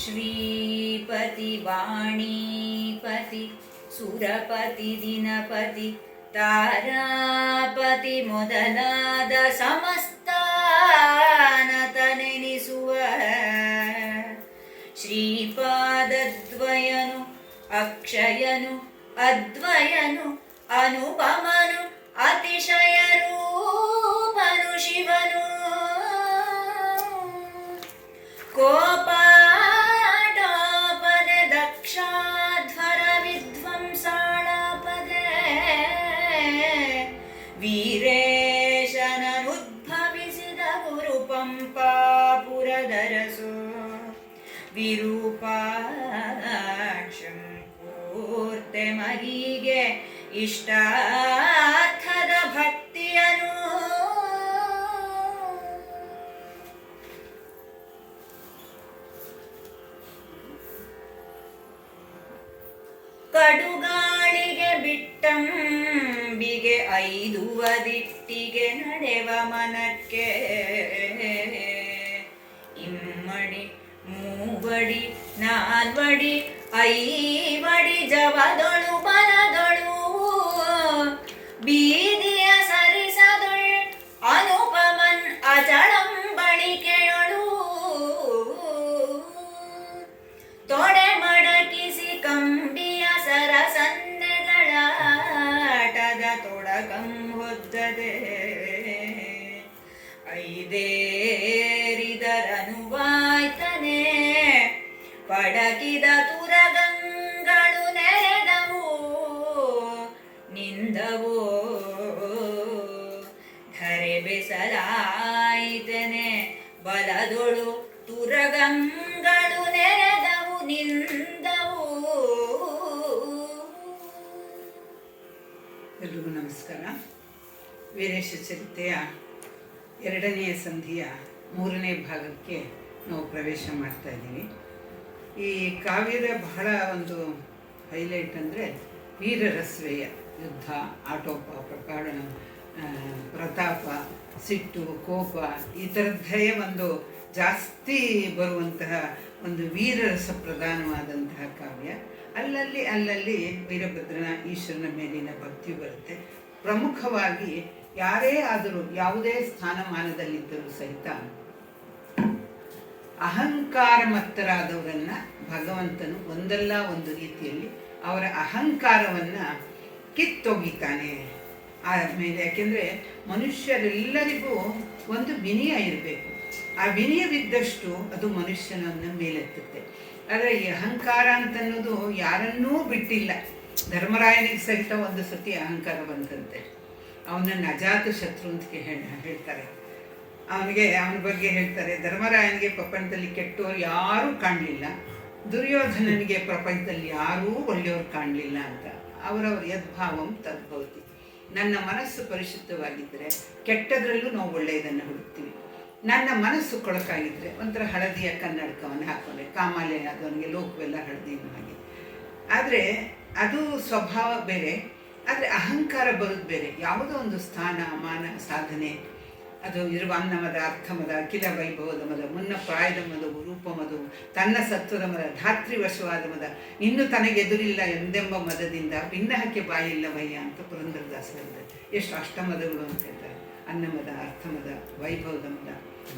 ಶ್ರೀಪತಿ ವಾಣೀಪತಿ ಸುರಪತಿ ದಿನಪತಿ ತಾರಾಪತಿ ಮೊದಲಾದ ಸಮಸ್ತಾನತನೆನಿಸುವ ಶ್ರೀಪಾದದ್ವಯನು ಅಕ್ಷಯನು ಅದ್ವಯನು ಅನುಪಮನು ಅತಿಶಯ ರೂಪನು ಶಿವನು ಕೋಪಾಟೋಪದೆ ದಕ್ಷಾಧ್ವರ ವಿಧ್ವಂಸಾಳಪದೆ ವೀರೇಶನನುದ್ಭವಿಸಿದ ಗುರು ಪಂಪಾಪುರದರಸು ವಿರೂಪಾಕ್ಷಂ ಪೂರ್ತೆ ಮಹಿಗೆ ಇಷ್ಟಾರ್ಥದ ಭಕ್ತಿಯನು ಕಡುಗಾಳಿಗೆ ಬಿಟ್ಟಂಬಿಗೆ ಐದುವದಿಟ್ಟಿಗೆ ನಡೆವ ಮನಕ್ಕೆ ಇಮ್ಮಡಿ ಮೂವಡಿ ನಾಲ್ವಡಿ ಐವಡಿ ಜವದೊಳು ಬಲದೊಳು ಬೀದಿಯ ಸರಿಸದೊಳ್ ಅನುಪಮನ್ ಅಚಳಂ ಬಳಿಕೆಯೊಳು ತೊಡೆ ಮಡಕಿಸಿ ಕಂಬಿಯ ಸರಸನ್ನೆಗಳಾಟದ ತೊಡಗಂ ಹೊದ್ದದೆ ಐದೇರಿದರನುವಾಯ್ತನೆ ಪಡಕಿದ ತುರಗಂಗಳು ನೆರೆದವು ನಿಂದವೋ ಧರೆ ಬೆಸಲಾಯಿತನೆ ಬಲದೊಳು ತುರಗಂಗಳು ನೆರೆದವು ನಿಂದವು. ಎಲ್ರಿಗೂ ನಮಸ್ಕಾರ. ವೀರೇಶ ಚರಿತೆಯ 2ನೇ ಸಂಧಿಯ 3ನೇ ಭಾಗಕ್ಕೆ ನಾವು ಪ್ರವೇಶ ಮಾಡ್ತಾ ಇದ್ದೀವಿ. ಈ ಕಾವ್ಯದ ಬಹಳ ಒಂದು ಹೈಲೈಟ್ ಅಂದರೆ ವೀರರಸ್ವೇಯ, ಯುದ್ಧ, ಆಟೋಪ, ಪ್ರಕಾರಣ, ಪ್ರತಾಪ, ಸಿಟ್ಟು, ಕೋಪ ಈ ಥರದ್ದೇ ಒಂದು ಜಾಸ್ತಿ ಬರುವಂತಹ ಒಂದು ವೀರರಸ ಪ್ರಧಾನವಾದಂತಹ ಕಾವ್ಯ. ಅಲ್ಲಲ್ಲಿ ವೀರಭದ್ರನ ಈಶ್ವರನ ಮೇಲಿನ ಭಕ್ತಿ ಬರುತ್ತೆ. ಪ್ರಮುಖವಾಗಿ ಯಾರೇ ಆದರೂ ಯಾವುದೇ ಸ್ಥಾನಮಾನದಲ್ಲಿದ್ದರೂ ಸಹಿತ ಅಹಂಕಾರ ಮತ್ತರಾದವರನ್ನ ಭಗವಂತನು ಒಂದಲ್ಲ ಒಂದು ರೀತಿಯಲ್ಲಿ ಅವರ ಅಹಂಕಾರವನ್ನು ಕಿತ್ತೊಗಿತಾನೆ. ಆಮೇಲೆ ಯಾಕೆಂದರೆ ಮನುಷ್ಯರೆಲ್ಲರಿಗೂ ಒಂದು ವಿನಯ ಇರಬೇಕು. ಆ ವಿನಯವಿದ್ದಷ್ಟು ಅದು ಮನುಷ್ಯನನ್ನು ಮೇಲೆತ್ತುತ್ತೆ. ಆದರೆ ಈ ಅಹಂಕಾರ ಅಂತನ್ನೋದು ಯಾರನ್ನೂ ಬಿಟ್ಟಿಲ್ಲ. ಧರ್ಮರಾಯನಿಗೆ ಸಹಿತ ಒಂದು ಸತಿ ಅಹಂಕಾರ ಬಂದಂತೆ. ಅವನನ್ನು ಅಜಾತ ಶತ್ರು ಅಂತ ಹೇಳ್ತಾರೆ. ಅವನ ಬಗ್ಗೆ ಹೇಳ್ತಾರೆ, ಧರ್ಮರಾಯನಿಗೆ ಪ್ರಪಂಚದಲ್ಲಿ ಕೆಟ್ಟವರು ಯಾರೂ ಕಾಣಲಿಲ್ಲ, ದುರ್ಯೋಧನನಿಗೆ ಪ್ರಪಂಚದಲ್ಲಿ ಯಾರೂ ಒಳ್ಳೆಯವರು ಕಾಣಲಿಲ್ಲ ಅಂತ. ಅವರವ್ರ ಯದ್ಭಾವಂ ತದ್ಭವತಿ. ನನ್ನ ಮನಸ್ಸು ಪರಿಶುದ್ಧವಾಗಿದ್ದರೆ ಕೆಟ್ಟದ್ರಲ್ಲೂ ನಾವು ಒಳ್ಳೆಯದನ್ನು ಹುಡುಕ್ತೀವಿ. ನನ್ನ ಮನಸ್ಸು ಕೊಳಕಾಗಿದ್ದರೆ ಒಂಥರ ಹಳದಿಯ ಕನ್ನಡಕವನ್ನು ಹಾಕೊಂಡೆ, ಕಾಮಾಲೆ ಅದವನಿಗೆ ಲೋಕವೆಲ್ಲ ಹಳದಿನೂ ಹಾಗೆ. ಆದರೆ ಅದು ಸ್ವಭಾವ ಬೇರೆ, ಆದರೆ ಅಹಂಕಾರ ಬರೋದು ಬೇರೆ. ಯಾವುದೋ ಒಂದು ಸ್ಥಾನ ಮಾನ ಸಾಧನೆ ಅದು ಇರುವ ಅನ್ನಮದ ಅರ್ಥಮದ ಅಖಿಲ ವೈಭವದ ಮದ ಮುನ್ನ ಪ್ರಾಯದ ಮದವು ರೂಪಮದು ತನ್ನ ಸತ್ವದ ಮದ ಧಾತ್ರಿವಶವಾದ ಮದ ಇನ್ನು ತನಗೆದುರಿಲ್ಲ ಎಂದೆಂಬ ಮದದಿಂದ ಭಿನ್ನಹಕ್ಕೆ ಬಾಯಿಲ್ಲವಯ್ಯ ಅಂತ ಪುರಂದರದಾಸ ಹೇಳ್ತಾರೆ. ಎಷ್ಟು ಅಷ್ಟಮದಗಳು ಅಂತ ಹೇಳ್ತಾರೆ. ಅನ್ನಮದ ಅರ್ಥಮದ ವೈಭವದ ಮದ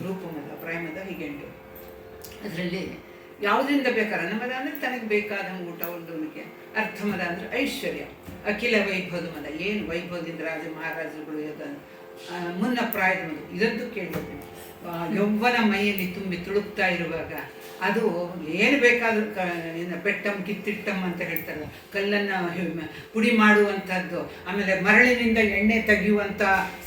ರೂಪಮದ ಪ್ರಾಯಮದ ಹೀಗೆ ಉಂಟು. ಅದರಲ್ಲಿ ಯಾವುದರಿಂದ ಬೇಕಾದ್ರೆ ಅನ್ನಮದ ಅಂದರೆ ತನಗೆ ಬೇಕಾದಂಗೆ ಊಟ ಉಳಿದವನಿಗೆ, ಅರ್ಥಮದ ಅಂದರೆ ಐಶ್ವರ್ಯ, ಅಖಿಲ ವೈಭವದ ಮದ ಏನು ವೈಭವದಿಂದ ರಾಜ ಮಹಾರಾಜರುಗಳು ಮುನ್ನ ಪ್ರಾಯದ ಮದ ಇದದ್ದು ಕೇಳಬೇಕು. ಯೌವನ ಮೈಯಲ್ಲಿ ತುಂಬಿ ತುಳುಕ್ತಾ ಇರುವಾಗ ಅದು ಏನು ಬೇಕಾದರೂ ಪೆಟ್ಟಮ್ ಕಿತ್ತಿಟ್ಟಮ್ ಅಂತ ಹೇಳ್ತಾರಲ್ಲ, ಕಲ್ಲನ್ನು ಪುಡಿ ಮಾಡುವಂಥದ್ದು, ಆಮೇಲೆ ಮರಳಿನಿಂದ ಎಣ್ಣೆ ತೆಗೆಯುವಂಥ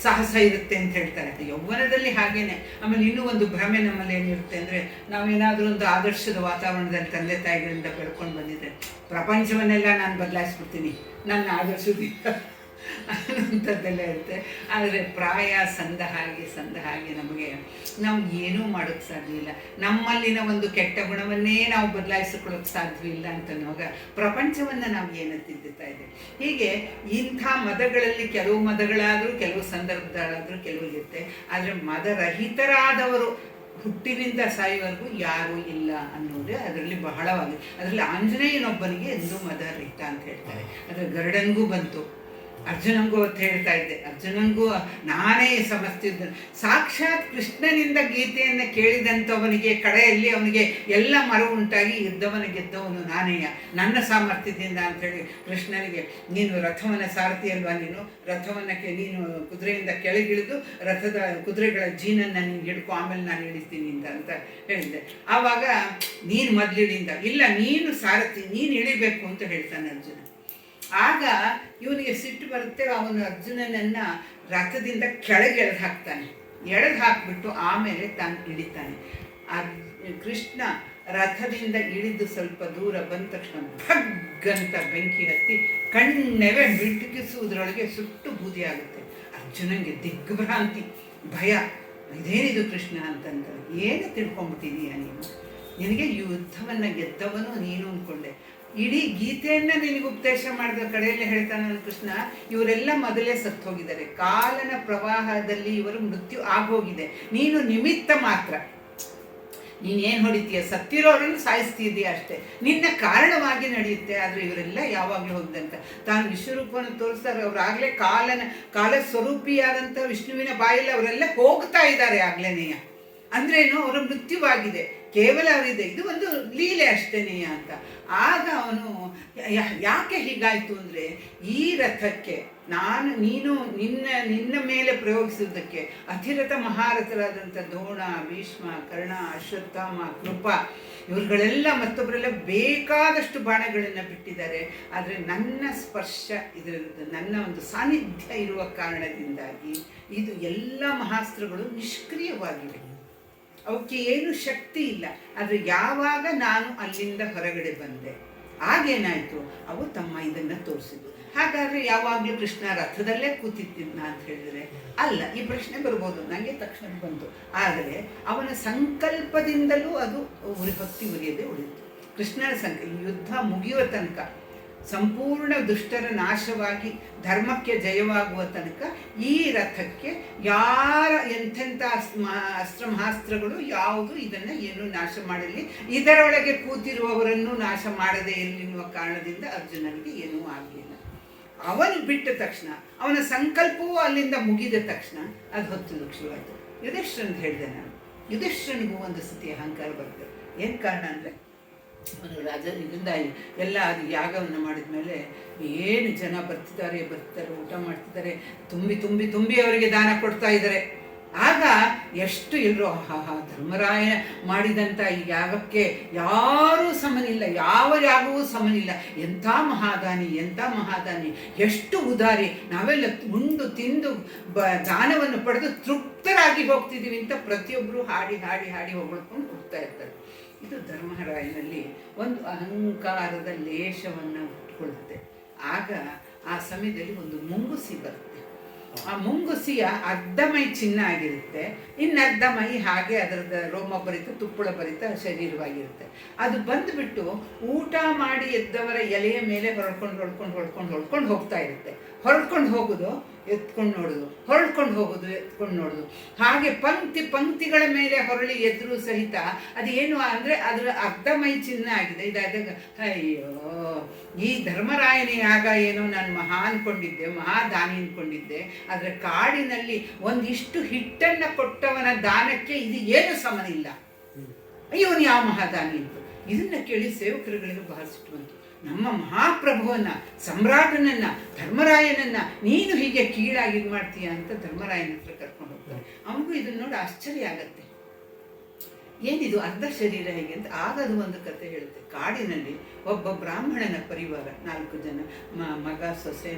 ಸಾಹಸ ಇರುತ್ತೆ ಅಂತ ಹೇಳ್ತಾರೆ. ಯೌವನದಲ್ಲಿ ಹಾಗೇನೆ. ಆಮೇಲೆ ಇನ್ನೂ ಒಂದು ಭ್ರಮೆ ನಮ್ಮಲ್ಲಿ ಏನಿರುತ್ತೆ ಅಂದರೆ, ನಾವೇನಾದರೂ ಒಂದು ಆದರ್ಶದ ವಾತಾವರಣದಲ್ಲಿ ತಂದೆ ತಾಯಿಗಳಿಂದ ಬೆಳ್ಕೊಂಡು ಬಂದಿದ್ದರೆ ಪ್ರಪಂಚವನ್ನೆಲ್ಲ ನಾನು ಬದಲಾಯಿಸ್ಬಿಡ್ತೀನಿ ನನ್ನ ಆದರ್ಶದಿಂದ ಅನ್ನುವಂಥದ್ದೆಲ್ಲ ಇರುತ್ತೆ. ಆದರೆ ಪ್ರಾಯ ಸಂದ ಹಾಗೆ ನಮಗೆ ನಾವು ಏನೂ ಮಾಡೋಕ್ಕೆ ಸಾಧ್ಯ ಇಲ್ಲ. ನಮ್ಮಲ್ಲಿನ ಒಂದು ಕೆಟ್ಟ ಗುಣವನ್ನೇ ನಾವು ಬದಲಾಯಿಸಿಕೊಳ್ಳೋಕ್ಕೆ ಸಾಧ್ಯವಿಲ್ಲ ಅಂತನ್ನುವಾಗ ಪ್ರಪಂಚವನ್ನು ನಾವು ಏನು ತಿದ್ದುತ್ತಾ ಇದ್ದೇವೆ. ಹೀಗೆ ಇಂಥ ಮದಗಳಲ್ಲಿ ಕೆಲವು ಮದಗಳಾದರೂ ಕೆಲವು ಸಂದರ್ಭಗಳಾದರೂ ಕೆಲವು ಇರುತ್ತೆ. ಆದರೆ ಮದರಹಿತರಾದವರು ಹುಟ್ಟಿನಿಂದ ಸಾಯುವವರೆಗೂ ಯಾರೂ ಇಲ್ಲ ಅನ್ನೋದೇ ಅದರಲ್ಲಿ ಬಹಳವಾಗಿ. ಅದರಲ್ಲಿ ಆಂಜನೇಯನೊಬ್ಬನಿಗೆ ಎಂದೂ ಮದ ರಹಿತ ಅಂತ ಹೇಳ್ತಾರೆ. ಅದರ ಗರುಡನಿಗೂ ಬಂತು, ಅರ್ಜುನಂಗೂ ಅಂತ ಹೇಳ್ತಾ ಇದ್ದೆ. ಅರ್ಜುನಂಗೂ ನಾನೇ ಸಮಸ್ತಿದ್ದ ಸಾಕ್ಷಾತ್ ಕೃಷ್ಣನಿಂದ ಗೀತೆಯನ್ನು ಕೇಳಿದಂಥವನಿಗೆ ಕಡೆಯಲ್ಲಿ ಅವನಿಗೆ ಎಲ್ಲ ಮರವು ಉಂಟಾಗಿ ಯುದ್ಧವನ್ನು ಗೆದ್ದವನು ನಾನೇಯ ನನ್ನ ಸಾಮರ್ಥ್ಯದಿಂದ ಅಂಥೇಳಿ ಕೃಷ್ಣನಿಗೆ, ನೀನು ರಥವನ್ನು ಸಾರಥಿ ಅಲ್ವಾ, ನೀನು ರಥವನ್ನು ನೀನು ಕುದುರೆಯಿಂದ ಕೆಳಗಿಳಿದು ರಥದ ಕುದುರೆಗಳ ಜೀನನ್ನು ನೀನು ಹಿಡ್ಕೊ, ಆಮೇಲೆ ನಾನು ಇಳಿಸ್ತೀನಿ ಅಂತ ಹೇಳಿದ್ದೆ. ಆವಾಗ ನೀನು ಮೊದಲಿಳಿಂದ, ಇಲ್ಲ ನೀನು ಸಾರಥಿ, ನೀನು ಇಳಿಬೇಕು ಅಂತ ಹೇಳ್ತಾನೆ ಅರ್ಜುನ. ಆಗ ಇವನಿಗೆ ಸಿಟ್ಟು ಬರುತ್ತೆ. ಅವನು ಅರ್ಜುನನನ್ನು ರಥದಿಂದ ಕೆಳಗೆ ಎಳೆದು ಹಾಕ್ತಾನೆ. ಎಳೆದು ಹಾಕ್ಬಿಟ್ಟು ಆಮೇಲೆ ತಾನು ಇಳಿತಾನೆ. ಕೃಷ್ಣ ರಥದಿಂದ ಇಳಿದು ಸ್ವಲ್ಪ ದೂರ ಬಂದ ತಕ್ಷಣ ಭಗ್ಗಂತ ಬೆಂಕಿ ಹತ್ತಿ ಕಣ್ಣೆವೆ ಮಿಟುಕಿಸುವುದರೊಳಗೆ ಸುಟ್ಟು ಬೂದಿ ಆಗುತ್ತೆ. ಅರ್ಜುನನಿಗೆ ದಿಗ್ಭ್ರಾಂತಿ, ಭಯ. ಇದೇನಿದು ಕೃಷ್ಣ ಅಂತಂದ್ರೆ, ಏನು ತಿಳ್ಕೊಂಡ್ಬಿಟ್ಟಿದೀಯ ನೀನು? ನಿನಗೆ ಯುದ್ಧವನ್ನು ಗೆದ್ದವನು ನೀನು ಅಂದ್ಕೊಂಡೆ. ಇಡೀ ಗೀತೆಯನ್ನು ನಿನಗೆ ಉಪದೇಶ ಮಾಡಿದ ಕಡೆಯಲ್ಲೇ ಹೇಳ್ತಾನೆ ಕೃಷ್ಣ, ಇವರೆಲ್ಲ ಮೊದಲೇ ಸತ್ತು ಹೋಗಿದ್ದಾರೆ, ಕಾಲನ ಪ್ರವಾಹದಲ್ಲಿ ಇವರು ಮೃತ್ಯು ಆಗೋಗಿದೆ, ನೀನು ನಿಮಿತ್ತ ಮಾತ್ರ. ನೀನೇನು ಹೊಡಿತೀಯ, ಸತ್ತಿರೋರನ್ನು ಸಾಯಿಸ್ತಿದ್ದೀಯ ಅಷ್ಟೇ, ನಿನ್ನ ಕಾರಣವಾಗಿ ನಡೆಯುತ್ತೆ. ಆದರೆ ಇವರೆಲ್ಲ ಯಾವಾಗಲೂ ಹೋಗ್ದಂತ ತಾನು ವಿಶ್ವರೂಪವನ್ನು ತೋರಿಸ್ತಾರೆ. ಅವರಾಗಲೇ ಕಾಲ ಸ್ವರೂಪಿಯಾದಂಥ ವಿಷ್ಣುವಿನ ಬಾಯಲ್ಲಿ ಅವರೆಲ್ಲ ಹೋಗ್ತಾ ಇದ್ದಾರೆ ಆಗ್ಲೇನೆಯ. ಅಂದ್ರೇನು, ಅವರ ಮೃತ್ಯುವಾಗಿದೆ, ಕೇವಲ ಅವರಿದೆ, ಇದು ಒಂದು ಲೀಲೆ ಅಷ್ಟೇನೆಯ ಅಂತ. ಆಗ ಅವನು ಯಾಕೆ ಹೀಗಾಯಿತು ಅಂದರೆ, ಈ ರಥಕ್ಕೆ ನೀನು ನಿನ್ನ ಮೇಲೆ ಪ್ರಯೋಗಿಸುವುದಕ್ಕೆ ಅಧಿರಥ ಮಹಾರಥರಾದಂಥ ದ್ರೋಣ, ಭೀಷ್ಮ, ಕರ್ಣ, ಅಶ್ವತ್ಥಾಮ, ಕೃಪ ಇವ್ರುಗಳೆಲ್ಲ ಮತ್ತೊಬ್ಬರೆಲ್ಲ ಬೇಕಾದಷ್ಟು ಬಾಣಗಳನ್ನು ಬಿಟ್ಟಿದ್ದಾರೆ. ಆದರೆ ನನ್ನ ಸ್ಪರ್ಶ ಇದರದ್ದು, ನನ್ನ ಒಂದು ಸಾನ್ನಿಧ್ಯ ಇರುವ ಕಾರಣದಿಂದಾಗಿ ಇದು ಎಲ್ಲ ಮಹಾಸ್ತ್ರಗಳು ನಿಷ್ಕ್ರಿಯವಾಗಿವೆ, ಅವಕ್ಕೆ ಏನು ಶಕ್ತಿ ಇಲ್ಲ. ಆದರೆ ಯಾವಾಗ ನಾನು ಅಲ್ಲಿಂದ ಹೊರಗಡೆ ಬಂದೆ ಆಗೇನಾಯಿತು, ಅವು ತಮ್ಮ ಇದನ್ನು ತೋರಿಸಿದ್ದು. ಹಾಗಾದರೆ ಯಾವಾಗಲೂ ಕೃಷ್ಣ ರಥದಲ್ಲೇ ಕೂತಿದ್ದ ಅಂತ ಹೇಳಿದರೆ ಅಲ್ಲ. ಈ ಪ್ರಶ್ನೆ ಬರ್ಬೋದು, ನನಗೆ ತಕ್ಷಣ ಬಂತು. ಆದರೆ ಅವನ ಸಂಕಲ್ಪದಿಂದಲೂ ಅದು ಹೊತ್ತಿ ಉರಿಯದೆ ಉಳಿಯಿತು. ಕೃಷ್ಣನ ಯುದ್ಧ ಮುಗಿಯುವ ತನಕ, ಸಂಪೂರ್ಣ ದುಷ್ಟರ ನಾಶವಾಗಿ ಧರ್ಮಕ್ಕೆ ಜಯವಾಗುವ ತನಕ ಈ ರಥಕ್ಕೆ ಎಂಥೆಂಥ ಅಸ್ತ್ರ ಮಹಾಸ್ತ್ರಗಳು ಯಾವುದು ಇದನ್ನು ಏನೂ ನಾಶ ಮಾಡಲಿ, ಇದರೊಳಗೆ ಕೂತಿರುವವರನ್ನು ನಾಶ ಮಾಡದೇ ಎನ್ನುವ ಕಾರಣದಿಂದ ಅರ್ಜುನನಿಗೆ ಏನೂ ಆಗಲಿಲ್ಲ. ಅವನು ಬಿಟ್ಟ ತಕ್ಷಣ, ಅವನ ಸಂಕಲ್ಪವೂ ಅಲ್ಲಿಂದ ಮುಗಿದ ತಕ್ಷಣ ಅದು ಹೊತ್ತು ಶುರುವಾಯಿತು. ಯುಧಿಷ್ಠಿರ ಹೇಳಿದೆ ನಾನು, ಯುಧಿಷ್ಠಿರನಿಗೂ ಒಂದು ಸ್ಥಿತಿ ಅಹಂಕಾರ ಬರುತ್ತೆ. ಏನು ಕಾರಣ ಅಂದರೆ, ಅವನು ರಾಜ ಇದರಿಂದ ಎಲ್ಲ ಅದು ಯಾಗವನ್ನು ಮಾಡಿದ ಮೇಲೆ ಏನು ಜನ ಬರ್ತಾರೆ ಊಟ ಮಾಡ್ತಿದ್ದಾರೆ, ತುಂಬಿ ತುಂಬಿ ತುಂಬಿ ಅವರಿಗೆ ದಾನ ಕೊಡ್ತಾ ಇದ್ದಾರೆ. ಆಗ ಎಷ್ಟು ಎಲ್ಲರೂ ಧರ್ಮರಾಯ ಮಾಡಿದಂಥ ಈ ಯಾಗಕ್ಕೆ ಯಾರೂ ಸಮನಿಲ್ಲ, ಯಾವ ಯಾಗವೂ ಸಮನಿಲ್ಲ, ಎಂಥ ಮಹಾದಾನಿ, ಎಷ್ಟು ಉದಾರಿ, ನಾವೆಲ್ಲ ಉಂಡು ತಿಂದು ದಾನವನ್ನು ಪಡೆದು ತೃಪ್ತರಾಗಿ ಹೋಗ್ತಿದ್ದೀವಿ ಅಂತ ಪ್ರತಿಯೊಬ್ಬರು ಹಾಡಿ ಹಾಡಿ ಹಾಡಿ ಹೊಗಳ್ಕೊಂಡು ಹೋಗ್ತಾ ಇರ್ತಾರೆ. ಇದು ಧರ್ಮರಾಯನಲ್ಲಿ ಒಂದು ಅಹಂಕಾರದ ಲೇಷವನ್ನು ಉಟ್ಕೊಳ್ಳುತ್ತೆ. ಆಗ ಆ ಸಮಯದಲ್ಲಿ ಒಂದು ಮುಂಗುಸಿ ಬರುತ್ತೆ. ಆ ಮುಂಗುಸಿಯ ಅರ್ಧ ಮೈ ಚಿನ್ನ ಆಗಿರುತ್ತೆ, ಇನ್ನರ್ಧ ಮೈ ಹಾಗೆ ಅದರದ ರೋಮ ಭರಿತ ತುಪ್ಪಳ ಭರಿತ ಶರೀರವಾಗಿರುತ್ತೆ. ಅದು ಬಂದುಬಿಟ್ಟು ಊಟ ಮಾಡಿ ಎದ್ದವರ ಎಲೆಯ ಮೇಲೆ ಹೊರಡ್ಕೊಂಡು ಹೋಗ್ತಾ ಇರುತ್ತೆ. ಹೊರಡ್ಕೊಂಡು ಹೋಗೋದು, ಎತ್ಕೊಂಡು ನೋಡೋದು, ಹೊರಡ್ಕೊಂಡು ಹೋಗೋದು, ಎತ್ಕೊಂಡು ನೋಡೋದು, ಹಾಗೆ ಪಂಕ್ತಿಗಳ ಮೇಲೆ ಹೊರಳಿ ಎದ್ರು ಸಹಿತ ಅದು ಏನು ಅಂದರೆ ಅದರ ಅರ್ಧ ಮೈ ಚಿನ್ನ ಆಗಿದೆ. ಇದಾದಾಗ ಅಯ್ಯೋ, ಈ ಧರ್ಮರಾಯನೇ ಆಗ ಏನೋ ನಾನು ಮಹಾದಾನಿ ಅಂದ್ಕೊಂಡಿದ್ದೆ, ಆದರೆ ಕಾಡಿನಲ್ಲಿ ಒಂದಿಷ್ಟು ಹಿಟ್ಟನ್ನು ಕೊಟ್ಟವನ ದಾನಕ್ಕೆ ಇದು ಏನು ಸಮನಿಲ್ಲ, ಇವನು ಯಾವ ಮಹಾದಾನಿ ಅಂತ. ಇದನ್ನು ಕೇಳಿ ಸೇವಕರುಗಳಿಗೆ ಬಹಳ ಸಿಟ್ಟು ಬಂತು. ನಮ್ಮ ಮಹಾಪ್ರಭುವನ್ನ, ಸಮ್ರಾಟನನ್ನ, ಧರ್ಮರಾಯನನ್ನ ನೀನು ಹೀಗೆ ಕೀಳಾಗಿ ಇದು ಮಾಡ್ತೀಯ ಅಂತ ಧರ್ಮರಾಯನ ಹತ್ರ ಕರ್ಕೊಂಡು ಹೋಗ್ತಾರೆ. ಅವನಿಗೂ ಇದನ್ನ ನೋಡಿ ಆಶ್ಚರ್ಯ ಆಗತ್ತೆ, ಏನಿದು ಅರ್ಧ ಶರೀರ ಹೇಗೆ ಅಂತ. ಆಗದು ಒಂದು ಕತೆ ಹೇಳುತ್ತೆ. ಕಾಡಿನಲ್ಲಿ ಒಬ್ಬ ಬ್ರಾಹ್ಮಣನ ಪರಿವಾರ, 4 ಜನ, ಮಗ, ಸೊಸೆ,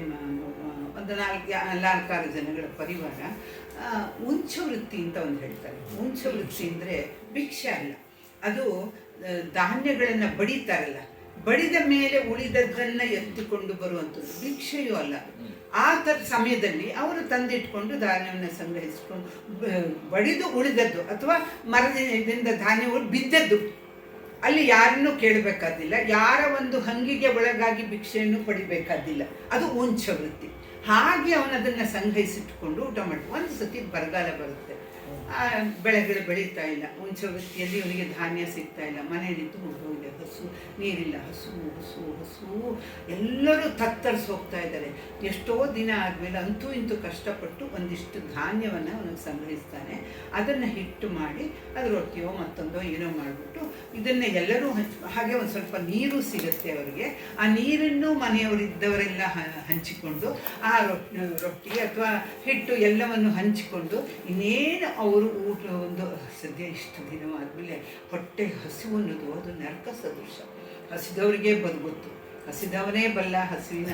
ಒಂದು 4-6 ಜನಗಳ ಪರಿವಾರ ಉಂಚವೃತ್ತಿ ಅಂತ ಒಂದು ಹೇಳ್ತಾರೆ. ಉಂಚವೃತ್ತಿ ಅಂದರೆ ಭಿಕ್ಷೆ ಅಲ್ಲ, ಅದು ಧಾನ್ಯಗಳನ್ನು ಬಡಿತಾರಲ್ಲ, ಬಡಿದ ಮೇಲೆ ಉಳಿದದ್ದನ್ನು ಎತ್ತಿಕೊಂಡು ಬರುವಂಥದ್ದು, ಭಿಕ್ಷೆಯೂ ಅಲ್ಲ. ಆ ಸಮಯದಲ್ಲಿ ಅವರು ತಂದಿಟ್ಕೊಂಡು ಧಾನ್ಯವನ್ನು ಸಂಗ್ರಹಿಸಿಕೊಂಡು ಬಡಿದು ಉಳಿದದ್ದು ಅಥವಾ ಮರದಿಂದ ಧಾನ್ಯಗಳು ಬಿದ್ದದ್ದು, ಅಲ್ಲಿ ಯಾರನ್ನೂ ಕೇಳಬೇಕಾದಿಲ್ಲ, ಯಾರ ಒಂದು ಹಂಗಿಗೆ ಒಳಗಾಗಿ ಭಿಕ್ಷೆಯನ್ನು ಪಡಿಬೇಕಾದಿಲ್ಲ. ಅದು ಉಂಚವೃತ್ತಿ. ಹಾಗೆ ಅವನದನ್ನು ಸಂಗ್ರಹಿಸಿಟ್ಕೊಂಡು ಊಟ ಮಾಡಿ. ಒಂದು ಸತಿ ಬರಗಾಲ ಬರುತ್ತೆ. ಬೆಳೆಗಳು ಬೆಳೀತಾ ಇಲ್ಲ, ವಂಶವೃತ್ತಿಯಲ್ಲಿ ಇವನಿಗೆ ಧಾನ್ಯ ಸಿಗ್ತಾ ಇಲ್ಲ, ಮನೆಯಲ್ಲಿದ್ದು ಹೋಗಿದೆ, ಹಸು ನೀರಿಲ್ಲ, ಹಸು ಹಸು ಹಸು ಎಲ್ಲರೂ ತತ್ತರಿಸಿ ಹೋಗ್ತಾ ಇದ್ದಾರೆ. ಎಷ್ಟೋ ದಿನ ಆದಮೇಲೆ ಅಂತೂ ಇಂತೂ ಕಷ್ಟಪಟ್ಟು ಒಂದಿಷ್ಟು ಧಾನ್ಯವನ್ನು ಅವನಿಗೆ ಸಂಗ್ರಹಿಸ್ತಾನೆ. ಅದನ್ನು ಹಿಟ್ಟು ಮಾಡಿ ಅದು ರೊಟ್ಟಿಯೋ ಮತ್ತೊಂದೋ ಏನೋ ಮಾಡಿಬಿಟ್ಟು ಇದನ್ನೇ ಎಲ್ಲರೂ ಹಾಗೆ ಒಂದು ಸ್ವಲ್ಪ ನೀರು ಸಿಗುತ್ತೆ ಅವರಿಗೆ. ಆ ನೀರನ್ನು ಮನೆಯವರಿದ್ದವರೆಲ್ಲ ಹಂಚಿಕೊಂಡು ಆ ರೊಟ್ಟಿ ಅಥವಾ ಹಿಟ್ಟು ಎಲ್ಲವನ್ನು ಹಂಚಿಕೊಂಡು ಇನ್ನೇನು ಅವರು ಊಟ ಒಂದು ಸದ್ಯ ಇಷ್ಟು ದಿನವಾದಮೇಲೆ ಹೊಟ್ಟೆ ಹಸಿವು ಅನ್ನೋದು ಅದು ನರಕ ಸದೃಶ. ಹಸಿದವರಿಗೆ ಗೊತ್ತು, ಹಸಿದವನೇ ಬಲ್ಲ ಹಸುವಿನ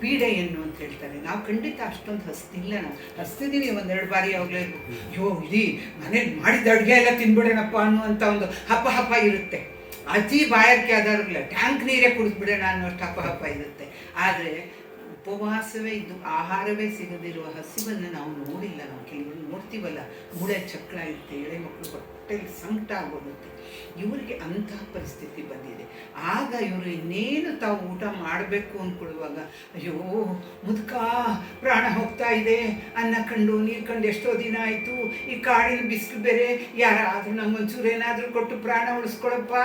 ಪೀಡೆ ಏನು ಅಂತ ಹೇಳ್ತಾರೆ. ನಾವು ಖಂಡಿತ ಅಷ್ಟೊಂದು ಹಸ್ತಿಲ್ಲ, ನಾವು ಹಸ್ತಿದ್ದೀವಿ ಒಂದೆರಡು ಬಾರಿ ಯಾವಾಗಲೇ ಅಯ್ಯೋ ಇಡೀ ಮನೇಲಿ ಮಾಡಿದ ಅಡುಗೆ ಎಲ್ಲ ತಿನ್ಬಿಡೋಣಪ್ಪ ಅನ್ನುವಂಥ ಒಂದು ಹಪ್ಪ ಹಪ್ಪ ಇರುತ್ತೆ. ಅತಿ ಬಾಯಾರಿಕೆ ಆದವ್ರಿಗಿಲ್ಲ, ಟ್ಯಾಂಕ್ ನೀರೇ ಕುಡಿದ್ಬಿಡೋಣ ಅನ್ನೋಷ್ಟು ಹಪ್ಪ ಹಪ್ಪ ಇರುತ್ತೆ. ಆದರೆ ಉಪವಾಸವೇ ಇದು ಆಹಾರವೇ ಸಿಗದಿರುವ ಹಸಿವನ್ನು ನಾವು ನೋಡಿಲ್ಲ. ನಾವು ಕೆಲವರು ನೋಡ್ತೀವಲ್ಲ, ಮೂಳೆ ಚಕ್ರ ಇರುತ್ತೆ, ಎಳೆ ಮಕ್ಕಳು ಹೊಟ್ಟೆಲಿ ಸಂಕಟ ಆಗೋಗುತ್ತೆ. ಇವರಿಗೆ ಅಂತಹ ಪರಿಸ್ಥಿತಿ ಬಂದಿದೆ. ಆಗ ಇವರು ಇನ್ನೇನು ತಾವು ಊಟ ಮಾಡಬೇಕು ಅಂದ್ಕೊಳ್ಳುವಾಗ ಅಯ್ಯೋ ಮುದುಕ ಪ್ರಾಣ ಹೋಗ್ತಾ ಇದೆ, ಅನ್ನ ಕಂಡು ನೀರು ಕಂಡು ಎಷ್ಟೋ ದಿನ ಆಯಿತು, ಈ ಕಾಡಿನ ಬಿಸಿಲು ಬೇರೆ, ಯಾರಾದರೂ ನಮ್ಮೊಂಚೂರು ಏನಾದರೂ ಕೊಟ್ಟು ಪ್ರಾಣ ಉಳಿಸ್ಕೊಳಪ್ಪ,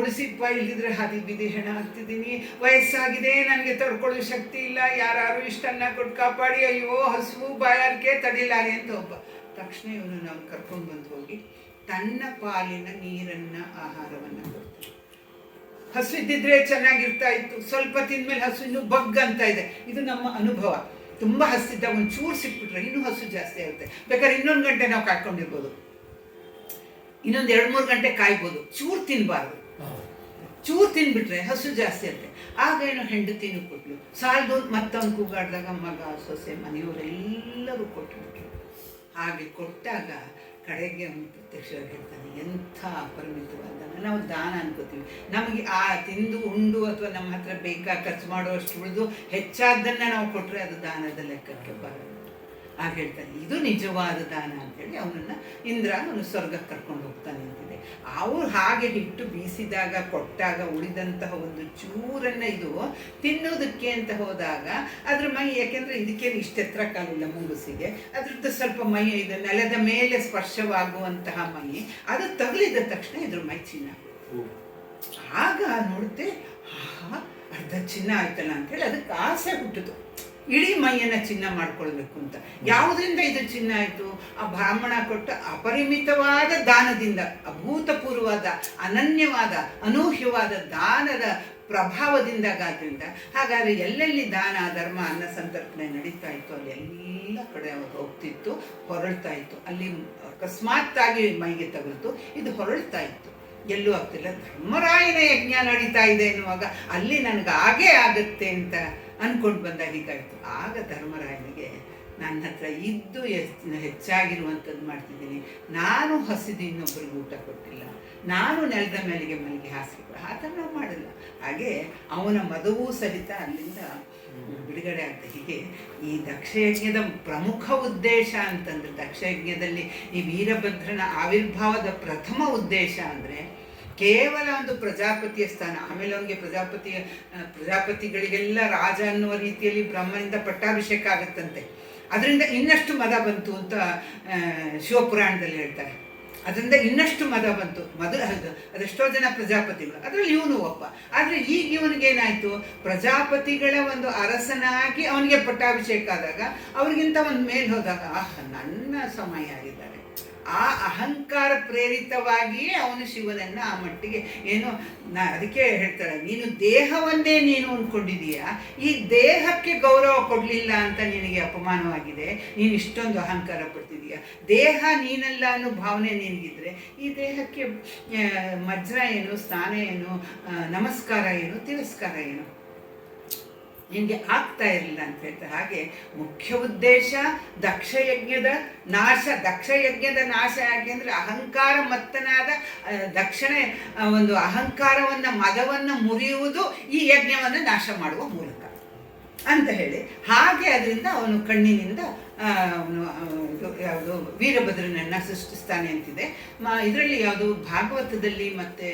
ಉಳಿಸಿಪ್ಪ, ಇಲ್ಲಿದ್ರೆ ಹಾದಿ ಬಿದ್ದು ಹೆಣ ಆಗ್ತಿದ್ದೀನಿ, ವಯಸ್ಸಾಗಿದೆ, ನನಗೆ ತಡ್ಕೊಳ್ಳೋ ಶಕ್ತಿ ಇಲ್ಲ, ಯಾರು ಇಷ್ಟನ್ನ ಕೊಟ್ಟು ಕಾಪಾಡಿ, ಅಯ್ಯೋ ಹಸುವು ಬಾಯಾರಿಕೆ ತಡಿಲಾರೆ ಅಂತ ಒಬ್ಬ. ತಕ್ಷಣ ಇವನು ನಾವು ಕರ್ಕೊಂಡು ಬಂದು ಹೋಗಿ ತನ್ನ ಪಾಲಿನ ನೀರನ್ನು ಆಹಾರವನ್ನು ಕೊಡ್ತೀವಿ. ಹಸು ಇದ್ದಿದ್ರೆ ಚೆನ್ನಾಗಿರ್ತಾ ಇತ್ತು, ಸ್ವಲ್ಪ ತಿಂದ್ಮೇಲೆ ಹಸು ಇನ್ನೂ ಬಗ್ ಅಂತ ಇದೆ. ಇದು ನಮ್ಮ ಅನುಭವ. ತುಂಬ ಹಸಿದ್ದಾಗ ಒಂದು ಚೂರು ಸಿಕ್ಬಿಟ್ರೆ ಇನ್ನೂ ಹಸು ಜಾಸ್ತಿ ಆಗುತ್ತೆ. ಬೇಕಾದ್ರೆ ಇನ್ನೊಂದು ಗಂಟೆ ನಾವು ಕಾಯ್ಕೊಂಡಿರ್ಬೋದು, ಇನ್ನೊಂದು 2-3 ಗಂಟೆ ಕಾಯ್ಬೋದು. ಚೂರು ತಿನ್ನಬಾರ್ದು, ಚೂರು ತಿನ್ಬಿಟ್ರೆ ಹಸು ಜಾಸ್ತಿ ಆಗುತ್ತೆ. ಆಗ ಏನು ಹೆಂಡತಿನೂ ಕೊಟ್ಲು, ಸಾಲದು ಮತ್ತೊಂದು ಕೂಗಾಡಿದಾಗ ಮಗ ಸೊಸೆ ಮನೆಯವರೆಲ್ಲರೂ ಕೊಟ್ಟುಬಿಟ್ರು. ಹಾಗೆ ಕೊಟ್ಟಾಗ ಕಡೆಗೆ ಅವನು ಪ್ರತ್ಯಕ್ಷ ಹೇಳ್ತಾನೆ, ಎಂಥ ಅಪರಿಮಿತವಾದ ನಾವು ದಾನ ಅನ್ಕೋತೀವಿ. ನಮಗೆ ಆ ತಿಂದು ಉಂಡು ಅಥವಾ ನಮ್ಮ ಹತ್ರ ಬೇಕಾ ಖರ್ಚು ಮಾಡುವಷ್ಟು ಉಳಿದು ಹೆಚ್ಚಾದ್ದನ್ನು ನಾವು ಕೊಟ್ಟರೆ ಅದು ದಾನದ ಲೆಕ್ಕಕ್ಕೆ ಬರಲ್ಲ. ಆಗ ಹೇಳ್ತಾನೆ ಇದು ನಿಜವಾದ ದಾನ ಅಂತೇಳಿ ಅವನನ್ನು ಅವನು ಸ್ವರ್ಗಕ್ಕೆ ಕರ್ಕೊಂಡು ಹೋಗ್ತಾನೆ ಅಂತಿದೆ. ಅವ್ರು ಹಾಗೆ ಹಿಟ್ಟು ಬೀಸಿದಾಗ ಕೊಟ್ಟಾಗ ಉಳಿದಂತಹ ಒಂದು ಚೂರನ್ನು ಇದು ತಿನ್ನೋದಕ್ಕೆ ಅಂತ ಹೋದಾಗ ಅದ್ರ ಮೈ, ಯಾಕೆಂದರೆ ಇದಕ್ಕೇನು ಇಷ್ಟೆತ್ರ ಕಾಲಿಲ್ಲ ಮುಂಗುಸಿಗೆ, ಅದ್ರದ್ದು ಸ್ವಲ್ಪ ಮೈ ಇದು ನೆಲದ ಮೇಲೆ ಸ್ಪರ್ಶವಾಗುವಂತಹ ಮೈ, ಅದು ತಗಲಿದ ತಕ್ಷಣ ಇದ್ರ ಮೈ ಚಿನ್ನ. ಆಗ ನೋಡುತ್ತೆ, ಅರ್ಧ ಚಿನ್ನ ಆಯ್ತಲ್ಲ ಅಂತೇಳಿ ಅದಕ್ಕೆ ಆಸೆ ಹುಟ್ಟಿತು, ಇಡೀ ಮೈಯನ್ನು ಚಿನ್ನ ಮಾಡ್ಕೊಳ್ಬೇಕು ಅಂತ. ಯಾವುದರಿಂದ ಇದು ಚಿನ್ನ ಆಯಿತು? ಆ ಬ್ರಾಹ್ಮಣ ಕೊಟ್ಟ ಅಪರಿಮಿತವಾದ ದಾನದಿಂದ, ಅಭೂತಪೂರ್ವವಾದ ಅನನ್ಯವಾದ ಅನೂಹ್ಯವಾದ ದಾನದ ಪ್ರಭಾವದಿಂದಾಗಾದ್ರಿಂದ. ಹಾಗಾದರೆ ಎಲ್ಲೆಲ್ಲಿ ದಾನ ಧರ್ಮ ಅನ್ನ ಸಂತರ್ಪಣೆ ನಡೀತಾ ಇತ್ತು ಅಲ್ಲಿ ಎಲ್ಲ ಕಡೆ ಅವರು ಹೋಗ್ತಿತ್ತು, ಹೊರಳ್ತಾ ಇತ್ತು. ಅಲ್ಲಿ ಅಕಸ್ಮಾತ್ತಾಗಿ ಮೈಗೆ ತಗುಲ್ತು, ಇದು ಹೊರಳ್ತಾ ಇತ್ತು, ಎಲ್ಲೂ ಆಗ್ತಿಲ್ಲ. ಧರ್ಮರಾಯನ ಯಜ್ಞ ನಡೀತಾ ಇದೆ ಎನ್ನುವಾಗ ಅಲ್ಲಿ ನನಗೆ ಹಾಗೇ ಆಗುತ್ತೆ ಅಂತ ಅಂದ್ಕೊಂಡು ಬಂದಾಗ ಹೀಗಾಯಿತು. ಆಗ ಧರ್ಮರಾಯನಿಗೆ ನನ್ನ ಹತ್ರ ಇದ್ದು ಹೆಚ್ಚಾಗಿರುವಂಥದ್ದು ಮಾಡ್ತಿದ್ದೀನಿ, ನಾನು ಹಸಿದು ಇನ್ನೊಬ್ಬರಿಗೆ ಊಟ ಕೊಟ್ಟಿಲ್ಲ, ನಾನು ನೆಲದ ಮೇಲೆಗೆ ಮನೆಗೆ ಹಾಸಿಗೆ ಆ ಥರ ನಾವು ಮಾಡಲ್ಲ. ಹಾಗೆ ಅವನ ಮದುವು ಸಹಿತ ಅಲ್ಲಿಂದ ಬಿಡುಗಡೆ ಆಗ್ತದೆ. ಹೀಗೆ ಈ ದಕ್ಷಯಜ್ಞದ ಪ್ರಮುಖ ಉದ್ದೇಶ ಅಂತಂದರೆ, ದಕ್ಷಯಜ್ಞದಲ್ಲಿ ಈ ವೀರಭದ್ರನ ಆವಿರ್ಭಾವದ ಪ್ರಥಮ ಉದ್ದೇಶ ಅಂದರೆ ಕೇವಲ ಒಂದು ಪ್ರಜಾಪತಿಯ ಸ್ಥಾನ. ಆಮೇಲೆ ಅವನಿಗೆ ಪ್ರಜಾಪತಿಗಳಿಗೆಲ್ಲ ರಾಜ ಅನ್ನುವ ರೀತಿಯಲ್ಲಿ ಬ್ರಹ್ಮನಿಂದ ಪಟ್ಟಾಭಿಷೇಕ ಆಗುತ್ತಂತೆ. ಅದರಿಂದ ಇನ್ನಷ್ಟು ಮದ ಬಂತು ಅಂತ ಶಿವಪುರಾಣದಲ್ಲಿ ಹೇಳ್ತಾರೆ. ಅದರಿಂದ ಇನ್ನಷ್ಟು ಮದ ಬಂತು. ಅದೆಷ್ಟೋ ಜನ ಪ್ರಜಾಪತಿಗಳು, ಅದರಲ್ಲಿ ಇವನು ಒಬ್ಬ. ಆದರೆ ಈಗ ಇವನಿಗೇನಾಯಿತು, ಪ್ರಜಾಪತಿಗಳ ಒಂದು ಅರಸನಾಗಿ ಅವನಿಗೆ ಪಟ್ಟಾಭಿಷೇಕ ಆದಾಗ ಅವ್ರಿಗಿಂತ ಒಂದು ಮೇಲೆ ಹೋದಾಗ ನನ್ನ ಸಮಯ ಆಗಿದ್ದಾರೆ, ಆ ಅಹಂಕಾರ ಪ್ರೇರಿತವಾಗಿಯೇ ಅವನು ಶಿವನನ್ನು ಆ ಮಟ್ಟಿಗೆ ಏನೋ ಅದಕ್ಕೆ ಹೇಳ್ತಾಳೆ, ನೀನು ದೇಹವನ್ನೇ ನೀನು ಅಂದ್ಕೊಂಡಿದೀಯಾ, ಈ ದೇಹಕ್ಕೆ ಗೌರವ ಕೊಡಲಿಲ್ಲ ಅಂತ ನಿನಗೆ ಅಪಮಾನವಾಗಿದೆ, ನೀನು ಇಷ್ಟೊಂದು ಅಹಂಕಾರ ಪಡ್ತಿದೀಯಾ. ದೇಹ ನೀನಲ್ಲ ಅನ್ನೋ ಭಾವನೆ ನಿನಗಿದ್ರೆ ಈ ದೇಹಕ್ಕೆ ಮಜ್ರ ಏನು, ಸ್ನಾನ ಏನು, ನಮಸ್ಕಾರ ಏನು, ತಿರಸ್ಕಾರ ಏನು ನಿನಗೆ ಆಗ್ತಾ ಇರಲಿಲ್ಲ ಅಂತ ಹೇಳ್ತಾರೆ. ಹಾಗೆ ಮುಖ್ಯ ಉದ್ದೇಶ ದಕ್ಷಯಜ್ಞದ ನಾಶ ಯಾಕೆಂದರೆ ಅಹಂಕಾರ ಮತ್ತನಾದ ದಕ್ಷಿಣ ಒಂದು ಅಹಂಕಾರವನ್ನು ಮದವನ್ನು ಮುರಿಯುವುದು ಈ ಯಜ್ಞವನ್ನು ನಾಶ ಮಾಡುವ ಮೂಲಕ ಅಂತ ಹೇಳಿ, ಹಾಗೆ ಅದರಿಂದ ಅವನು ಕಣ್ಣಿನಿಂದ ಅವನು ಯಾವುದು ವೀರಭದ್ರನನ್ನ ಸೃಷ್ಟಿಸ್ತಾನೆ ಅಂತಿದೆ. ಇದರಲ್ಲಿ ಯಾವುದು ಭಾಗವತದಲ್ಲಿ ಮತ್ತು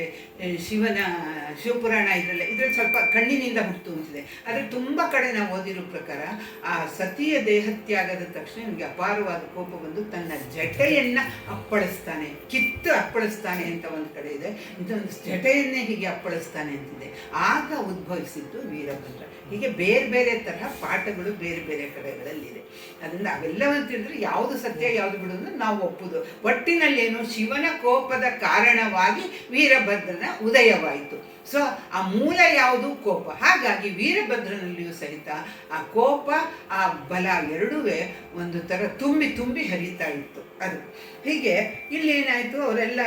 ಶಿವಪುರಾಣ ಇದರಲ್ಲಿ ಸ್ವಲ್ಪ ಕಣ್ಣಿನಿಂದ ಹುಟ್ಟು ಅಂತಿದೆ. ಆದರೆ ತುಂಬ ಕಡೆ ನಾವು ಓದಿರೋ ಪ್ರಕಾರ ಆ ಸತಿಯ ದೇಹತ್ಯಾಗದ ತಕ್ಷಣ ನಿಮಗೆ ಅಪಾರವಾದ ಕೋಪ ಬಂದು ತನ್ನ ಜಟೆಯನ್ನು ಅಪ್ಪಳಿಸ್ತಾನೆ, ಕಿತ್ತು ಅಪ್ಪಳಿಸ್ತಾನೆ ಅಂತ ಒಂದು ಕಡೆ ಇದೆ. ಇದೊಂದು ಜಟೆಯನ್ನೇ ಹೀಗೆ ಅಪ್ಪಳಿಸ್ತಾನೆ ಅಂತಿದೆ. ಆಗ ಉದ್ಭವಿಸಿದ್ದು ವೀರಭದ್ರ. ಹೀಗೆ ಬೇರೆ ಬೇರೆ ತರಹ ಪಾಠಗಳು ಬೇರೆ ಬೇರೆ ಕಡೆಗಳಲ್ಲಿದೆ. ಅದರಿಂದ ಅವೆಲ್ಲವನ್ನು ತಿಳಿದ್ರೆ ಯಾವುದು ಸತ್ಯ ಯಾವುದು ಬಿಡೋದು ನಾವು ಒಪ್ಪುದು. ಒಟ್ಟಿನಲ್ಲೇನು ಶಿವನ ಕೋಪದ ಕಾರಣವಾಗಿ ವೀರಭದ್ರನ ಉದಯವಾಯಿತು. ಸೊ ಆ ಮೂಲ ಯಾವುದು? ಕೋಪ. ಹಾಗಾಗಿ ವೀರಭದ್ರನಲ್ಲಿಯೂ ಸಹಿತ ಆ ಕೋಪ ಆ ಬಲ ಎರಡೂ ಒಂದು ಥರ ತುಂಬಿ ತುಂಬಿ ಹರಿತಾ ಇತ್ತು. ಅದು ಹೀಗೆ ಇಲ್ಲೇನಾಯಿತು, ಅವರೆಲ್ಲ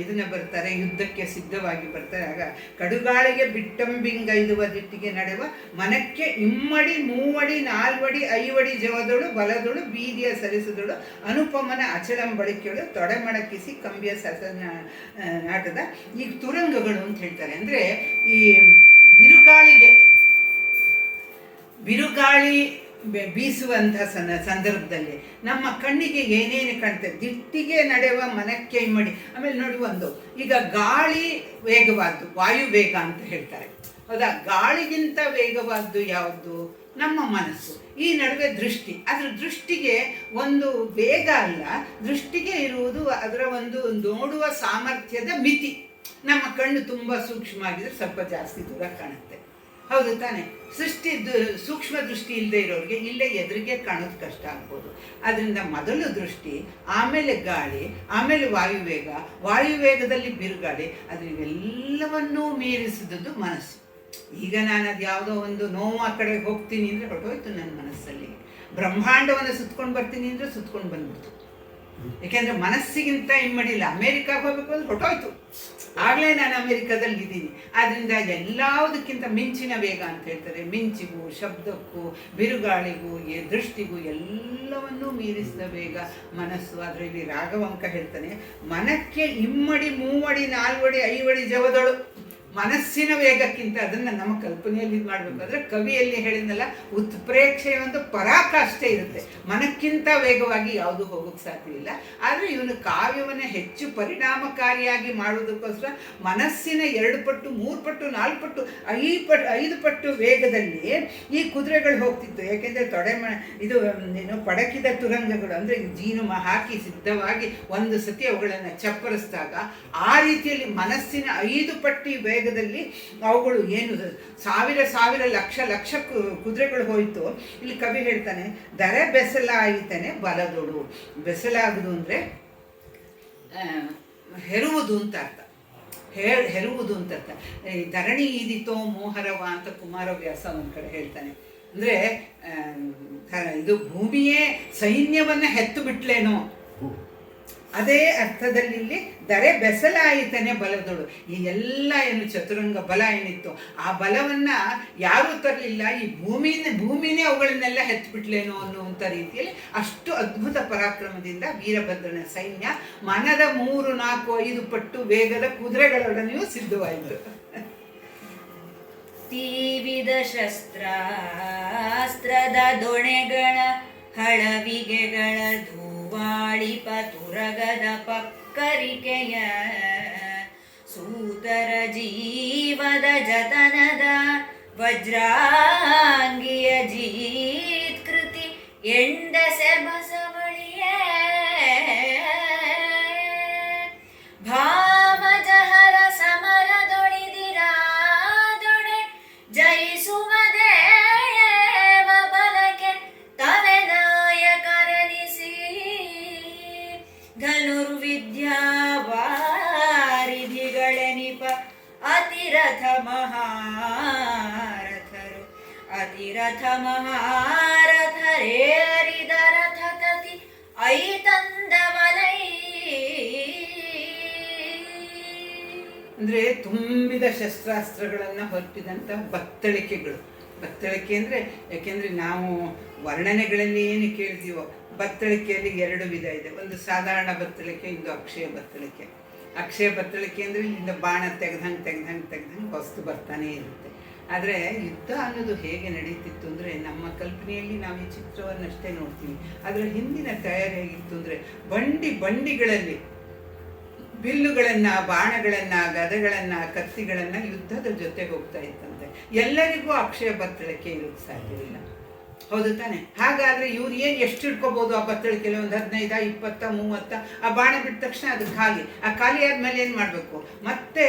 ಇದನ್ನ ಬರ್ತಾರೆ, ಯುದ್ಧಕ್ಕೆ ಸಿದ್ಧವಾಗಿ ಬರ್ತಾರೆ. ಆಗ ಕಡುಗಾಳಿಗೆ ಬಿಟ್ಟಂಬಿಂಗೈದುವ ದಿಟ್ಟಿಗೆ ನಡೆವ ಮನಕ್ಕೆ ಇಮ್ಮಡಿ ಮೂವಡಿ ನಾಲ್ವಡಿ ಐವಡಿ ಜವದೊಳು ಬಲದೊಳು ಬೀದಿಯ ಸರಿಸದೊಳು ಅನುಪಮನ ಅಚಳಂಬಳಿಕೆಯಳು ತೊಡೆಮಡಕಿಸಿ ಕಂಬಿಯ ನಾಟದ ಈ ತುರಂಗಗಳು ಅಂತ ಹೇಳ್ತಾರೆ. ಅಂದರೆ ಈ ಬಿರುಗಾಳಿ ಬೀಸುವಂತಹ ಸಂದರ್ಭದಲ್ಲಿ ನಮ್ಮ ಕಣ್ಣಿಗೆ ಏನೇನು ಕಾಣ್ತದೆ, ದಿಟ್ಟಿಗೆ ನಡೆಯುವ ಮನಕ್ಕೆ ಇಮ್ಮಡಿ. ಆಮೇಲೆ ನೋಡಿ, ಈಗ ಗಾಳಿ ವೇಗವಾದ್ದು ವಾಯು ವೇಗ ಅಂತ ಹೇಳ್ತಾರೆ, ಹೌದಾ? ಗಾಳಿಗಿಂತ ವೇಗವಾದ್ದು ಯಾವುದು? ನಮ್ಮ ಮನಸ್ಸು. ಈ ನಡುವೆ ದೃಷ್ಟಿ. ಅದರ ದೃಷ್ಟಿಗೆ ಒಂದು ವೇಗ ಅಲ್ಲ, ದೃಷ್ಟಿಗೆ ಇರುವುದು ಅದರ ಒಂದು ನೋಡುವ ಸಾಮರ್ಥ್ಯದ ಮಿತಿ. ನಮ್ಮ ಕಣ್ಣು ತುಂಬ ಸೂಕ್ಷ್ಮ ಆಗಿದ್ರೆ ಸ್ವಲ್ಪ ಜಾಸ್ತಿ ದೂರ ಕಾಣುತ್ತೆ, ಹೌದು ತಾನೆ? ಸೂಕ್ಷ್ಮ ದೃಷ್ಟಿ ಇಲ್ಲದೆ ಇರೋರಿಗೆ ಇಲ್ಲೇ ಎದುರಿಗೆ ಕಾಣೋದು ಕಷ್ಟ ಆಗ್ಬೋದು. ಅದರಿಂದ ಮೊದಲು ದೃಷ್ಟಿ, ಆಮೇಲೆ ಗಾಳಿ, ಆಮೇಲೆ ವಾಯುವೇಗದಲ್ಲಿ ಬಿರುಗಾಳಿ, ಅದನ್ನೆಲ್ಲವನ್ನೂ ಮೀರಿಸಿದ್ದು ಮನಸ್ಸು. ಈಗ ನಾನು ಅದು ಯಾವುದೋ ಒಂದು ನೋವು ಆ ಕಡೆ ಹೋಗ್ತೀನಿ ಅಂದರೆ ಹೊರಟೋಯ್ತು ನನ್ನ ಮನಸ್ಸಲ್ಲಿ. ಬ್ರಹ್ಮಾಂಡವನ್ನು ಸುತ್ಕೊಂಡು ಬರ್ತೀನಿ ಅಂದರೆ ಸುತ್ಕೊಂಡು ಬಂದ್ಬಿಡ್ತು. ಯಾಕೆಂದರೆ ಮನಸ್ಸಿಗಿಂತ ಇಮ್ಮಡಿಲ್ಲ. ಅಮೇರಿಕಾಗೆ ಹೋಗ್ಬೇಕು ಅಂದ್ರೆ ಹೊರಟೋಯ್ತು, ಆಗಲೇ ನಾನು ಅಮೇರಿಕಾದಲ್ಲಿ ಇದ್ದೀನಿ. ಆದ್ದರಿಂದ ಎಲ್ಲದಕ್ಕಿಂತ ಮಿಂಚಿನ ವೇಗ ಅಂತ ಹೇಳ್ತಾರೆ. ಮಿಂಚಿಗೂ, ಶಬ್ದಕ್ಕೂ, ಬಿರುಗಾಳಿಗೂ, ದೃಷ್ಟಿಗೂ ಎಲ್ಲವನ್ನೂ ಮೀರಿಸಿದ ವೇಗ ಮನಸ್ಸು. ಅದರಲ್ಲಿ ರಾಘವಂಕ ಹೇಳ್ತಾನೆ, ಮನಕ್ಕೆ ಇಮ್ಮಡಿ ಮೂವಡಿ ನಾಲ್ವಡಿ ಐವಡಿ ಜವದಳು. ಮನಸ್ಸಿನ ವೇಗಕ್ಕಿಂತ ಅದನ್ನು ನಮ್ಮ ಕಲ್ಪನೆಯಲ್ಲಿ ಇದು ಮಾಡಬೇಕಾದ್ರೆ ಕವಿಯಲ್ಲಿ ಹೇಳಿದ್ನಲ್ಲ, ಉತ್ಪ್ರೇಕ್ಷೆಯ ಒಂದು ಪರಾಕಾಷ್ಠೆ ಇರುತ್ತೆ. ಮನಕ್ಕಿಂತ ವೇಗವಾಗಿ ಯಾವುದು ಹೋಗೋಕ್ಕೆ ಸಾಧ್ಯವಿಲ್ಲ. ಆದರೆ ಇವನು ಕಾವ್ಯವನ್ನು ಹೆಚ್ಚು ಪರಿಣಾಮಕಾರಿಯಾಗಿ ಮಾಡೋದಕ್ಕೋಸ್ಕರ ಮನಸ್ಸಿನ 2 ಪಟ್ಟು 3 ಪಟ್ಟು 4 ಪಟ್ಟು 5 ಪಟ್ಟು ವೇಗದಲ್ಲಿ ಈ ಕುದುರೆಗಳು ಹೋಗ್ತಿತ್ತು. ಯಾಕೆಂದರೆ ಇದು ಪಡಕಿದ ತುರಂಗಗಳು ಅಂದರೆ ಜೀನು ಹಾಕಿ ಸಿದ್ಧವಾಗಿ ಒಂದು ಸತಿ ಅವುಗಳನ್ನು ಚಪ್ಪರಿಸಿದಾಗ ಆ ರೀತಿಯಲ್ಲಿ ಮನಸ್ಸಿನ 5 ಪಟ್ಟು ವೇಗದಲ್ಲಿ ಅವುಗಳು ಏನು ಸಾವಿರ ಲಕ್ಷ ಕುದುರೆಗಳು ಹೋಯಿತು. ಇಲ್ಲಿ ಕವಿ ಹೇಳ್ತಾನೆ, ದರೆ ಬೆಸಲಾಯಿತಾನೆ ಬಲದೊಡು. ಬೆಸಲಾಗುವುದು ಅಂದರೆ ಹೆರುವುದು ಅಂತ ಅರ್ಥ. ಹೆರುವುದು ಅಂತ ಅರ್ಥ. ಧರಣಿ ಈದಿತೋ ಮೋಹರವ ಅಂತ ಕುಮಾರವ್ಯಾಸ ಒಂದು ಕಡೆ ಹೇಳ್ತಾನೆ. ಅಂದರೆ ಇದು ಭೂಮಿಯೇ ಸೈನ್ಯವನ್ನು ಹೆತ್ತು ಬಿಟ್ಲೇನೋ, ಅದೇ ಅರ್ಥದಲ್ಲಿ ಇಲ್ಲಿ ದರೆ ಬೆಸಲಾಯಿತಾನೆ ಬಲದೊಳು. ಈ ಎಲ್ಲ ಏನು ಚತುರಂಗ ಬಲ ಏನಿತ್ತು ಆ ಬಲವನ್ನು ಯಾರೂ ತರಲಿಲ್ಲ, ಈ ಭೂಮಿನೇ ಅವುಗಳನ್ನೆಲ್ಲ ಹೆತ್ಬಿಟ್ಲೇನೋ ಅನ್ನುವಂಥ ರೀತಿಯಲ್ಲಿ ಅಷ್ಟು ಅದ್ಭುತ ಪರಾಕ್ರಮದಿಂದ ವೀರಭದ್ರನ ಸೈನ್ಯ ಮನದ 3, 4, 5 ಪಟ್ಟು ವೇಗದ ಕುದುರೆಗಳೊಡನೆಯೂ ಸಿದ್ಧವಾಯಿತು. ತೀವಿದ ಶಸ್ತ್ರಾಸ್ತ್ರದ ದೊಣೆಗಳ ಹಳವಿಗೆಗಳ ಧೂವಾಳಿಪ ತುರಗದ ಪಕ್ಕರಿಕೆಯ ಸೂತರ ಜೀವದ ಜತನದ ವಜ್ರಾಂಗಿಯ ಜೀತ್ಕೃತಿ ಎಂಡಸೆ ಬಸವಳಿಯೇ ಭಾವಜಹರ ಸಮರದೊಳಿದಿರಾದೊಡೆ ಜಯಿಸುವ ದೇವ ಬಲಕ್ಕೆ ತವೆ ನಾಯಕರೆನಿಸಿ ಧನುರ್ವಿದ್ಯಾವಾರಿಧಿಗಳೆನಿಪ ಅತಿರಥ ಮಹಾರಥರೇರಿದ ರಥತತಿ ಐತಂದವಲೈ. ಅಂದರೆ ತುಂಬಿದ ಶಸ್ತ್ರಾಸ್ತ್ರಗಳನ್ನು ಹೊರಟಿದಂಥ ಬತ್ತಳಿಕೆಗಳು. ಬತ್ತಳಿಕೆ ಅಂದರೆ, ಯಾಕೆಂದರೆ ನಾವು ವರ್ಣನೆಗಳಲ್ಲಿ ಏನು ಕೇಳ್ತೀವೋ ಬತ್ತಳಿಕೆಯಲ್ಲಿ 2 ವಿಧ ಇದೆ. ಒಂದು ಸಾಧಾರಣ ಬತ್ತಳಿಕೆ, ಇಂದು ಅಕ್ಷಯ ಬತ್ತಳಿಕೆ. ಅಕ್ಷಯ ಬತ್ತಳಿಕೆ ಅಂದರೆ ಇಲ್ಲಿಂದ ಬಾಣ ತೆಗ್ದಂಗೆ ವಸ್ತು ಬರ್ತಾನೆ ಇರುತ್ತೆ. ಆದರೆ ಯುದ್ಧ ಅನ್ನೋದು ಹೇಗೆ ನಡೀತಿತ್ತು ಅಂದರೆ, ನಮ್ಮ ಕಲ್ಪನೆಯಲ್ಲಿ ನಾವು ಈ ಚಿತ್ರವನ್ನಷ್ಟೇ ನೋಡ್ತೀವಿ. ಅದರ ಹಿಂದಿನ ತಯಾರಿ ಹೇಗಿತ್ತು ಅಂದರೆ, ಬಂಡಿಗಳಲ್ಲಿ ಬಿಲ್ಲುಗಳನ್ನು, ಬಾಣಗಳನ್ನು, ಗದೆಗಳನ್ನು, ಕತ್ತಿಗಳನ್ನು ಯುದ್ಧದ ಜೊತೆಗೆ ಹೋಗ್ತಾ ಇತ್ತಂತೆ. ಎಲ್ಲರಿಗೂ ಅಕ್ಷಯ ಬತ್ತಳಿಕೆ ಇರೋಕ್ಕೆ ಸಾಧ್ಯವಿಲ್ಲ, ಹೌದು ತಾನೆ? ಹಾಗಾದರೆ ಇವ್ರು ಎಷ್ಟು ಇಟ್ಕೋಬೋದು ಆ ಬತ್ತಳಿಕೆಯಲ್ಲಿ? ಒಂದು 15, 20, 30. ಆ ಬಾಣ ಬಿಟ್ಟ ತಕ್ಷಣ ಅದು ಖಾಲಿ. ಆ ಖಾಲಿ ಆದಮೇಲೆ ಏನು ಮಾಡಬೇಕು? ಮತ್ತೆ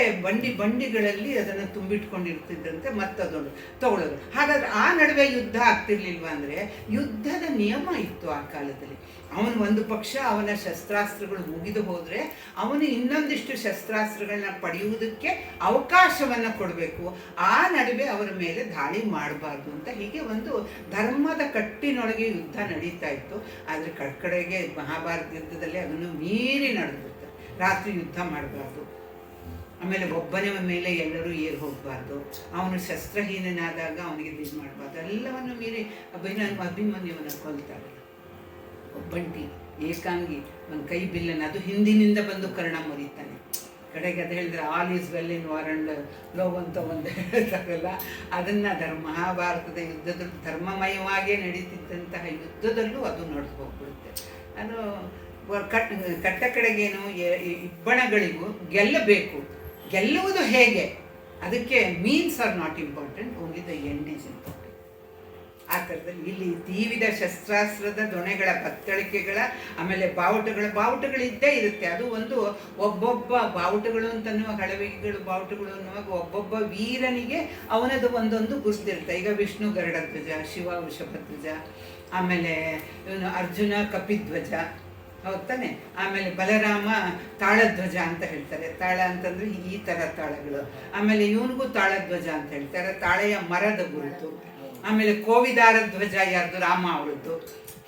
ಬಂಡಿಗಳಲ್ಲಿ ಅದನ್ನು ತುಂಬಿಟ್ಕೊಂಡಿರ್ತಿದ್ದಂತೆ, ಮತ್ತೆ ಅದನ್ನು ತಗೊಳ್ಳೋದು. ಹಾಗಾದ್ರೆ ಆ ನಡುವೆ ಯುದ್ಧ ಆಗ್ತಿರ್ಲಿಲ್ವ ಅಂದರೆ, ಯುದ್ಧದ ನಿಯಮ ಇತ್ತು ಆ ಕಾಲದಲ್ಲಿ. ಅವನು ಒಂದು ಪಕ್ಷ ಅವನ ಶಸ್ತ್ರಾಸ್ತ್ರಗಳು ಮುಗಿದು ಹೋದರೆ ಅವನು ಇನ್ನೊಂದಿಷ್ಟು ಶಸ್ತ್ರಾಸ್ತ್ರಗಳನ್ನ ಪಡೆಯುವುದಕ್ಕೆ ಅವಕಾಶವನ್ನು ಕೊಡಬೇಕು. ಆ ನಡುವೆ ಅವರ ಮೇಲೆ ದಾಳಿ ಮಾಡಬಾರ್ದು ಅಂತ ಹೀಗೆ ಒಂದು ಧರ್ಮದ ಕಟ್ಟಿನೊಳಗೆ ಯುದ್ಧ ನಡೀತಾ ಇತ್ತು. ಆದರೆ ಕಡೆಗೆ ಮಹಾಭಾರತ ಯುದ್ಧದಲ್ಲಿ ಅದನ್ನು ಮೀರಿ ನಡೆದಿರುತ್ತೆ. ರಾತ್ರಿ ಯುದ್ಧ ಮಾಡಬಾರ್ದು, ಆಮೇಲೆ ಒಬ್ಬನ ಮೇಲೆ ಎಲ್ಲರೂ ಏರು ಹೋಗಬಾರ್ದು, ಅವನು ಶಸ್ತ್ರಹೀನನಾದಾಗ ಅವನಿಗೆ ಇದು ಮಾಡಬಾರ್ದು. ಎಲ್ಲವನ್ನು ಮೀರಿ ಅಭಿಮನ್ಯುವನ್ನು ಕೊಲ್ತಾರೆ. ಒಬ್ಬಂಟಿ ಏಕಾಂಗಿ ಒಂದು ಕೈ ಬಿಲ್ಲನ್ನು, ಅದು ಹಿಂದಿನಿಂದ ಬಂದು ಕರ್ಣ ಮುರಿತಾನೆ. ಕಡೆಗೆ ಅದು ಹೇಳಿದ್ರೆ all is well in war and love ಅಂತ ಒಂದು ಹೇಳ್ತಾರಲ್ಲ, ಅದನ್ನು ಮಹಾಭಾರತದ ಯುದ್ಧದಲ್ಲಿ ಧರ್ಮಮಯವಾಗೇ ನಡೀತಿದ್ದಂತಹ ಯುದ್ಧದಲ್ಲೂ ಅದು ನಡೆದು ಹೋಗ್ಬಿಡುತ್ತೆ. ಅದು ಕಟ್ಟ ಕಡೆಗೇನು ಇಬ್ಬಣಗಳಿಗೂ ಗೆಲ್ಲಬೇಕು. ಗೆಲ್ಲುವುದು ಹೇಗೆ? ಅದಕ್ಕೆ means are not important, only the end is important. ಆ ಥರದಲ್ಲಿ ಇಲ್ಲಿ ತೀವಿದ ಶಸ್ತ್ರಾಸ್ತ್ರದ ದೊಣೆಗಳ ಬತ್ತಳಿಕೆಗಳ, ಆಮೇಲೆ ಬಾವುಟಗಳು ಇದ್ದೇ ಇರುತ್ತೆ. ಅದು ಒಂದು ಒಬ್ಬೊಬ್ಬ ಬಾವುಟಗಳು ಅಂತನ್ನುವ ಹಳವೆಗಳು ಬಾವುಟಗಳು ಅನ್ನುವಾಗ ಒಬ್ಬೊಬ್ಬ ವೀರನಿಗೆ ಅವನದು ಒಂದೊಂದು ಗುರುತಿರುತ್ತೆ. ಈಗ ವಿಷ್ಣು ಗರುಡಧ್ವಜ, ಶಿವ ವೃಷಭಧ್ವಜ, ಆಮೇಲೆ ಇವನು ಅರ್ಜುನ ಕಪಿಧ್ವಜ, ಹೌದು ತಾನೆ? ಆಮೇಲೆ ಬಲರಾಮ ತಾಳಧ್ವಜ ಅಂತ ಹೇಳ್ತಾರೆ. ತಾಳ ಅಂತಂದ್ರೆ ಈ ಥರ ತಾಳಗಳು. ಆಮೇಲೆ ಇವನಿಗೂ ತಾಳಧ್ವಜ ಅಂತ ಹೇಳ್ತಾರೆ, ತಾಳೆಯ ಮರದ ಗುರುತು. ಆಮೇಲೆ ಕೋವಿದಾರ ಧ್ವಜ ಯಾರ್ದು? ರಾಮ ಅವರದ್ದು.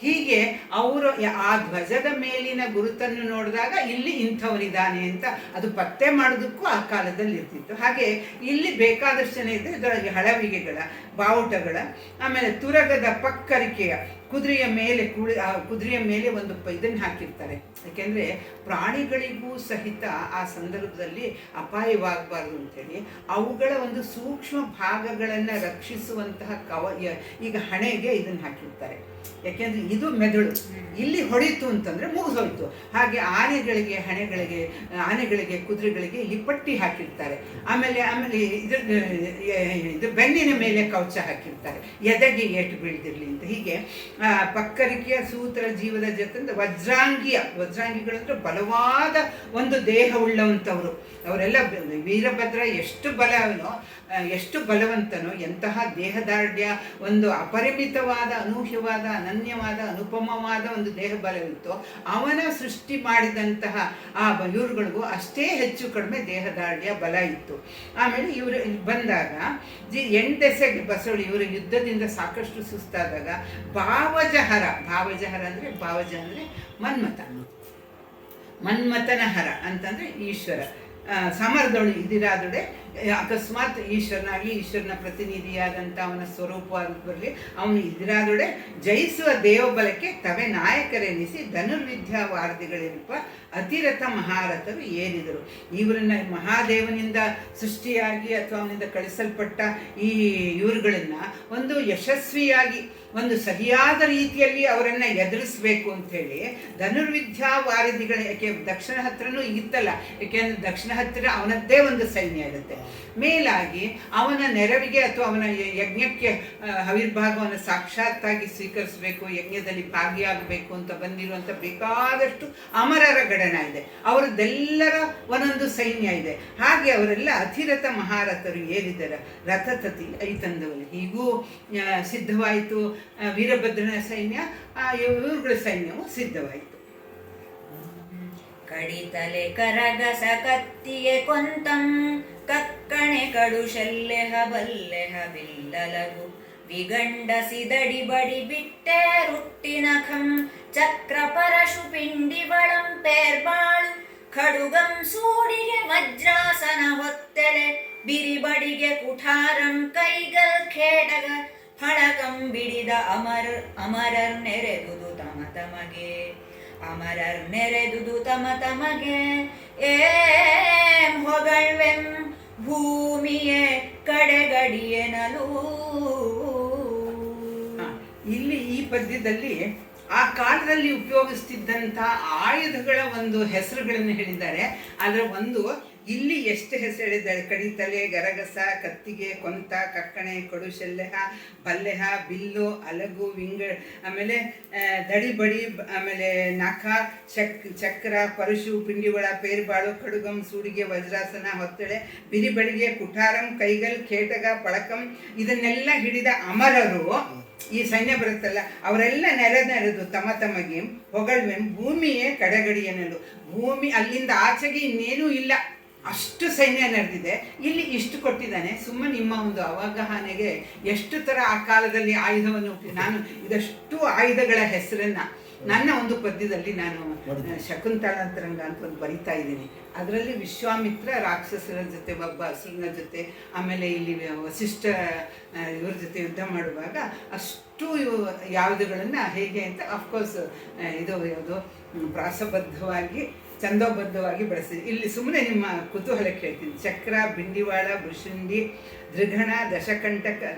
ಹೀಗೆ ಅವರು ಆ ಧ್ವಜದ ಮೇಲಿನ ಗುರುತನ್ನು ನೋಡಿದಾಗ ಇಲ್ಲಿ ಇಂಥವರಿದ್ದಾನೆ ಅಂತ ಅದು ಪತ್ತೆ ಮಾಡೋದಕ್ಕೂ ಆ ಕಾಲದಲ್ಲಿ ಇರ್ತಿತ್ತು. ಹಾಗೆ ಇಲ್ಲಿ ಬೇಕಾದಷ್ಟು ಜನ ಇದ್ದರೆ ಇದರೊಳಗೆ ಹಳವಿಗೆಗಳ, ಬಾವುಟಗಳ, ಆಮೇಲೆ ತುರಗದ ಪಕ್ಕರಿಕೆಯ ಕುದುರೆಯ ಮೇಲೆ ಒಂದು ಇದನ್ನು ಹಾಕಿರ್ತಾರೆ. ಯಾಕೆಂದರೆ ಪ್ರಾಣಿಗಳಿಗೂ ಸಹಿತ ಆ ಸಂದರ್ಭದಲ್ಲಿ ಅಪಾಯವಾಗಬಾರ್ದು ಅಂತೇಳಿ ಅವುಗಳ ಒಂದು ಸೂಕ್ಷ್ಮ ಭಾಗಗಳನ್ನು ರಕ್ಷಿಸುವಂತಹ ಈಗ ಹಣೆಗೆ ಇದನ್ನು ಹಾಕಿರ್ತಾರೆ. ಯಾಕೆಂದರೆ ಇದು ಮೆದುಳು, ಇಲ್ಲಿ ಹೊಡಿತು ಅಂತಂದರೆ ಮುಗಿದೋಯ್ತು. ಹಾಗೆ ಆನೆಗಳಿಗೆ ಕುದುರೆಗಳಿಗೆ ಇಲ್ಲಿ ಪಟ್ಟಿ ಹಾಕಿರ್ತಾರೆ. ಆಮೇಲೆ ಇದು ಬೆನ್ನಿನ ಮೇಲೆ ಕವಚ ಹಾಕಿರ್ತಾರೆ, ಎದೆಗೆ ಏಟು ಬೀಳ್ದಿರಲಿ ಅಂತ. ಹೀಗೆ ಪಕ್ಕರಿಕೆಯ ಸೂತ್ರ ಜೀವದ ಜೊತೆ ವಜ್ರಾಂಗಿಗಳು ಅಂದರೆ ಬಲವಾದ ಒಂದು ದೇಹ ಉಳ್ಳವಂಥವರು. ಅವರೆಲ್ಲ ವೀರಭದ್ರ ಎಷ್ಟು ಬಲವಂತನೋ, ಎಂತಹ ದೇಹದಾರ್ಢ್ಯ, ಒಂದು ಅಪರಿಮಿತವಾದ, ಅನೂಹ್ಯವಾದ, ಅನನ್ಯವಾದ, ಅನುಪಮವಾದ ಒಂದು ದೇಹ ಬಲವಿತ್ತು. ಅವನ ಸೃಷ್ಟಿ ಮಾಡಿದಂತಹ ಆ ಇವ್ರುಗಳಿಗೂ ಅಷ್ಟೇ ಹೆಚ್ಚು ಕಡಿಮೆ ದೇಹದಾರ್ಢ್ಯ ಬಲ ಇತ್ತು. ಆಮೇಲೆ ಇವರು ಬಂದಾಗ ಎಂಟೆಸೆಗೆ ಬಸವಳಿ ಇವರು ಯುದ್ಧದಿಂದ ಸಾಕಷ್ಟು ಸುಸ್ತಾದಾಗ ಭಾವಜಹರ ಅಂದರೆ ಮನ್ಮಥನ ಹರ ಅಂತಂದರೆ ಈಶ್ವರ. ಸಮರದೊಳು ಇದಿರಾದೊಡೆ ಅಕಸ್ಮಾತ್ ಈಶ್ವರನ ಪ್ರತಿನಿಧಿಯಾದಂಥ ಅವನ ಸ್ವರೂಪವಾಗಿ ಬರಲಿ, ಅವನು ಇದಿರಾದೊಡೆ ಜಯಿಸುವ ದೇವಬಲಕ್ಕೆ ತವೆ ನಾಯಕರೆನಿಸಿ ಧನುರ್ವಿದ್ಯಾ ವಾರಧಿಗಳಿರುವ ಅತಿರಥ ಮಹಾರಥರು ಏರಿದರು. ಇವರನ್ನ ಮಹಾದೇವನಿಂದ ಸೃಷ್ಟಿಯಾಗಿ ಅಥವಾ ಅವನಿಂದ ಕಳಿಸಲ್ಪಟ್ಟ ಈ ಇವರುಗಳನ್ನು ಒಂದು ಯಶಸ್ವಿಯಾಗಿ ಒಂದು ಸರಿಯಾದ ರೀತಿಯಲ್ಲಿ ಅವರನ್ನು ಎದುರಿಸಬೇಕು ಅಂಥೇಳಿ ಧನುರ್ವಿದ್ಯಾ ವಾರಧಿಗಳು, ಯಾಕೆ ದಕ್ಷಿಣ ಹತ್ರನೂ ಇತ್ತಲ್ಲ, ಯಾಕೆಂದರೆ ದಕ್ಷಿಣ ಹತ್ತಿರ ಅವನದ್ದೇ ಒಂದು ಸೈನ್ಯ ಇರುತ್ತೆ. ಮೇಲಾಗಿ ಅವನ ನೆರವಿಗೆ ಅಥವಾ ಅವನ ಯಜ್ಞಕ್ಕೆ ಆವಿರ್ಭಾಗವನ್ನು ಸಾಕ್ಷಾತ್ತಾಗಿ ಸ್ವೀಕರಿಸಬೇಕು, ಯಜ್ಞದಲ್ಲಿ ಭಾಗಿಯಾಗಬೇಕು ಅಂತ ಬಂದಿರುವಂಥ ಬೇಕಾದಷ್ಟು ಅಮರರ ಗಣನ ಇದೆ. ಅವರದ್ದೆಲ್ಲರ ಒಂದೊಂದು ಸೈನ್ಯ ಇದೆ. ಹಾಗೆ ಅವರೆಲ್ಲ ಅತಿರಥ ಮಹಾರಥರು ಏರಿದರ ರಥತತಿ ಐತಂದವಲ್ಲಿ. ಹೀಗೂ ಸಿದ್ಧವಾಯಿತು ವೀರಭದ್ರನ ಸೈನ್ಯ, ಇವುಗಳ ಸೈನ್ಯವು ಸಿದ್ಧವಾಯಿತು. ಕಡಿತಲೆ ಕರಗಸ ಕತ್ತಿಯೆ ಕೊಂತಂ ಕಕ್ಕಣೆ ಕಡು ಶಲ್ಲೆಹ ಬಲ್ಲೆಹ ಬಿಲ್ಲಲಗು ವಿಗಂಡಸಿದಡಿ ಬಡಿ ಬಿಟ್ಟೆ ರುಟ್ಟಿನಖಂ ಚಕ್ರ ಪರಶು ಪಿಂಡಿ ಬಳಂ ಪೇರ್ಬಾಳು ಖಡುಗಂ ಸೂಡಿಗೆ ವಜ್ರಾಸನ ಹೊತ್ತೆಳೆ ಬಿರಿಬಡಿಗೆ ಕುಠಾರಂ ಕೈಗಲ್ ಖೇಡಗ ಫಳಕಂ ಬಿಡಿದ ಅಮರರ್ ನೆರೆದುದು ತಮ ತಮಗೆ ಏಂ ಹೊಗಳ್ವೆಂ ಭೂಮಿಯೇ ಕಡೆಗಡಿಯೆನಲು. ಇಲ್ಲಿ ಈ ಪದ್ಯದಲ್ಲಿ ಆ ಕಾಲದಲ್ಲಿ ಉಪಯೋಗಿಸ್ತಿದ್ದಂಥ ಆಯುಧಗಳ ಒಂದು ಹೆಸರುಗಳನ್ನು ಹೇಳಿದ್ದಾರೆ. ಅದರ ಒಂದು ಇಲ್ಲಿ ಎಷ್ಟು ಹೆಸರು ಹೇಳಿದ್ದಾರೆ: ಕಡಿತಲೆ, ಗರಗಸ, ಕತ್ತಿಗೆ, ಕೊಂತ, ಕಕ್ಕಣೆ, ಕಡುಶಲ್ಲೆಹ, ಬಲ್ಲೆಹ, ಬಿಲ್ಲು, ಅಲಗು, ಆಮೇಲೆ ದಡಿಬಡಿ, ಆಮೇಲೆ ನಖ, ಚಕ್ರ, ಪರಶು, ಪಿಂಡಿವಳ, ಪೇರ್ಬಾಳು, ಕಡುಗಂ, ಸೂಡಿಗೆ, ವಜ್ರಾಸನ, ಹೊತ್ತಳೆ, ಬಿರಿಬಳಿಗೆ, ಕುಠಾರಂ, ಕೈಗಲ್, ಕೇಟಗ, ಪಳಕಂ, ಇದನ್ನೆಲ್ಲ ಹಿಡಿದ ಅಮರರು, ಈ ಸೈನ್ಯ ಬರುತ್ತಲ್ಲ, ಅವರೆಲ್ಲ ನೆರೆದು ತಮಗೆ ಹೊಗಳ್ವೆ ಭೂಮಿಯೇ ಕಡೆಗಡಿಯನಲು. ಭೂಮಿ ಅಲ್ಲಿಂದ ಆಚೆಗೆ ಇನ್ನೇನೂ ಇಲ್ಲ, ಅಷ್ಟು ಸೈನ್ಯ ನಡೆದಿದೆ. ಇಲ್ಲಿ ಇಷ್ಟು ಕೊಟ್ಟಿದ್ದಾನೆ. ಸುಮ್ಮನೆ ನಿಮ್ಮ ಒಂದು ಅವಗಾಹನೆಗೆ ಎಷ್ಟು ಥರ ಆ ಕಾಲದಲ್ಲಿ ಆಯುಧವನ್ನು ನಾನು ಇದಷ್ಟು ಆಯುಧಗಳ ಹೆಸರನ್ನು ನನ್ನ ಒಂದು ಪದ್ಯದಲ್ಲಿ ನಾನು ಶಕುಂತಲಾಂತರಂಗ ಅಂತ ಒಂದು ಬರಿತಾ ಇದ್ದೀನಿ. ಅದರಲ್ಲಿ ವಿಶ್ವಾಮಿತ್ರ ರಾಕ್ಷಸರ ಜೊತೆ, ಒಬ್ಬ ಅಸುರನ ಜೊತೆ, ಆಮೇಲೆ ಇಲ್ಲಿ ವಸಿಷ್ಠ ಇವ್ರ ಜೊತೆ ಯುದ್ಧ ಮಾಡುವಾಗ ಅಷ್ಟು ಯಾವುದುಗಳನ್ನು ಹೇಗೆ ಅಂತ ಅಫ್ಕೋರ್ಸ್ ಇದು ಯಾವುದು ಪ್ರಾಸಬದ್ಧವಾಗಿ ಛಂದೋಬದ್ಧವಾಗಿ ಬಳಸಿ ಇಲ್ಲಿ ಸುಮ್ಮನೆ ನಿಮ್ಮ ಕುತೂಹಲಕ್ಕೆ ಹೇಳ್ತೀನಿ. ಚಕ್ರ, ಬಿಂಡಿವಾಳ, ಭೃಶುಂಡಿ, ದೃಘಣ,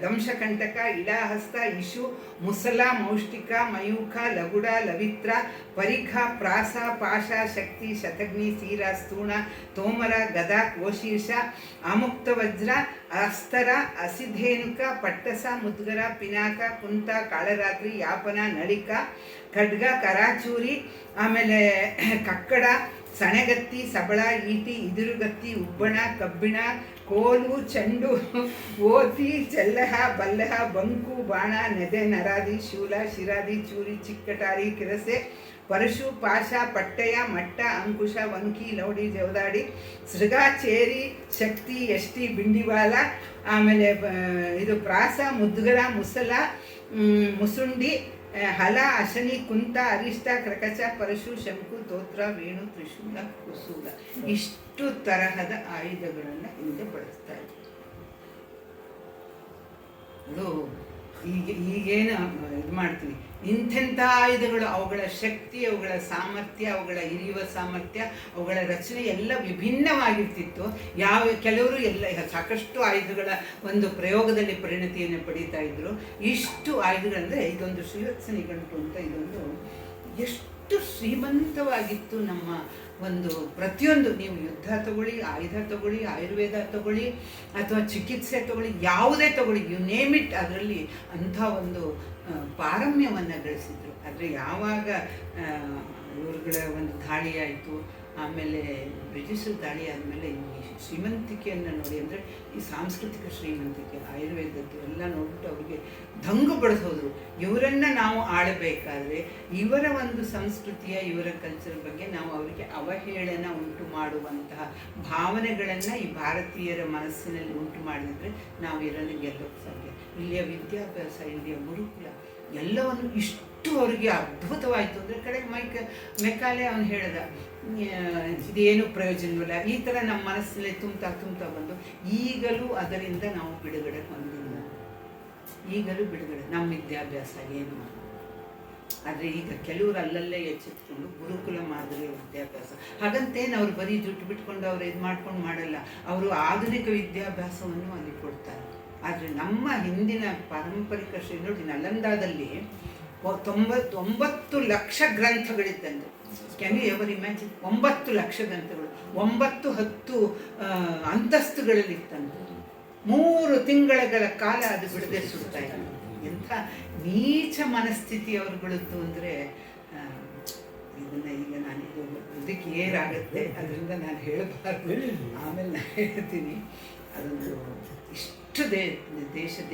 ದಂಶಕಂಟಕ, ಇಡಾಹಸ್ತ, ಇಶು, ಮುಸಲ, ಮೌಷ್ಟಿಕ, ಮಯೂಖ, ಲಗುಡ, ಲವಿತ್ರ, ಪರಿಘ, ಪ್ರಾಸ, ಪಾಶ, ಶಕ್ತಿ, ಶತಗ್ನಿ, ಸೀರ, ಸ್ಥೂಣ, ತೋಮರ, ಗದ, ಕೋಶೀರ್ಷ, ಆಮುಕ್ತ ವಜ್ರ, ಅಸ್ತರ, ಅಸಿಧೇನುಕ, ಪಟ್ಟಸ, ಮುದ್ಗರ, ಪಿನಾಕ, ಕುಂತ, ಕಾಳರಾತ್ರಿ, ಯಾಪನ, ನಳಿಕ, ಖಡ್ಗ, ಕರಾಚೂರಿ, ಆಮೇಲೆ ಕಕ್ಕಡ, ಸಣೆಗತ್ತಿ, ಸಬಳ, ಈಟಿ, ಇದಿರುಗತ್ತಿ, ಉಬ್ಬಣ, ಕಬ್ಬಿಣ, ಕೋಲು, ಚೆಂಡು, ಓತಿ, ಚೆಲ್ಲಹ, ಬಲ್ಲಹ, ಬಂಕು, ಬಾಣ, ನೆದೆ, ನರಾದಿ, ಶೂಲ, ಶಿರಾದಿ, ಚೂರಿ, ಚಿಕ್ಕಟಾರಿ, ಕಿರಸೆ, ಪರಶು, ಪಾಶ, ಪಟ್ಟಯ, ಮಟ್ಟ, ಅಂಕುಶ, ವಂಕಿ, ಲೌಡಿ, ಜವದಾಡಿ, ಸೃಗ, ಚೇರಿ, ಶಕ್ತಿ, ಎಷ್ಟಿ, ಬಿಂಡಿವಾಲ, ಆಮೇಲೆ ಇದು ಪ್ರಾಸ, ಮುದ್ಗರ, ಮುಸಲ, ಮುಸುಂಡಿ, ಹಲ, ಅಶನಿ, ಕುಂತ, ಅರಿಷ್ಟ, ಕ್ರಕಚ, ಪರಶು, ಶಂಕು, ತೋತ್ರ, ವೇಣು, ತ್ರಿಶೂಲ, ಕುಸೂಲ, ಇಷ್ಟು ತರಹದ ಆಯುಧಗಳನ್ನು ಹಿಂದೆ ಬಳಸ್ತಾ ಇದ್ರು. ಅದು ಈಗೇನು ಇದು ಮಾಡ್ತೀವಿ, ಇಂಥೆಂಥ ಆಯುಧಗಳು, ಅವುಗಳ ಶಕ್ತಿ, ಅವುಗಳ ಸಾಮರ್ಥ್ಯ, ಅವುಗಳ ಹಿರಿಯುವ ಸಾಮರ್ಥ್ಯ, ಅವುಗಳ ರಚನೆ ಎಲ್ಲ ವಿಭಿನ್ನವಾಗಿರ್ತಿತ್ತು. ಕೆಲವರು ಎಲ್ಲ ಸಾಕಷ್ಟು ಆಯುಧಗಳ ಒಂದು ಪ್ರಯೋಗದಲ್ಲಿ ಪರಿಣತಿಯನ್ನು ಪಡೀತಾ ಇದ್ರು. ಇಷ್ಟು ಆಯುಧಗಳಂದರೆ ಇದೊಂದು ಶ್ರೀವತ್ಸ ನಿಘಂಟು ಅಂತ, ಇದೊಂದು ಎಷ್ಟು ಶ್ರೀಮಂತವಾಗಿತ್ತು ನಮ್ಮ ಒಂದು ಪ್ರತಿಯೊಂದು. ನೀವು ಯುದ್ಧ ತಗೊಳ್ಳಿ, ಆಯುಧ ತಗೊಳ್ಳಿ, ಆಯುರ್ವೇದ ತಗೊಳ್ಳಿ, ಅಥವಾ ಚಿಕಿತ್ಸೆ ತಗೊಳ್ಳಿ, ಯಾವುದೇ ತಗೊಳ್ಳಿ, ಯು ನೇಮ್ ಇಟ್, ಅದರಲ್ಲಿ ಅಂಥ ಒಂದು ಪಾರಮ್ಯವನ್ನು ಗಳಿಸಿದ್ರು. ಆದರೆ ಯಾವಾಗ ಇವ್ರುಗಳ ಒಂದು ದಾಳಿ ಆಯಿತು, ಆಮೇಲೆ ಬ್ರಿಟಿಷರ ದಾಳಿ ಆದಮೇಲೆ ಈ ಶ್ರೀಮಂತಿಕೆಯನ್ನು ನೋಡಿ, ಅಂದರೆ ಈ ಸಾಂಸ್ಕೃತಿಕ ಶ್ರೀಮಂತಿಕೆ, ಆಯುರ್ವೇದದ್ದು ಎಲ್ಲ ನೋಡ್ಬಿಟ್ಟು ಅವರಿಗೆ ದಂಗು ಬಡಿಸೋದ್ರು. ಇವರನ್ನು ನಾವು ಆಳಬೇಕಾದ್ರೆ ಇವರ ಒಂದು ಸಂಸ್ಕೃತಿಯ, ಇವರ ಕಲ್ಚರ್ ಬಗ್ಗೆ ನಾವು ಅವರಿಗೆ ಅವಹೇಳನ ಉಂಟು ಮಾಡುವಂತಹ ಭಾವನೆಗಳನ್ನು ಈ ಭಾರತೀಯರ ಮನಸ್ಸಿನಲ್ಲಿ ಉಂಟು ಮಾಡಿದರೆ ನಾವು ಇದನ್ನು ಗೆಲ್ಲೋಕ್ಕೆ ಸಾಧ್ಯ. ಇಲ್ಲಿಯ ವಿದ್ಯಾಭ್ಯಾಸ, ಇಲ್ಲಿಯ ಗುರುಕುಲ ಎಲ್ಲವನ್ನು ಇಷ್ಟು ಅವರಿಗೆ ಅದ್ಭುತವಾಯಿತು ಅಂದರೆ ಕಡೆಗೆ ಮೆಕಾಲೆ ಅವನು ಹೇಳಿದ, ಇದೇನು ಪ್ರಯೋಜನವಿಲ್ಲ, ಈ ಥರ ನಮ್ಮ ಮನಸ್ಸಿನಲ್ಲಿ ತುಂಬ್ತಾ ಬಂದು ಈಗಲೂ ಅದರಿಂದ ನಾವು ಬಿಡುಗಡೆ ಹೊಂದಿಲ್ಲ. ಈಗಲೂ ಬಿಡುಗಡೆ, ನಮ್ಮ ವಿದ್ಯಾಭ್ಯಾಸ ಏನು. ಆದರೆ ಈಗ ಕೆಲವರು ಅಲ್ಲಲ್ಲೇ ಎಚ್ಚೆತ್ಕೊಂಡು ಗುರುಕುಲ ಮಾದರಿಯ ವಿದ್ಯಾಭ್ಯಾಸ, ಹಾಗಂತೇನು ಅವ್ರು ಬರೀ ಜುಟ್ಟು ಬಿಟ್ಕೊಂಡು ಅವ್ರು ಇದು ಮಾಡ್ಕೊಂಡು ಮಾಡಲ್ಲ, ಅವರು ಆಧುನಿಕ ವಿದ್ಯಾಭ್ಯಾಸವನ್ನು ಅಲ್ಲಿ ಕೊಡ್ತಾರೆ. ಆದರೆ ನಮ್ಮ ಹಿಂದಿನ ಪಾರಂಪರಿಕ ನೋಡಿ, ನಲಂದಾದಲ್ಲಿ 99 ಲಕ್ಷ ಗ್ರಂಥಗಳಿದ್ದಂತೆ. Can you ever imagine? 9 lakh ಗ್ರಂಥಗಳು, 9-10 ಅಂತಸ್ತುಗಳಲ್ಲಿತ್ತಂತೆ. 3 ತಿಂಗಳ ಕಾಲ ಅದು ಬಿಡದೆ ಸುಡ್ತಾ ಇತ್ತು. ಎಂಥ ನೀಚ ಮನಸ್ಥಿತಿ ಅವ್ರುಗಳದ್ದು ಅಂದರೆ, ಇದನ್ನು ಈಗ ನಾನೀಗ ಇದಕ್ಕೆ ಏರಾಗುತ್ತೆ, ಅದರಿಂದ ನಾನು ಹೇಳಬಾರ್ದು, ಆಮೇಲೆ ನಾನು ಹೇಳ್ತೀನಿ. ಅದೊಂದು ಇಷ್ಟು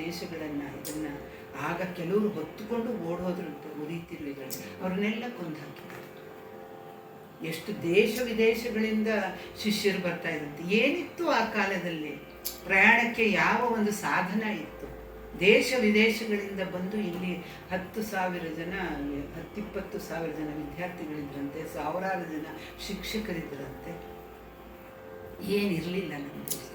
ದೇಶಗಳನ್ನು ಇದನ್ನು ಆಗ ಕೆಲವರು ಹೊತ್ತುಕೊಂಡು ಓಡೋದ್ರಂತೆ ಉರಿತಿರ್ಲಿಗಳು, ಅವ್ರನ್ನೆಲ್ಲ ಕೊಂದು ಹಾಕಿದ್ದಾರೆ. ಎಷ್ಟು ದೇಶ ವಿದೇಶಗಳಿಂದ ಶಿಷ್ಯರು ಬರ್ತಾ ಇದ್ದಂತೆ. ಏನಿತ್ತು ಆ ಕಾಲದಲ್ಲಿ? ಪ್ರಯಾಣಕ್ಕೆ ಯಾವ ಒಂದು ಸಾಧನ ಇತ್ತು? ದೇಶ ವಿದೇಶಗಳಿಂದ ಬಂದು ಇಲ್ಲಿ 10,000 ಜನ, 20,000 ಜನ ವಿದ್ಯಾರ್ಥಿಗಳಿದ್ರಂತೆ, ಸಾವಿರಾರು ಜನ ಶಿಕ್ಷಕರಿದ್ದರಂತೆ. ಏನಿರಲಿಲ್ಲ ನಮ್ಮ ದೇಶ.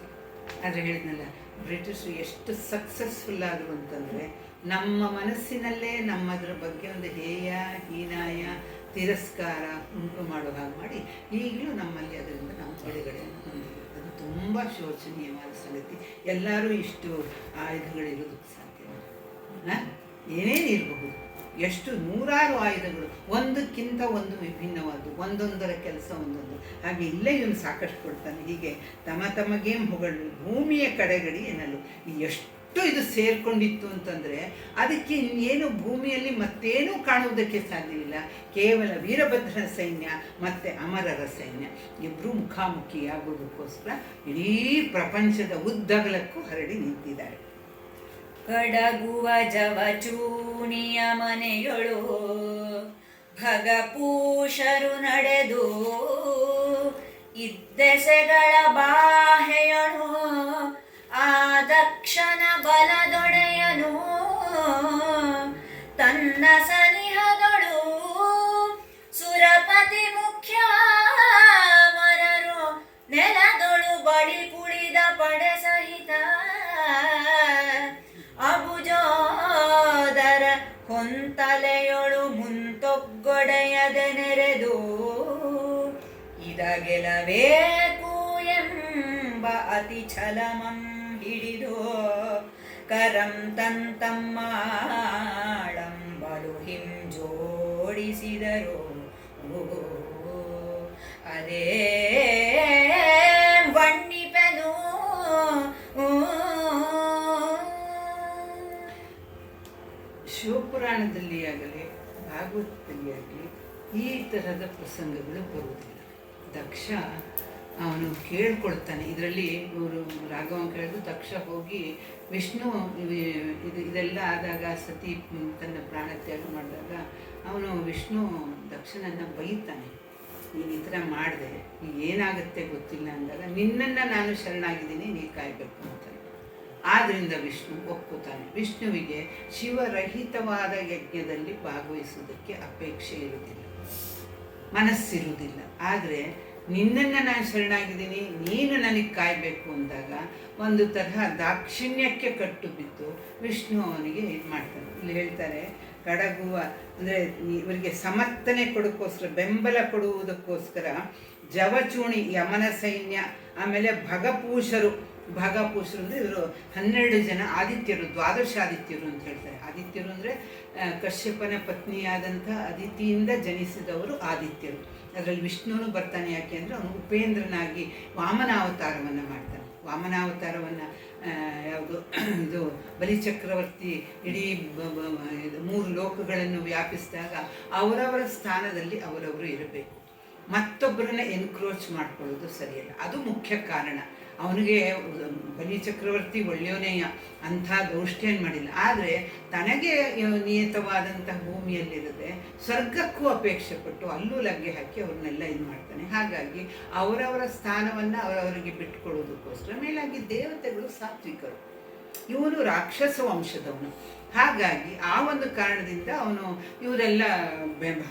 ಆದರೆ ಹೇಳಿದ್ನಲ್ಲ, ಬ್ರಿಟಿಷರು ಎಷ್ಟು ಸಕ್ಸಸ್ಫುಲ್ ಆದರು ಅಂತಂದರೆ, ನಮ್ಮ ಮನಸ್ಸಿನಲ್ಲೇ ನಮ್ಮದ್ರ ಬಗ್ಗೆ ಒಂದು ಹೇಯ, ಹೀನಾಯ, ತಿರಸ್ಕಾರ ಉಂಟು ಮಾಡೋ ಹಾಗೆ ಮಾಡಿ ಈಗಲೂ ನಮ್ಮಲ್ಲಿ ಅದರಿಂದ ನಾವು ಬಿಡುಗಡೆಯನ್ನು ಹೊಂದಿದ್ದೀವಿ. ಅದು ತುಂಬ ಶೋಚನೀಯವಾದ ಸಂಗತಿ. ಎಲ್ಲರೂ ಇಷ್ಟು ಆಯುಧಗಳಿರೋದಕ್ಕೆ ಸಾಧ್ಯ? ಏನೇನಿರಬಹುದು, ಎಷ್ಟು ನೂರಾರು ಆಯುಧಗಳು, ಒಂದಕ್ಕಿಂತ ಒಂದು ವಿಭಿನ್ನವಾದ್ದು, ಒಂದೊಂದರ ಕೆಲಸ ಒಂದೊಂದು. ಹಾಗೆ ಇಲ್ಲೇ ಇವನು ಸಾಕಷ್ಟು ಕೊಡ್ತಾನೆ. ಹೀಗೆ ತಮಗೆ ಹೊಗಳು ಭೂಮಿಯ ಕಡೆಗಡಿ ಎನ್ನಲು. ಎಷ್ಟು ಇದು ಸೇರ್ಕೊಂಡಿತ್ತು ಅಂತಂದರೆ ಅದಕ್ಕೆ ಏನು ಭೂಮಿಯಲ್ಲಿ ಮತ್ತೇನೂ ಕಾಣುವುದಕ್ಕೆ ಸಾಧ್ಯವಿಲ್ಲ. ಕೇವಲ ವೀರಭದ್ರನ ಸೈನ್ಯ ಮತ್ತು ಅಮರರ ಸೈನ್ಯ ಇಬ್ಬರು ಮುಖಾಮುಖಿಯಾಗುವುದಕ್ಕೋಸ್ಕರ ಇಡೀ ಪ್ರಪಂಚದ ಉದ್ದಗಲಕ್ಕೂ ಹರಡಿ ನಿಂತಿದ್ದಾರೆ. ಕಡಗುವ ಜವಚೂಣಿಯ ಮನೆಯೊಳು ಭಗಪೂಷರು ನಡೆದು ಇದ್ದೆಸೆಗಳ ಬಾಹೆಯಳು ಆ ದಕ್ಷನ ಬಲದೊಡೆಯನು ತನ್ನ ಸನಿಹದೊಳು ಸುರಪತಿ ಮುಖ್ಯ ಮರರು ನೆಲದೊಳು ಬಳಿ ಕುಳಿದ ಪಡೆ ಸಹಿತ ಅಬುಜೋದರ ಹೊಂತಲೆಯೊಳು ಮುಂತೊಗ್ಗೊಡೆಯದೆ ನೆರೆದು ಇದ ಗೆಲಬೇಕು ಎಂಬ ಅತಿ ಛಲಮಂ ಹಿಡಿದು ಕರಂ ತಂತಮ್ಮಾಳಂಬಲು ಹಿಂಜೋಡಿಸಿದರು. ಅದೇ ಬಣ್ಣಿಪೆನು ಶಿವಪುರಾಣದಲ್ಲಿ ಆಗಲಿ ಭಾಗವತದಲ್ಲಿ ಆಗಲಿ ಈ ಥರದ ಪ್ರಸಂಗಗಳು ಬರುವುದಿಲ್ಲ. ದಕ್ಷ ಅವನು ಕೇಳ್ಕೊಳ್ತಾನೆ. ಇದರಲ್ಲಿ ಇವರು ರಾಘವ ಕೇಳಿದ್ರು, ದಕ್ಷ ಹೋಗಿ ವಿಷ್ಣು ಇದೆಲ್ಲ ಆದಾಗ ಸತಿ ತನ್ನ ಪ್ರಾಣತ್ಯಾಗ ಮಾಡಿದಾಗ ಅವನು ವಿಷ್ಣು ದಕ್ಷನನ್ನು ಬೈತಾನೆ, ನೀನು ಈ ಥರ ಮಾಡಿದೆ ಈಗ ಏನಾಗುತ್ತೆ ಗೊತ್ತಿಲ್ಲ ಅಂದಾಗ ನಿನ್ನನ್ನು ನಾನು ಶರಣಾಗಿದ್ದೀನಿ, ನೀ ಕಾಯಬೇಕು ಅಂತಾನೆ. ಆದ್ದರಿಂದ ವಿಷ್ಣು ಒಪ್ಪುತ್ತಾನೆ. ವಿಷ್ಣುವಿಗೆ ಶಿವರಹಿತವಾದ ಯಜ್ಞದಲ್ಲಿ ಭಾಗವಹಿಸುವುದಕ್ಕೆ ಅಪೇಕ್ಷೆ ಇರುವುದಿಲ್ಲ, ಮನಸ್ಸಿರುವುದಿಲ್ಲ. ಆದರೆ ನಿನ್ನನ್ನು ನಾನು ಶರಣಾಗಿದ್ದೀನಿ, ನೀನು ನನಗೆ ಕಾಯಬೇಕು ಅಂದಾಗ ಒಂದು ತರಹ ದಾಕ್ಷಿಣ್ಯಕ್ಕೆ ಕಟ್ಟು ಬಿದ್ದು ವಿಷ್ಣು ಅವನಿಗೆ ಇದು ಮಾಡ್ತಾನೆ. ಇಲ್ಲಿ ಹೇಳ್ತಾರೆ, ಕಡಗುವ ಅಂದರೆ ಇವರಿಗೆ ಸಮರ್ಥನೆ ಕೊಡೋಕ್ಕೋಸ್ಕರ, ಬೆಂಬಲ ಕೊಡುವುದಕ್ಕೋಸ್ಕರ ಜವಚೂಣಿ ಯಮನ ಸೈನ್ಯ, ಆಮೇಲೆ ಭಗಪೂಷರು ಅಂದರೆ ಇವರು 12 ಜನ ಆದಿತ್ಯರು, ದ್ವಾದಶಾದಿತ್ಯರು ಅಂತ ಹೇಳ್ತಾರೆ. ಆದಿತ್ಯರು ಅಂದರೆ ಕಶ್ಯಪನ ಪತ್ನಿಯಾದಂಥ ಅದಿತಿಯಿಂದ ಜನಿಸಿದವರು ಆದಿತ್ಯರು. ಅದರಲ್ಲಿ ವಿಷ್ಣುನು ಬರ್ತಾನೆ. ಯಾಕೆ ಅಂದರೆ ಅವನು ಉಪೇಂದ್ರನಾಗಿ ವಾಮನಾವತಾರವನ್ನು ಮಾಡ್ತಾನೆ. ವಾಮನಾವತಾರವನ್ನು ಯಾವುದು ಇದು ಬಲಿಚಕ್ರವರ್ತಿ ಇಡೀ 3 ಲೋಕಗಳನ್ನು ವ್ಯಾಪಿಸಿದಾಗ ಅವರವರ ಸ್ಥಾನದಲ್ಲಿ ಅವರವರು ಇರಬೇಕು. ಮತ್ತೊಬ್ಬರನ್ನ ಎನ್ಕ್ರೋಚ್ ಮಾಡ್ಕೊಳ್ಳೋದು ಸರಿಯಲ್ಲ. ಅದು ಮುಖ್ಯ ಕಾರಣ. ಅವನಿಗೆ ಬಲಿಚಕ್ರವರ್ತಿ ಒಳ್ಳೆಯವನೇಯ, ಅಂಥ ದೌಷ್ಟ್ಯನ್ ಮಾಡಿಲ್ಲ. ಆದರೆ ತನಗೆ ನಿಯತವಾದಂತಹ ಭೂಮಿಯಲ್ಲಿರದೆ ಸ್ವರ್ಗಕ್ಕೂ ಅಪೇಕ್ಷೆ ಪಟ್ಟು ಅಲ್ಲೂ ಲಗ್ಗೆ ಹಾಕಿ ಅವ್ರನ್ನೆಲ್ಲ ಇದು ಮಾಡ್ತಾನೆ. ಹಾಗಾಗಿ ಅವರವರ ಸ್ಥಾನವನ್ನು ಅವರವರಿಗೆ ಬಿಟ್ಟುಕೊಡೋದಕ್ಕೋಸ್ಕರ, ಮೇಲಾಗಿ ದೇವತೆಗಳು ಸಾತ್ವಿಕರು, ಇವನು ರಾಕ್ಷಸ ವಂಶದವನು. ಹಾಗಾಗಿ ಆ ಒಂದು ಕಾರಣದಿಂದ ಅವನು ಇವರೆಲ್ಲ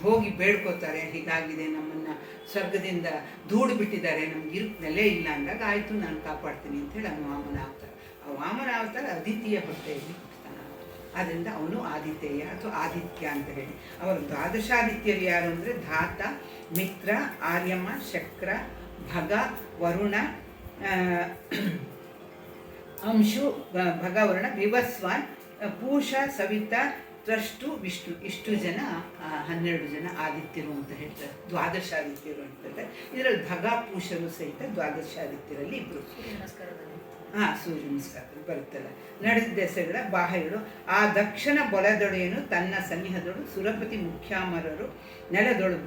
ಹೋಗಿ ಬೇಡ್ಕೋತಾರೆ, ಹೀಗಾಗಿದೆ, ನಮ್ಮನ್ನು ಸ್ವರ್ಗದಿಂದ ದೂಡು ಬಿಟ್ಟಿದ್ದಾರೆ, ನಮ್ಗೆ ನೆಲೆ ಇಲ್ಲ ಅಂದಾಗ ಆಯಿತು ನಾನು ಕಾಪಾಡ್ತೀನಿ ಅಂತೇಳಿ ಅವನು ವಾಮನಾವತಾರ. ಆ ವಾಮನಾವತಾರ ಅದಿತಿಯ ಹೊಟ್ಟೆಯಲ್ಲಿ ಹುಟ್ಟುತ್ತಾನೆ. ಆದ್ದರಿಂದ ಅವನು ಆದಿತ್ಯಯ ಅಥವಾ ಆದಿತ್ಯ ಅಂತ ಹೇಳಿ. ಅವರು ದ್ವಾದಶಾದಿತ್ಯರು ಯಾರು ಅಂದರೆ ಧಾತ, ಮಿತ್ರ, ಆರ್ಯಮ, ಶಕ್ರ, ಭಗ, ವರುಣ, ಅಂಶು, ಭಗವರ್ಣ, ವಿವಸ್ವಾನ್, ಪೂಷ, ಸವಿತಾ, ತ್ರಷ್ಟು, ವಿಷ್ಣು. ಇಷ್ಟು ಜನ 12 ಜನ ಆದಿತ್ಯರು ಅಂತ ಹೇಳ್ತಾರೆ, ದ್ವಾದಶಾದಿತ್ಯರು ಅಂತ ಹೇಳ್ತಾರೆ. ಇದರಲ್ಲಿ ಭಗ, ಪೂಷರು ಸಹಿತ ದ್ವಾದಶಾದಿತ್ಯರಲ್ಲಿ ಇಬ್ಬರು. ಸೂರ್ಯ ನಮಸ್ಕಾರದಲ್ಲಿ ಬರುತ್ತಲ್ಲ. ನಡೆದೆಸೆಗಳ ಬಾಹೆಗಳು ಆ ದಕ್ಷಿಣ ಬಲದೊಡೆಯನು ತನ್ನ ಸನ್ನಿಹದೊಳು ಸುರಪತಿ ಮುಖ್ಯಾಮರರು ನೆಲದೊಳು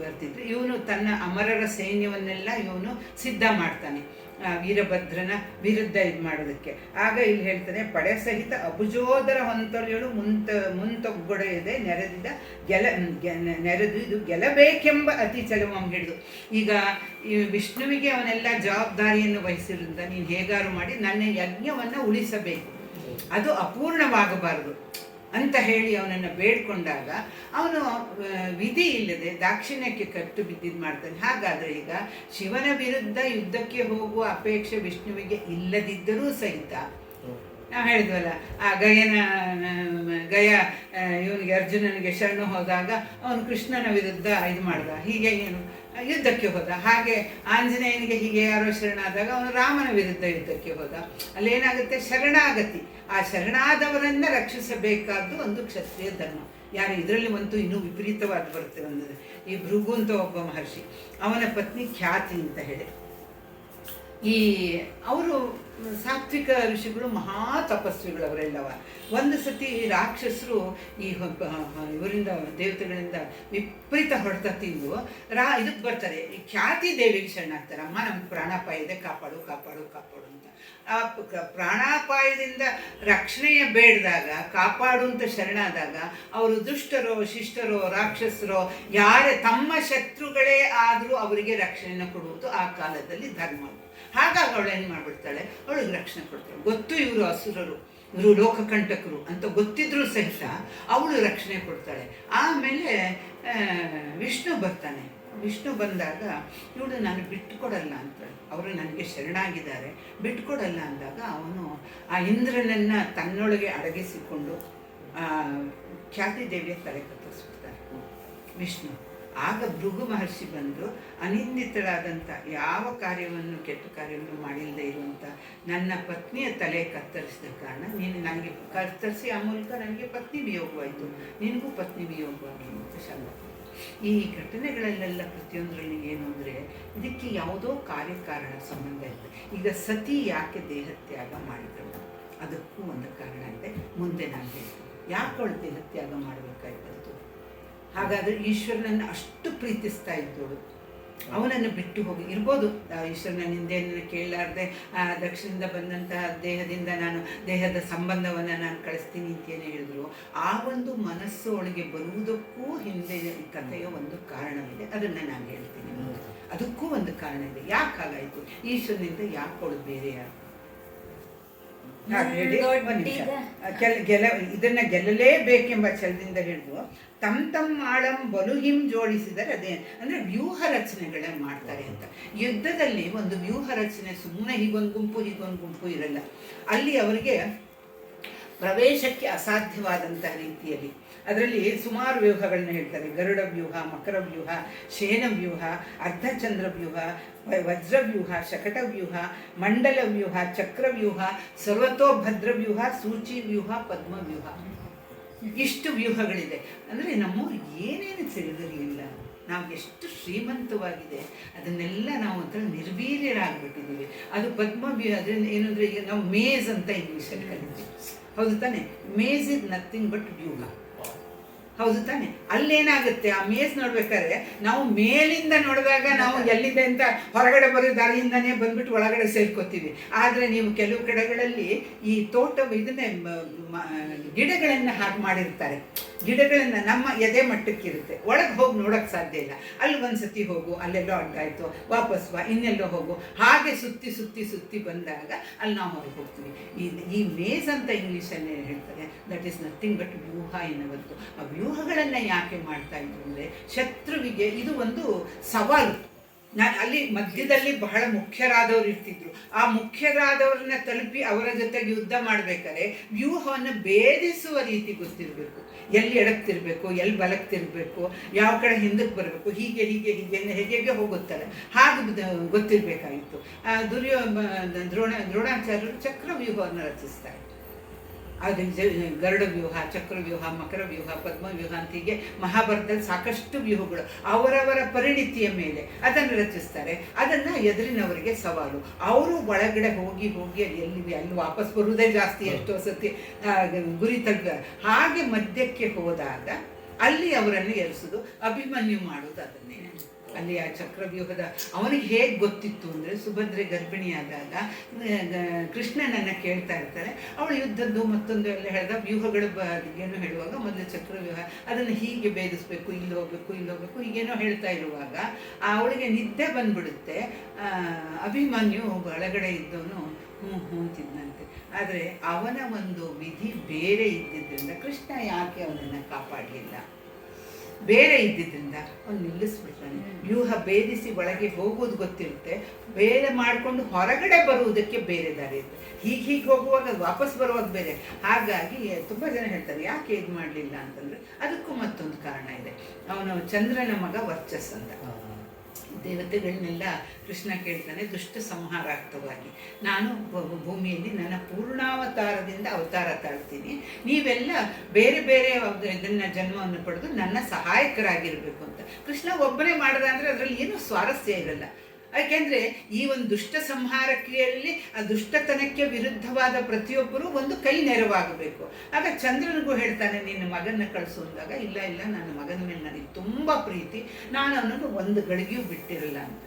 ಬರ್ತಿದ್ರು. ಇವನು ತನ್ನ ಅಮರರ ಸೈನ್ಯವನ್ನೆಲ್ಲ ಇವನು ಸಿದ್ಧ ಮಾಡ್ತಾನೆ ವೀರಭದ್ರನ ವಿರುದ್ಧ ಇದು ಮಾಡೋದಕ್ಕೆ. ಆಗ ಇಲ್ಲಿ ಹೇಳ್ತಾನೆ, ಪಡೆ ಸಹಿತ ಅಬುಜೋದರ ಹೊಂತೊಳೆಯಳು ಮುಂತೊಗ್ಗೊಡೆಯದೆ ನೆರೆದು ಇದು ಗೆಲ್ಲಬೇಕೆಂಬ ಅತಿ ಚಲುವಂ ಹಿಡಿದು. ಈಗ ಈ ವಿಷ್ಣುವಿಗೆ ಅವನೆಲ್ಲ ಜವಾಬ್ದಾರಿಯನ್ನು ವಹಿಸಿರೋದ್ರಿಂದ ನೀನು ಹೇಗಾರು ಮಾಡಿ ನನ್ನ ಯಜ್ಞವನ್ನು ಉಳಿಸಬೇಕು, ಅದು ಅಪೂರ್ಣವಾಗಬಾರದು ಅಂತ ಹೇಳಿ ಅವನನ್ನು ಬೇಡ್ಕೊಂಡಾಗ ಅವನು ವಿಧಿ ಇಲ್ಲದೆ ದಾಕ್ಷಿಣ್ಯಕ್ಕೆ ಕಟ್ಟು ಬಿದ್ದಿದ್ದು ಮಾಡ್ತಾನೆ. ಹಾಗಾದರೆ ಈಗ ಶಿವನ ವಿರುದ್ಧ ಯುದ್ಧಕ್ಕೆ ಹೋಗುವ ಅಪೇಕ್ಷೆ ವಿಷ್ಣುವಿಗೆ ಇಲ್ಲದಿದ್ದರೂ ಸಹಿತ, ನಾವು ಹೇಳಿದ್ವಲ್ಲ, ಆ ಗಯ ಇವನಿಗೆ ಅರ್ಜುನನಿಗೆ ಶರಣು ಹೋದಾಗ ಅವನು ಕೃಷ್ಣನ ವಿರುದ್ಧ ಇದು ಮಾಡ್ದ. ಹೀಗೆ ಏನು ಯುದ್ಧಕ್ಕೆ ಹೋದ. ಹಾಗೆ ಆಂಜನೇಯನಿಗೆ ಹೀಗೆ ಯಾರೋ ಶರಣಾದಾಗ ಅವನು ರಾಮನ ವಿರುದ್ಧ ಯುದ್ಧಕ್ಕೆ ಹೋದ. ಅಲ್ಲೇನಾಗುತ್ತೆ, ಶರಣಾಗತಿ. ಆ ಶರಣಾದವರನ್ನ ರಕ್ಷಿಸಬೇಕಾದ್ದು ಒಂದು ಕ್ಷತ್ರಿಯ ಧರ್ಮ. ಯಾರು ಇದರಲ್ಲಿ ಒಂದು ಇನ್ನೂ ವಿಪರೀತವಾದ ಬರುತ್ತೆ. ಒಂದು ಈ ಭೃಗು ಅಂತ ಒಬ್ಬ ಮಹರ್ಷಿ, ಅವನ ಪತ್ನಿ ಖ್ಯಾತಿ ಅಂತ ಹೇಳಿ, ಈ ಅವರು ಸಾತ್ವಿಕ ಋಷಿಗಳು, ಮಹಾ ತಪಸ್ವಿಗಳು ಅವರೆಲ್ಲವ. ಒಂದು ಸತಿ ರಾಕ್ಷಸರು ಈ ಇವರಿಂದ ದೇವತೆಗಳಿಂದ ವಿಪರೀತ ಹೊಡೆತ ತಿಂದು ಇದಕ್ಕೆ ಬರ್ತಾರೆ, ಈ ಖ್ಯಾತಿ ದೇವಿಗೆ ಶರಣಾಗ್ತಾರೆ. ಅಮ್ಮ ನಮ್ಗೆ ಪ್ರಾಣಾಪಾಯ ಇದೆ, ಕಾಪಾಡು ಕಾಪಾಡು ಕಾಪಾಡು ಅಂತ. ಆ ಪ್ರಾಣಾಪಾಯದಿಂದ ರಕ್ಷಣೆಯ ಬೇಡಿದಾಗ, ಕಾಪಾಡು ಅಂತ ಶರಣಾದಾಗ, ಅವರು ದುಷ್ಟರೋ ಶಿಷ್ಟರೋ ರಾಕ್ಷಸರೋ ಯಾರೇ ತಮ್ಮ ಶತ್ರುಗಳೇ ಆದರೂ ಅವರಿಗೆ ರಕ್ಷಣೆಯನ್ನು ಕೊಡುವುದು ಆ ಕಾಲದಲ್ಲಿ ಧರ್ಮ. ಹಾಗಾಗಿ ಅವಳು ಏನು ಮಾಡಿಬಿಡ್ತಾಳೆ, ಅವಳಿಗೆ ರಕ್ಷಣೆ ಕೊಡ್ತಾಳೆ. ಗೊತ್ತು ಇವರು ಅಸುರರು, ಇವರು ಲೋಕಕಂಟಕರು ಅಂತ ಗೊತ್ತಿದ್ರೂ ಸಹಿತ ಅವಳು ರಕ್ಷಣೆ ಕೊಡ್ತಾಳೆ. ಆಮೇಲೆ ವಿಷ್ಣು ಬರ್ತಾನೆ. ವಿಷ್ಣು ಬಂದಾಗ ಇವಳು ನಾನು ಬಿಟ್ಟುಕೊಡಲ್ಲ ಅಂತಾಳೆ. ಅವರು ನನಗೆ ಶರಣಾಗಿದ್ದಾರೆ, ಬಿಟ್ಟುಕೊಡಲ್ಲ ಅಂದಾಗ ಅವನು ಆ ಇಂದ್ರನನ್ನು ತನ್ನೊಳಗೆ ಅಡಗಿಸಿಕೊಂಡು ಖ್ಯಾತಿ ದೇವಿಯ ತಲೆ ಕತ್ತರಿಸ್ಬಿಡ್ತಾರೆ ವಿಷ್ಣು. ಆಗ ಭೃಗು ಮಹರ್ಷಿ ಬಂದು, ಅನಿಂದಿತಳಾದಂಥ ಯಾವ ಕಾರ್ಯವನ್ನು ಕೆಟ್ಟ ಕಾರ್ಯವನ್ನು ಮಾಡಿಲ್ಲದೆ ಇರುವಂಥ ನನ್ನ ಪತ್ನಿಯ ತಲೆ ಕತ್ತರಿಸಿದ ಕಾರಣ ನೀನು ನನಗೆ ಕತ್ತರಿಸಿ, ಆ ಮೂಲಕ ನನಗೆ ಪತ್ನಿ ವಿಯೋಗವಾಯಿತು, ನಿನಗೂ ಪತ್ನಿ ವಿಯೋಗವಾಗಿ ಅಂತ ಶಾಪ. ಈ ಘಟನೆಗಳಲ್ಲೆಲ್ಲ ಪ್ರತಿಯೊಂದರಲ್ಲಿ ಏನು ಅಂದರೆ, ಇದಕ್ಕೆ ಯಾವುದೋ ಕಾರ್ಯಕಾರಣ ಸಂಬಂಧ ಇದೆ. ಈಗ ಸತಿ ಯಾಕೆ ದೇಹತ್ಯಾಗ ಮಾಡಿದಳು, ಅದಕ್ಕೂ ಒಂದು ಕಾರಣ ಇದೆ. ಮುಂದೆ ನಾನು ಹೇಳ್ತೀನಿ ಯಾಕೆ ಅವಳು ದೇಹತ್ಯಾಗ ಮಾಡಬೇಕಾಯ್ತು. ಹಾಗಾದರೆ ಈಶ್ವರನನ್ನು ಅಷ್ಟು ಪ್ರೀತಿಸ್ತಾ ಇದ್ದೋಳು, ಅವನನ್ನು ಬಿಟ್ಟು ಹೋಗಿ ಇರ್ಬೋದು. ಈಶ್ವರನ ನಿಂದೆಯನ್ನು ಕೇಳಲಾರ್ದೆ ದಕ್ಷಿಣದಿಂದ ಬಂದಂತಹ ದೇಹದಿಂದ ನಾನು ದೇಹದ ಸಂಬಂಧವನ್ನು ನಾನು ಕಳಿಸ್ತೀನಿ ಅಂತೇನೆ ಹೇಳಿದ್ರು. ಆ ಒಂದು ಮನಸ್ಸು ಅವಳಿಗೆ ಬರುವುದಕ್ಕೂ ಹಿಂದೆ ಕಥೆಯ ಒಂದು ಕಾರಣವಿದೆ, ಅದನ್ನು ನಾನು ಹೇಳ್ತೀನಿ. ಅದಕ್ಕೂ ಒಂದು ಕಾರಣ ಇದೆ. ಯಾಕೆ ಹಾಗಾಯಿತು, ಈಶ್ವರನಿಂದ ಯಾಕೆ ಅವಳು ಬೇರೆ ಯಾರು ಹೇಳಿ. ಇದನ್ನ ಗೆಲ್ಲಲೇಬೇಕೆಂಬ ಛಲದಿಂದ ಹಿಡಿದು ತಮ್ಮ ಆಳಂ ಬಲುಹಿಂ ಜೋಡಿಸಿದರೆ ಅದೇ ಅಂದರೆ ವ್ಯೂಹ ರಚನೆಗಳನ್ನ ಮಾಡ್ತಾರೆ ಅಂತ. ಯುದ್ಧದಲ್ಲಿ ಒಂದು ವ್ಯೂಹ ರಚನೆ ಸುಮ್ಮನೆ ಹೀಗೊಂದು ಗುಂಪು ಇರಲ್ಲ. ಅಲ್ಲಿ ಅವರಿಗೆ ಪ್ರವೇಶಕ್ಕೆ ಅಸಾಧ್ಯವಾದಂತಹ ರೀತಿಯಲ್ಲಿ ಅದರಲ್ಲಿ ಸುಮಾರು ವ್ಯೂಹಗಳನ್ನ ಹೇಳ್ತಾರೆ. ಗರುಡ ವ್ಯೂಹ, ಮಕರ ವ್ಯೂಹ, ಶೇನ ವ್ಯೂಹ, ಅರ್ಧಚಂದ್ರ ವ್ಯೂಹ, ವಜ್ರವ್ಯೂಹ, ಶಕಟ ವ್ಯೂಹ, ಮಂಡಲ ವ್ಯೂಹ, ಚಕ್ರವ್ಯೂಹ, ಸರ್ವತೋಭದ್ರ ವ್ಯೂಹ, ಸೂಚಿ ವ್ಯೂಹ, ಪದ್ಮ ವ್ಯೂಹ. ಇಷ್ಟು ವ್ಯೂಹಗಳಿದೆ. ಅಂದರೆ ನಮ್ಮವ್ರು ಏನೇನು ತಿಳಿದಿರಲಿಲ್ಲ, ನಾವು ಎಷ್ಟು ಶ್ರೀಮಂತವಾಗಿದೆ ಅದನ್ನೆಲ್ಲ ನಾವು ಒಂಥರ ನಿರ್ವೀರ್ಯರಾಗ್ಬಿಟ್ಟಿದ್ದೀವಿ. ಅದು ಪದ್ಮ ವ್ಯೂಹ ಅದರಿಂದ ಏನು ಅಂದರೆ, ಈಗ ನಾವು ಮೇಜ್ ಅಂತ ಇಂಗ್ಲೀಷಲ್ಲಿ ಕಲಿತೀವಿ, ಹೌದು ತಾನೆ? ಮೇಜ್ ಇಸ್ ನಥಿಂಗ್ ಬಟ್ ವ್ಯೂಹ, ಹೌದು ತಾನೆ? ಅಲ್ಲೇನಾಗುತ್ತೆ, ಆ ಮೇಸ್ ನೋಡ್ಬೇಕಾದ್ರೆ ನಾವು ಮೇಲಿಂದ ನೋಡಿದಾಗ ನಾವು ಎಲ್ಲಿದೆ ಅಂತ ಹೊರಗಡೆ ಬರೋ ದಾರಿಯಿಂದನೇ ಬಂದ್ಬಿಟ್ಟು ಒಳಗಡೆ ಸೇರ್ಕೋತೀವಿ. ಆದರೆ ನೀವು ಕೆಲವು ಕಡೆಗಳಲ್ಲಿ ಈ ತೋಟ ಇದನ್ನೇ ಗಿಡಗಳನ್ನು ಹಾಗೆ ಮಾಡಿರ್ತಾರೆ. ಗಿಡಗಳನ್ನು ನಮ್ಮ ಎದೆ ಮಟ್ಟಕ್ಕಿರುತ್ತೆ, ಒಳಗೆ ಹೋಗಿ ನೋಡೋಕ್ಕೆ ಸಾಧ್ಯ ಇಲ್ಲ. ಅಲ್ಲಿ ಒಂದು ಸತಿ ಹೋಗು, ಅಲ್ಲೆಲ್ಲೋ ಅಡ್ಡಾಯಿತು, ವಾಪಸ್ ಬಾ, ಇನ್ನೆಲ್ಲೋ ಹೋಗು, ಹಾಗೆ ಸುತ್ತಿ ಸುತ್ತಿ ಸುತ್ತಿ ಬಂದಾಗ ಅಲ್ಲಿ ನಾವು ಹೊರಗೆ ಹೋಗ್ತೀವಿ. ಈ ಮೇಸ್ ಅಂತ ಇಂಗ್ಲೀಷನ್ನೇ ಹೇಳ್ತಾರೆ, ದಟ್ ಈಸ್ ನಥಿಂಗ್ ಬಟ್ ವ್ಯೂಹ ಎನ್ನುವುದು. ಆ ವ್ಯೂಹಗಳನ್ನು ಯಾಕೆ ಮಾಡ್ತಾ ಇದ್ರು ಅಂದರೆ, ಶತ್ರುವಿಗೆ ಇದು ಒಂದು ಸವಾಲು. ಅಲ್ಲಿ ಮಧ್ಯದಲ್ಲಿ ಬಹಳ ಮುಖ್ಯರಾದವರು ಇರ್ತಿದ್ರು. ಆ ಮುಖ್ಯರಾದವ್ರನ್ನ ತಲುಪಿ ಅವರ ಜೊತೆಗೆ ಯುದ್ಧ ಮಾಡಬೇಕಾದ್ರೆ ವ್ಯೂಹವನ್ನು ಭೇದಿಸುವ ರೀತಿ ಗೊತ್ತಿರಬೇಕು. ಎಲ್ಲಿ ಎಡಕ್ತಿರ್ಬೇಕು, ಎಲ್ಲಿ ಬಲಕ್ತಿರ್ಬೇಕು, ಯಾವ ಕಡೆ ಹಿಂದಕ್ಕೆ ಬರಬೇಕು, ಹೀಗೆ ಹೀಗೆ ಹೀಗೆ ಹೇಗೆ ಹೋಗುತ್ತಾರೆ ಹಾಗೆ ಗೊತ್ತಿರಬೇಕಾಗಿತ್ತು. ದ್ರೋಣಾಚಾರ್ಯರು ಚಕ್ರವ್ಯೂಹವನ್ನು ರಚಿಸ್ತಾರೆ. ಅದು ಗರುಡ ವ್ಯೂಹ, ಚಕ್ರವ್ಯೂಹ, ಮಕರ ವ್ಯೂಹ, ಪದ್ಮ ವ್ಯೂಹ ಅಂತ ಹೀಗೆ ಮಹಾಭಾರತದಲ್ಲಿ ಸಾಕಷ್ಟು ವ್ಯೂಹಗಳು ಅವರವರ ಪರಿಣಿತಿಯ ಮೇಲೆ ಅದನ್ನು ರಚಿಸ್ತಾರೆ. ಅದನ್ನು ಎದುರಿನವರಿಗೆ ಸವಾಲು. ಅವರು ಒಳಗಡೆ ಹೋಗಿ ಅಲ್ಲಿ ವಾಪಸ್ ಬರುವುದೇ ಜಾಸ್ತಿ, ಎಷ್ಟೋ ಸತಿ ಗುರಿ ತಲುಪ. ಹಾಗೆ ಮಧ್ಯಕ್ಕೆ ಹೋದಾಗ ಅಲ್ಲಿ ಅವರನ್ನು ಎರಿಸೋದು, ಅಭಿಮನ್ಯು ಮಾಡೋದು ಅದನ್ನೇ. ಅಲ್ಲಿ ಆ ಚಕ್ರವ್ಯೂಹದ ಅವನಿಗೆ ಹೇಗೆ ಗೊತ್ತಿತ್ತು ಅಂದರೆ, ಸುಭದ್ರೆ ಗರ್ಭಿಣಿಯಾದಾಗ ಕೃಷ್ಣನನ್ನು ಕೇಳ್ತಾ ಇರ್ತಾರೆ. ಅವಳು ಯುದ್ಧದ್ದು ಮತ್ತೊಂದು ಎಲ್ಲ ಹೇಳಿದ ವ್ಯೂಹಗಳ ಬಗ್ಗೆನೂ ಹೇಳುವಾಗ ಮೊದಲು ಚಕ್ರವ್ಯೂಹ ಅದನ್ನು ಹೀಗೆ ಭೇದಿಸ್ಬೇಕು, ಇಲ್ಲಿ ಹೋಗಬೇಕು ಹೀಗೇನೋ ಹೇಳ್ತಾ ಇರುವಾಗ ಅವಳಿಗೆ ನಿದ್ದೆ ಬಂದ್ಬಿಡುತ್ತೆ. ಅಭಿಮನ್ಯು ಒಳಗಡೆ ಇದ್ದವನು ಹ್ಞೂ ಅಂತಿದ್ದಂತೆ. ಆದರೆ ಅವನ ಒಂದು ವಿಧಿ ಬೇರೆ ಇದ್ದಿದ್ದರಿಂದ ಕೃಷ್ಣ ಯಾಕೆ ಅವನನ್ನು ಕಾಪಾಡಲಿಲ್ಲ? ಬೇರೆ ಇದ್ದಿದ್ದರಿಂದ ಅವನು ನಿಲ್ಲಿಸ್ಬಿಡ್ತಾನೆ. ವ್ಯೂಹ ಭೇದಿಸಿ ಒಳಗೆ ಹೋಗೋದು ಗೊತ್ತಿರುತ್ತೆ, ಬೇರೆ ಮಾಡಿಕೊಂಡು ಹೊರಗಡೆ ಬರುವುದಕ್ಕೆ ಬೇರೆ ದಾರಿ ಇರುತ್ತೆ. ಹೀಗೆ ಹೋಗುವಾಗ ವಾಪಸ್ ಬರುವಾಗ ಬೇರೆ. ಹಾಗಾಗಿ ತುಂಬ ಜನ ಹೇಳ್ತಾರೆ ಯಾಕೆ ಇದು ಮಾಡಲಿಲ್ಲ ಅಂತಂದರೆ, ಅದಕ್ಕೂ ಮತ್ತೊಂದು ಕಾರಣ ಇದೆ. ಅವನು ಚಂದ್ರನ ಮಗ ವರ್ಚಸ್ ಅಂತ. ದೇವತೆಗಳನ್ನೆಲ್ಲ ಕೃಷ್ಣ ಕೇಳ್ತಾನೆ ದುಷ್ಟ ಸಂಹಾರಾರ್ಥವಾಗಿ, ನಾನು ಭೂಮಿಯಲ್ಲಿ ನನ್ನ ಪೂರ್ಣಾವತಾರದಿಂದ ಅವತಾರ ತಾಳ್ತೀನಿ, ನೀವೆಲ್ಲ ಬೇರೆ ಬೇರೆ ಇದನ್ನ ಜನ್ಮವನ್ನು ಪಡೆದು ನನ್ನ ಸಹಾಯಕರಾಗಿರಬೇಕು ಅಂತ. ಕೃಷ್ಣ ಒಬ್ಬನೇ ಮಾಡಿದ ಅಂದರೆ ಅದರಲ್ಲಿ ಏನೂ ಸ್ವಾರಸ್ಯ ಇರಲ್ಲ. ಯಾಕೆಂದರೆ ಈ ಒಂದು ದುಷ್ಟ ಸಂಹಾರ ಕ್ರಿಯೆಯಲ್ಲಿ ಆ ದುಷ್ಟತನಕ್ಕೆ ವಿರುದ್ಧವಾದ ಪ್ರತಿಯೊಬ್ಬರೂ ಒಂದು ಕೈ ನೆರವಾಗಬೇಕು. ಆಗ ಚಂದ್ರನಿಗೂ ಹೇಳ್ತಾನೆ, ನಿನ್ನ ಮಗನ ಕಳಿಸು ಅಂದಾಗ, ಇಲ್ಲ ಇಲ್ಲ, ನನ್ನ ಮಗನ ಮೇಲೆ ನನಗೆ ತುಂಬ ಪ್ರೀತಿ, ನಾನು ಅವನನ್ನು ಒಂದು ಗಳಿಗೆಯೂ ಬಿಟ್ಟಿರಲ್ಲ ಅಂತ.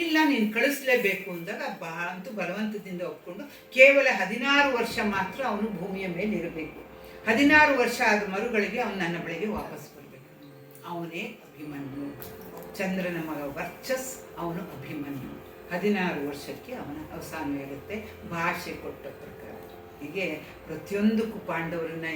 ಇಲ್ಲ, ನೀನು ಕಳಿಸ್ಲೇಬೇಕು ಅಂದಾಗ ಅಂತೂ ಬಲವಂತದಿಂದ ಒಪ್ಕೊಂಡು ಕೇವಲ 16 ವರ್ಷ ಮಾತ್ರ ಅವನು ಭೂಮಿಯ ಮೇಲೆ ಇರಬೇಕು. 16 ವರ್ಷ ಆದ ಮರುಗಳಿಗೆ ಅವನು ನನ್ನ ಬಳಿಗೆ ವಾಪಸ್ ಬರಬೇಕು. ಅವನೇ ಅಭಿಮನ್ಯು, ಚಂದ್ರನ ಮಗ ವರ್ಚಸ್, ಅವನು ಅಭಿಮನ್ಯು. 16 ವರ್ಷಕ್ಕೆ ಅವನ ಅವಸಾನವಾಗುತ್ತೆ ಭಾಷೆ ಕೊಟ್ಟ ಪ್ರಕಾರ. ಹೀಗೆ ಪ್ರತಿಯೊಂದಕ್ಕೂ ಪಾಂಡವರನ್ನ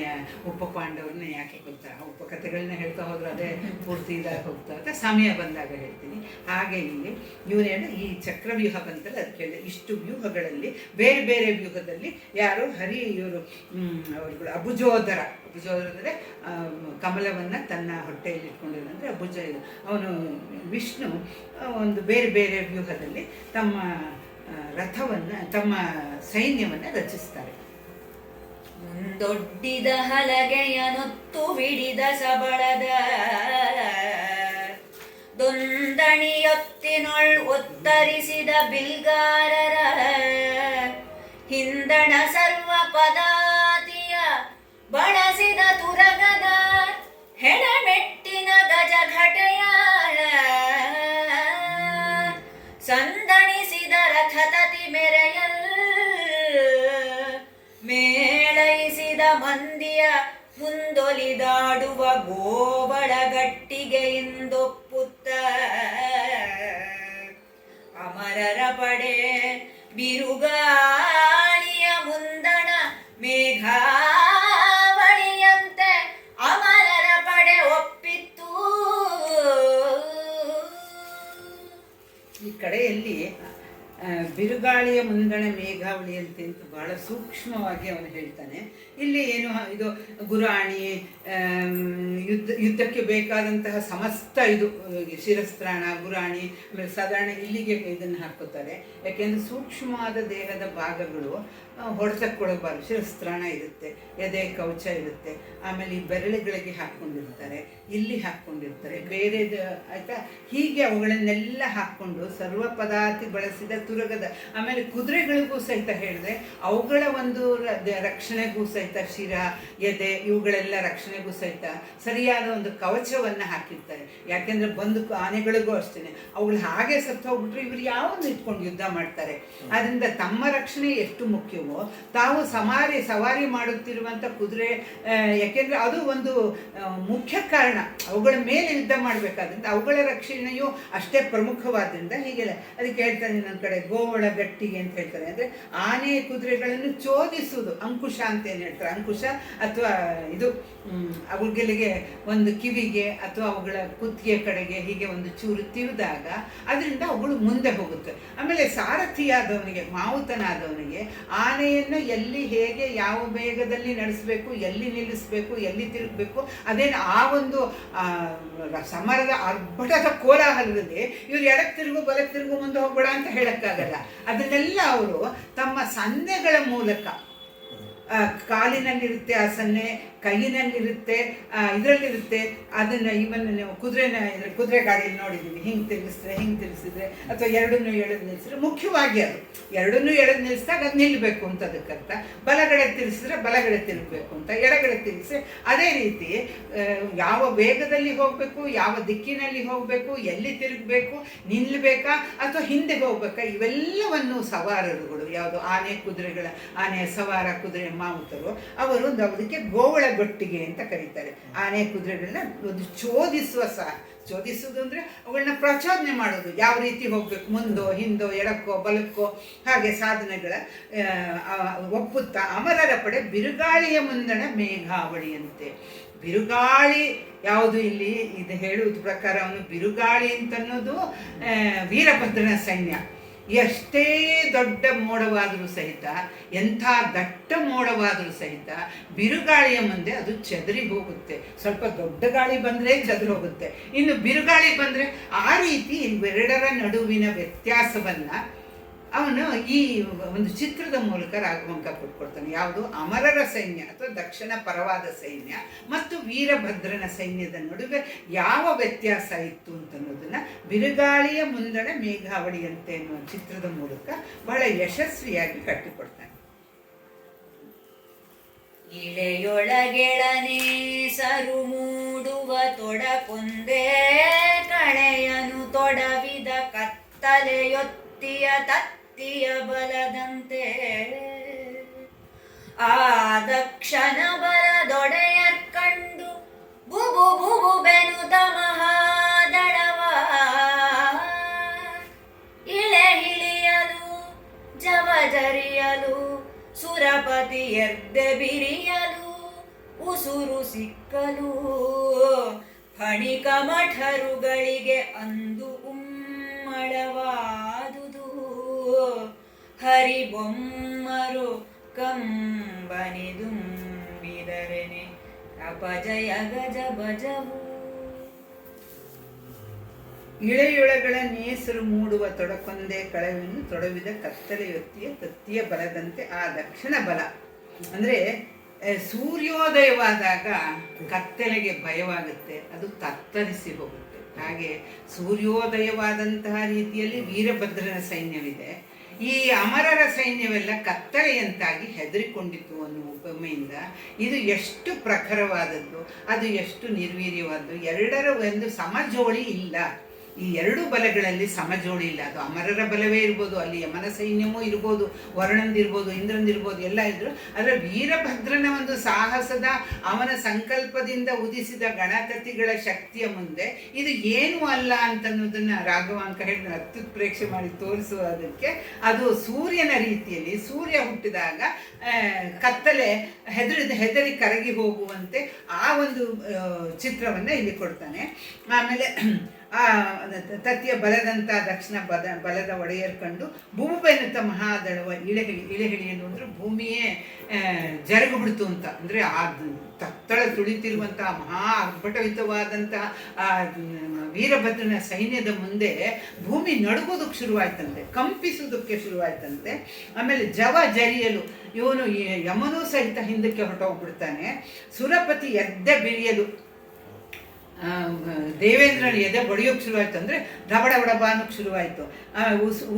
ಉಪಪಾಂಡವರನ್ನ ಯಾಕೆ ಕೊಡ್ತಾರೆ, ಆ ಉಪಕಥೆಗಳನ್ನ ಹೇಳ್ತಾ ಹೋದ್ರೆ ಅದೇ ಪೂರ್ತಿ ಇದಾಗಿ ಹೋಗ್ತಾ ಅಂತ ಸಮಯ ಬಂದಾಗ ಹೇಳ್ತೀನಿ. ಹಾಗೆ ಇಲ್ಲಿ ಇವನೇನು ಈ ಚಕ್ರವ್ಯೂಹ ಬಂತಲ್ಲ, ಅದಕ್ಕೆ ಹೇಳಿದೆ ಇಷ್ಟು ವ್ಯೂಹಗಳಲ್ಲಿ ಬೇರೆ ಬೇರೆ ವ್ಯೂಹದಲ್ಲಿ ಯಾರು ಇವರು ಅವರುಗಳು ಅಬುಜೋದರ ಅಂದರೆ ಕಮಲವನ್ನು ತನ್ನ ಹೊಟ್ಟೆಯಲ್ಲಿ ಇಟ್ಕೊಂಡಿರೋದಂದರೆ ಅಬುಜ. ಅವನು ವಿಷ್ಣು ಒಂದು ಬೇರೆ ಬೇರೆ ವ್ಯೂಹದಲ್ಲಿ ತಮ್ಮ ರಥವನ್ನು, ತಮ್ಮ ಸೈನ್ಯವನ್ನು ರಚಿಸ್ತಾರೆ. ಮುಂದೊಡ್ಡಿದ ಹಲಗೆಯನೊತ್ತು ಹಿಡಿದ ಸಬಳದ ದೊಂದಣಿಯೊತ್ತಿನೊಳ್ ಒತ್ತರಿಸಿದ ಬಿಲ್ಗಾರರ ಹಿಂದಣ ಸರ್ವ ಪದಾತಿಯ ಬಳಸಿದ ತುರಗದ ಹೆಣಮೆಟ್ಟಿನ ಗಜಘಟೆಯ ಸಂದಣಿಸಿದ ರಥತತಿ ಮೆರೆಯಲ್ ಮೇಳೈಸಿದ ಮಂದಿಯ ಮುಂದೊಲಿದಾಡುವ ಗೋಬಳಗಟ್ಟಿಗೆ ಇಂದೊಪ್ಪುತ್ತ ಅಮರರ ಪಡೆ ಬಿರುಗಾಳಿಯ ಮುಂದಣ ಮೇಘಾವಳಿಯಂತೆ ಅಮರರ ಪಡೆ ಒಪ್ಪಿತ್ತು. ಈ ಕಡೆಯಲ್ಲಿ ಬಿರುಗಾಳಿಯ ಮುಂದಣ ಮೇಘಾವಳಿಯಂತೆ ಅಂತ ಬಹಳ ಸೂಕ್ಷ್ಮವಾಗಿ ಅವನು ಹೇಳ್ತಾನೆ. ಇಲ್ಲಿ ಏನು ಇದು ಗುರಾಣಿ, ಯುದ್ಧಕ್ಕೆ ಬೇಕಾದಂತಹ ಸಮಸ್ತ ಇದು ಶಿರಸ್ತ್ರಾಣ, ಗುರಾಣಿ, ಆಮೇಲೆ ಸಾಧಾರಣ ಇಲ್ಲಿಗೆ ಇದನ್ನು ಹಾಕೋತಾರೆ. ಯಾಕೆಂದರೆ ಸೂಕ್ಷ್ಮವಾದ ದೇಹದ ಭಾಗಗಳು ಹೊಡೆತಕ್ಕೊಳಬಾರ್ದು. ಶಿರಸ್ತ್ರಾಣ ಇರುತ್ತೆ, ಎದೆ ಕವಚ ಇರುತ್ತೆ, ಆಮೇಲೆ ಈ ಬೆರಳುಗಳಿಗೆ ಹಾಕ್ಕೊಂಡಿರ್ತಾರೆ, ಇಲ್ಲಿ ಹಾಕ್ಕೊಂಡಿರ್ತಾರೆ, ಬೇರೆದು ಆಯಿತಾ. ಹೀಗೆ ಅವುಗಳನ್ನೆಲ್ಲ ಹಾಕ್ಕೊಂಡು ಸರ್ವ ಪದಾರ್ಥಿ ಬಳಸಿದ ತುರಗದ, ಆಮೇಲೆ ಕುದುರೆಗಳಿಗೂ ಸಹಿತ ಹೇಳಿದ್ರೆ ಅವುಗಳ ಒಂದು ರಕ್ಷಣೆಗೂ ಸಹಿತ ಶಿರ, ಎದೆ ಇವುಗಳೆಲ್ಲ ರಕ್ಷಣೆಗೂ ಸಹಿತ ಸರಿಯಾದ ಒಂದು ಕವಚವನ್ನು ಹಾಕಿರ್ತಾರೆ. ಯಾಕೆಂದರೆ ಬಂದು ಆನೆಗಳಿಗೂ ಅಷ್ಟೇ, ಅವುಗಳು ಹಾಗೆ ಸತ್ತು ಹೋಗ್ಬಿಟ್ರೆ ಇವರು ಯಾವನ್ನು ಇಟ್ಕೊಂಡು ಯುದ್ಧ ಮಾಡ್ತಾರೆ. ಆದ್ದರಿಂದ ತಮ್ಮ ರಕ್ಷಣೆ ಎಷ್ಟು ಮುಖ್ಯವೋ, ತಾವು ಸವಾರಿ ಮಾಡುತ್ತಿರುವಂಥ ಕುದುರೆ, ಯಾಕೆಂದರೆ ಅದು ಒಂದು ಮುಖ್ಯ ಕಾರಣ, ಅವುಗಳ ಮೇಲೆ ಯುದ್ಧ ಮಾಡಬೇಕಾದ್ರಿಂದ ಅವುಗಳ ರಕ್ಷಣೆಯು ಅಷ್ಟೇ ಪ್ರಮುಖವಾದ್ರಿಂದ ಹೀಗೆಲ್ಲ ಅದಕ್ಕೆ ಹೇಳ್ತಾನೆ. ನನ್ನ ಕಡೆ ಗೋವಳ ಗಟ್ಟಿಗೆ ಅಂತ ಹೇಳ್ತಾರೆ, ಅಂದರೆ ಆನೆ ಕುದುರೆಗಳನ್ನು ಚೋದಿಸುವುದು. ಅಂಕುಶ ಅಂತ ಏನು ಹೇಳ್ತಾರೆ, ಅಂಕುಶ ಅಥವಾ ಇದು ಅವುಗಳಿಗೆ ಒಂದು ಕಿವಿಗೆ ಅಥವಾ ಅವುಗಳ ಕುತ್ತಿಗೆ ಕಡೆಗೆ ಹೀಗೆ ಒಂದು ಚೂರು ತಿವಿದಾಗ ಅದರಿಂದ ಅವುಗಳು ಮುಂದೆ ಹೋಗುತ್ತೆ. ಆಮೇಲೆ ಸಾರಥಿಯಾದವನಿಗೆ, ಮಾವುತನಾದವನಿಗೆ ಆನೆಯನ್ನು ಎಲ್ಲಿ ಹೇಗೆ ಯಾವ ವೇಗದಲ್ಲಿ ನಡೆಸಬೇಕು, ಎಲ್ಲಿ ನಿಲ್ಲಿಸಬೇಕು, ಎಲ್ಲಿ ತಿರುಗಬೇಕು, ಅದೇನು ಆ ಒಂದು ಸಮರದ ಅರ್ಭಟದ ಕೋಲಾಹಲದಲ್ಲಿ ಇವ್ರು ಎಡಕ್ಕೆ ತಿರುಗು ಬಲಕ್ಕೆ ತಿರುಗು ಮುಂದೆ ಹೋಗ್ಬೇಡ ಅಂತ ಹೇಳಕ್ಕಾಗಲ್ಲ. ಅದನ್ನೆಲ್ಲ ಅವರು ತಮ್ಮ ಸನ್ನೆಗಳ ಮೂಲಕ, ಕಾಲಿನಲ್ಲಿರುತ್ತೆ ಆ ಸನ್ನೆ, ಕೈಯಿನಲ್ಲಿರುತ್ತೆ, ಇದರಲ್ಲಿರುತ್ತೆ. ಅದನ್ನು ಇವನ್ ನೀವು ಕುದುರೆ ಗಾಡಿಯಲ್ಲಿ ನೋಡಿದ್ದೀವಿ, ಹಿಂಗೆ ತಿರುಗಿಸಿದ್ರೆ ಅಥವಾ ಎರಡನ್ನೂ ಎಳೆದು ನಿಲ್ಲಿಸಿದ್ರೆ, ಮುಖ್ಯವಾಗಿ ಅದು ಎರಡನ್ನೂ ಎಳೆದು ನಿಲ್ಲಿಸಿದಾಗ ಅದು ನಿಲ್ಲಬೇಕು ಅಂತ ಅದಕ್ಕರ್ಥ. ಬಲಗಡೆ ತಿರುಗಿಸಿದ್ರೆ ಬಲಗಡೆ ತಿರುಗಬೇಕು ಅಂತ, ಎಡಗಡೆ ತಿರುಗಿಸಿ ಅದೇ ರೀತಿ ಯಾವ ವೇಗದಲ್ಲಿ ಹೋಗಬೇಕು, ಯಾವ ದಿಕ್ಕಿನಲ್ಲಿ ಹೋಗಬೇಕು, ಎಲ್ಲಿ ತಿರುಗಬೇಕು, ನಿಲ್ಲಬೇಕಾ ಅಥವಾ ಹಿಂದೆ ಹೋಗ್ಬೇಕಾ, ಇವೆಲ್ಲವನ್ನು ಸವಾರರುಗಳು, ಯಾವುದು ಆನೆಯ ಸವಾರ ಕುದುರೆ ಮಾವುತರು ಅವರು ಅದಕ್ಕೆ ಗೋವಳ ಗೊಟ್ಟಿಗೆ ಅಂತ ಕರೀತಾರೆ. ಆನೆ ಕುದುರೆಗಳನ್ನ ಒಂದು ಚೋದಿಸುವುದು ಅಂದರೆ ಅವುಗಳನ್ನ ಪ್ರಚೋದನೆ ಮಾಡೋದು, ಯಾವ ರೀತಿ ಹೋಗ್ಬೇಕು, ಮುಂದೋ ಹಿಂದೋ ಎಡಕ್ಕೋ ಬಲಕ್ಕೋ, ಹಾಗೆ ಸಾಧನೆಗಳ ಒಪ್ಪುತ್ತಾ ಅಮರರ ಪಡೆ ಬಿರುಗಾಳಿಯ ಮುಂದಣ ಮೇಘಾವಳಿಯಂತೆ. ಬಿರುಗಾಳಿ ಯಾವುದು ಇಲ್ಲಿ ಇದು ಹೇಳುವುದು ಪ್ರಕಾರ, ಅವನು ಬಿರುಗಾಳಿ ಅಂತನ್ನೋದು ವೀರಭದ್ರನ ಸೈನ್ಯ. ಎಷ್ಟೇ ದೊಡ್ಡ ಮೋಡವಾದರೂ ಸಹಿತ, ಎಂಥ ದಟ್ಟ ಮೋಡವಾದರೂ ಸಹಿತ ಬಿರುಗಾಳಿಯ ಮುಂದೆ ಅದು ಚದರಿ ಹೋಗುತ್ತೆ. ಸ್ವಲ್ಪ ದೊಡ್ಡ ಗಾಳಿ ಬಂದರೆ ಚದುರಿ ಹೋಗುತ್ತೆ, ಇನ್ನು ಬಿರುಗಾಳಿ ಬಂದರೆ ಆ ರೀತಿ ಇವೆರಡರ ನಡುವಿನ ವ್ಯತ್ಯಾಸವನ್ನು ಅವನು ಈ ಒಂದು ಚಿತ್ರದ ಮೂಲಕ ರಾಘವಂಕ ಕೊಟ್ಕೊಡ್ತಾನೆ. ಯಾವುದು? ಅಮರರ ಸೈನ್ಯ ಅಥವಾ ದಕ್ಷಿಣ ಪರವಾದ ಸೈನ್ಯ ಮತ್ತು ವೀರಭದ್ರನ ಸೈನ್ಯದ ನಡುವೆ ಯಾವ ವ್ಯತ್ಯಾಸ ಇತ್ತು ಅಂತನ್ನೋದನ್ನ ಬಿರುಗಾಳಿಯ ಮುಂದಣ ಮೇಘಾವಳಿಯಂತೆ ಎನ್ನುವ ಚಿತ್ರದ ಮೂಲಕ ಬಹಳ ಯಶಸ್ವಿಯಾಗಿ ಕಟ್ಟಿಕೊಡ್ತಾನೆ. ಇಳೆಯೊಳಗೆಳನೆ ಸರು ಮೂಡುವ ತೊಡಕೊಂದೇ ಕಳೆಯನು ತೊಡವಿದ ಕತ್ತಲೆಯೊತ್ತಿಯ ತತ್ತಿಯ ಬಲದಂತೆ ಆ ದಕ್ಷನ ಬಲದೊಡೆಯರ್ ಕಂಡು ಬುಬು ಬುಬು ಬೆನುತ ಮಹಾದಳವ ಇಳೆ ಹಿಳಿಯಲು ಜವಜರಿಯಲು ಸುರಪತಿ ಎರ್ದೆ ಬಿರಿಯಲು ಉಸುರು ಸಿಕ್ಕಲು ಫಣಿಕ ಮಠರುಗಳಿಗೆ ಅಂದು ಉಮ್ಮಳವಾದುದು ಹರಿಬೊಮ್ಮರು ಕಂಬನಿದುಂಬಿದರೆನೆ ಅಪಜಯ ಗಜ ಭಜವು. ಇಳೆಯೊಳಗಳ ನೇಸರು ಮೂಡುವ ತೊಡಕೊಂದೇ ಕಳವೆಯನ್ನು ತೊಡವಿದ ಕತ್ತಲೆಯೊತ್ತಿಯ ತತ್ತಿಯ ಬಲದಂತೆ ಆ ದಕ್ಷಿಣ ಬಲ ಅಂದರೆ ಸೂರ್ಯೋದಯವಾದಾಗ ಕತ್ತಲೆಗೆ ಭಯವಾಗುತ್ತೆ, ಅದು ತತ್ತರಿಸಿ ಹೋಗುತ್ತೆ. ಹಾಗೆ ಸೂರ್ಯೋದಯವಾದಂತಹ ರೀತಿಯಲ್ಲಿ ವೀರಭದ್ರನ ಸೈನ್ಯವಿದೆ, ಈ ಅಮರರ ಸೈನ್ಯವೆಲ್ಲ ಕತ್ತಲೆಯಂತಾಗಿ ಹೆದರಿಕೊಂಡಿತು ಅನ್ನುವ ಉಪಮೆಯಿಂದ ಇದು ಎಷ್ಟು ಪ್ರಖರವಾದದ್ದು, ಅದು ಎಷ್ಟು ನಿರ್ವೀರ್ಯವಾದದ್ದು. ಎರಡರ ಒಂದು ಸಮಜೋಳಿ ಇಲ್ಲ. ಈ ಎರಡು ಬಲಗಳಲ್ಲಿ ಸಮಜೋಡಿ ಇಲ್ಲ. ಅದು ಅಮರರ ಬಲವೇ ಇರ್ಬೋದು, ಅಲ್ಲಿ ಯಮನ ಸೈನ್ಯವೂ ಇರ್ಬೋದು, ವರುಣಂದಿರ್ಬೋದು, ಇಂದ್ರಂದಿರ್ಬೋದು, ಎಲ್ಲ ಇದ್ರು. ಆದರೆ ವೀರಭದ್ರನ ಒಂದು ಸಾಹಸದ ಅವನ ಸಂಕಲ್ಪದಿಂದ ಉದಿಸಿದ ಗಣಪತಿಗಳ ಶಕ್ತಿಯ ಮುಂದೆ ಇದು ಏನೂ ಅಲ್ಲ ಅಂತನ್ನೋದನ್ನು ರಾಘವಾಂಕ ಹೇಳಿ ಅತ್ಯುತ್ಪ್ರೇಕ್ಷೆ ಮಾಡಿ ತೋರಿಸುವುದಕ್ಕೆ ಅದು ಸೂರ್ಯನ ರೀತಿಯಲ್ಲಿ ಸೂರ್ಯ ಹುಟ್ಟಿದಾಗ ಕತ್ತಲೆ ಹೆದರಿ ಕರಗಿ ಹೋಗುವಂತೆ ಆ ಒಂದು ಚಿತ್ರವನ್ನು ಇಲ್ಲಿ ಕೊಡ್ತಾನೆ. ಆಮೇಲೆ ಆ ತತ್ತಿಯ ಬಲದಂಥ ದಕ್ಷಿಣ ಬಲದ ಒಡೆಯರ್ ಕಂಡು ಭೂಬೆನುತ ಮಹಾದಳವ ಇಳೆಹಿಳಿಯನ್ನು ಅಂದರೆ ಭೂಮಿಯೇ ಜರುಗು ಬಿಡ್ತು ಅಂತ, ಅಂದರೆ ಆ ತತ್ತಳ ತುಳಿತಿರುವಂತಹ ಮಹಾ ಅರ್ಭಟವಿತವಾದಂತಹ ವೀರಭದ್ರನ ಸೈನ್ಯದ ಮುಂದೆ ಭೂಮಿ ನಡುಗೋದಕ್ಕೆ ಶುರುವಾಯ್ತಂತೆ, ಕಂಪಿಸೋದಕ್ಕೆ ಶುರುವಾಯ್ತಂತೆ. ಆಮೇಲೆ ಜವ ಜರಿಯಲು ಇವನು ಯಮನೂ ಸಹಿತ ಹಿಂದಕ್ಕೆ ಹೊರಟೋಗ್ಬಿಡ್ತಾನೆ. ಸುರಪತಿ ಎದ್ದೆ ಬಿರಿಯಲು ದೇವೇಂದ್ರನ ಎದೆ ಬಡಿಯೋಕ್ಕೆ ಶುರುವಾಯಿತು, ಅಂದರೆ ದಬಡಬಡಬ ಅನ್ನೋಕ್ಕೆ ಶುರುವಾಯಿತು.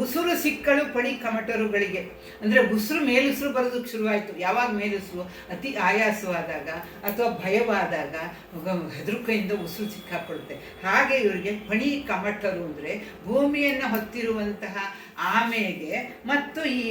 ಉಸುರು ಸಿಕ್ಕಳು ಪಣಿ ಕಮಟರುಗಳಿಗೆ, ಅಂದರೆ ಉಸಿರು ಮೇಲುಸಿರು ಬರೋದಕ್ಕೆ ಶುರುವಾಯಿತು. ಯಾವಾಗ ಮೇಲುಸಿರು? ಅತಿ ಆಯಾಸವಾದಾಗ ಅಥವಾ ಭಯವಾದಾಗ ಹೆದರಿಕೆಯಿಂದ ಉಸಿರು ಸಿಕ್ಕಾಪಡುತ್ತೆ. ಹಾಗೆ ಇವರಿಗೆ ಪಣಿ ಕಮಟರು ಅಂದರೆ ಭೂಮಿಯನ್ನು ಹೊತ್ತಿರುವಂತಹ ಆಮೆಗೆ ಮತ್ತು ಈ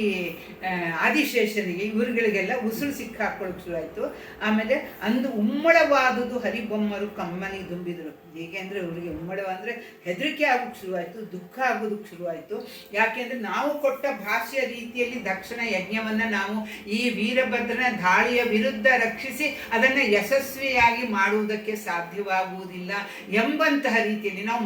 ಆದಿಶೇಷನಿಗೆ ಇವರುಗಳಿಗೆಲ್ಲ ಉಸಿರು ಸಿಕ್ಕಾಕೊಳ್ಳೋಕೆ ಶುರುವಾಯಿತು. ಆಮೇಲೆ ಅಂದು ಉಮ್ಮಳವಾದುದು ಹರಿಬೊಮ್ಮರು ಕಮ್ಮನಿ ದುಂಬಿದರು. ಹೇಗೆ ಅಂದರೆ ಇವರಿಗೆ ಉಮ್ಮಳ ಅಂದರೆ ಹೆದರಿಕೆ ಆಗೋಕ್ಕೆ ಶುರುವಾಯಿತು, ದುಃಖ ಆಗೋದಕ್ಕೆ ಶುರುವಾಯಿತು. ಯಾಕೆಂದರೆ ನಾವು ಕೊಟ್ಟ ಭಾಷೆಯ ರೀತಿಯಲ್ಲಿ ದಕ್ಷಿಣ ಯಜ್ಞವನ್ನು ನಾವು ಈ ವೀರಭದ್ರನ ದಾಳಿಯ ವಿರುದ್ಧ ರಕ್ಷಿಸಿ ಅದನ್ನು ಯಶಸ್ವಿಯಾಗಿ ಮಾಡುವುದಕ್ಕೆ ಸಾಧ್ಯವಾಗುವುದಿಲ್ಲ ಎಂಬಂತಹ ರೀತಿಯಲ್ಲಿ ನಾವು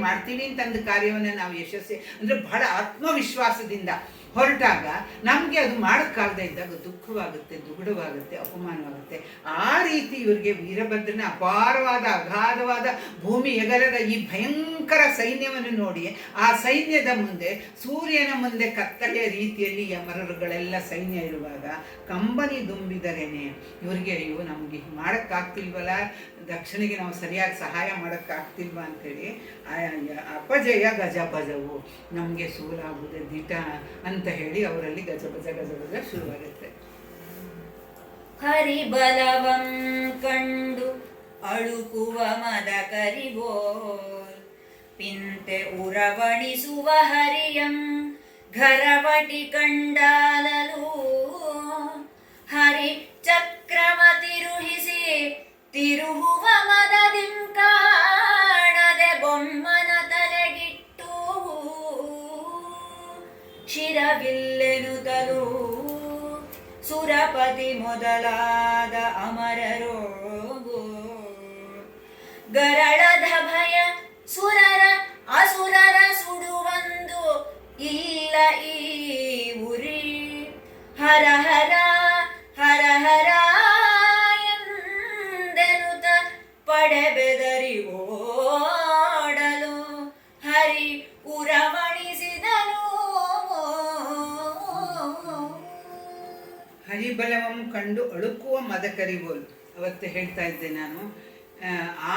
ಮಾಡ್ತೀವಿ ಅಂತಂದ ಕಾರ್ಯವನ್ನು ನಾವು ಯಶಸ್ವಿ ಅಂದರೆ ಬಹಳ ಆತ್ಮವಿಶ್ವಾಸದಿಂದ ಹೊರಟಾಗ ನಮಗೆ ಅದು ಮಾಡೋಕ್ಕಾಗದೇ ಇದ್ದಾಗ ದುಃಖವಾಗುತ್ತೆ, ದುಗುಡವಾಗುತ್ತೆ, ಅಪಮಾನವಾಗುತ್ತೆ. ಆ ರೀತಿ ಇವರಿಗೆ ವೀರಭದ್ರನ ಅಪಾರವಾದ ಅಗಾಧವಾದ ಭೂಮಿ ಎಗರದ ಈ ಭಯಂಕರ ಸೈನ್ಯವನ್ನು ನೋಡಿ ಆ ಸೈನ್ಯದ ಮುಂದೆ ಸೂರ್ಯನ ಮುಂದೆ ಕತ್ತಲೆಯ ರೀತಿಯಲ್ಲಿ ಯಮರರುಗಳೆಲ್ಲ ಸೈನ್ಯ ಇರುವಾಗ ಕಂಬನಿ ದುಂಬಿದರೇನೆ ಇವರಿಗೆ ಅಯ್ಯೋ ನಮಗೆ ಮಾಡೋಕ್ಕಾಗ್ತಿಲ್ವಲ್ಲ, ದಕ್ಷಿಣಿಗೆ ನಾವು ಸರಿಯಾಗಿ ಸಹಾಯ ಮಾಡೋಕ್ಕಾಗ್ತಿಲ್ವಾ ಅಂಥೇಳಿ ಅಪಜಯ ಗಜಭಜವು, ನಮಗೆ ಸೋಲಾಗುವುದೇ ದಿಟ ಅಂತ ಹೇಳಿ ಅವರಲ್ಲಿ ಗಜಭಜ ಶುರುವಾಗುತ್ತೆ. ಹರಿಬಲವಂ ಕಂಡು ಅಳುಕುವ ಮದ ಕರಿಬೋಲ್ ಪಿಂತೆ ಉರವಣಿಸುವ ಹರಿಯಂ ಘರವಟಿ ಕಂಡಾಲಲು ಹರಿ ಚಕ್ರವ ತಿರುಹಿಸಿ ತಿರುಹುವ ಮದದಿಂ ಕಾಣದೆ ಬೊಮ್ಮನ ತಲೆಗಿಟ್ಟು ಶಿರವಿಲ್ಲೆನುತಲು ಸುರಪತಿ ಮೊದಲಾದ ಅಮರರೋಗು ಗರಳದ ಭಯ ಸುರರ ಅಸುರರ ಸುಡುವಂದು ಈ ಇಲ್ಲ ಈ ಉರಿ. ಹರ ಹರ ಹರ ಹರ ಎಂದೆನುತ ಪಡೆಬೆದರಿ ಓಡಲು ಹರಿ ಉರವಣಿಸಿದನು. ಹರಿಬಲವಂ ಕಂಡು ಅಳುಕುವ ಮದಕರಿಗೋಲು. ಅವತ್ತು ಹೇಳ್ತಾ ಇದ್ದೆ ನಾನು,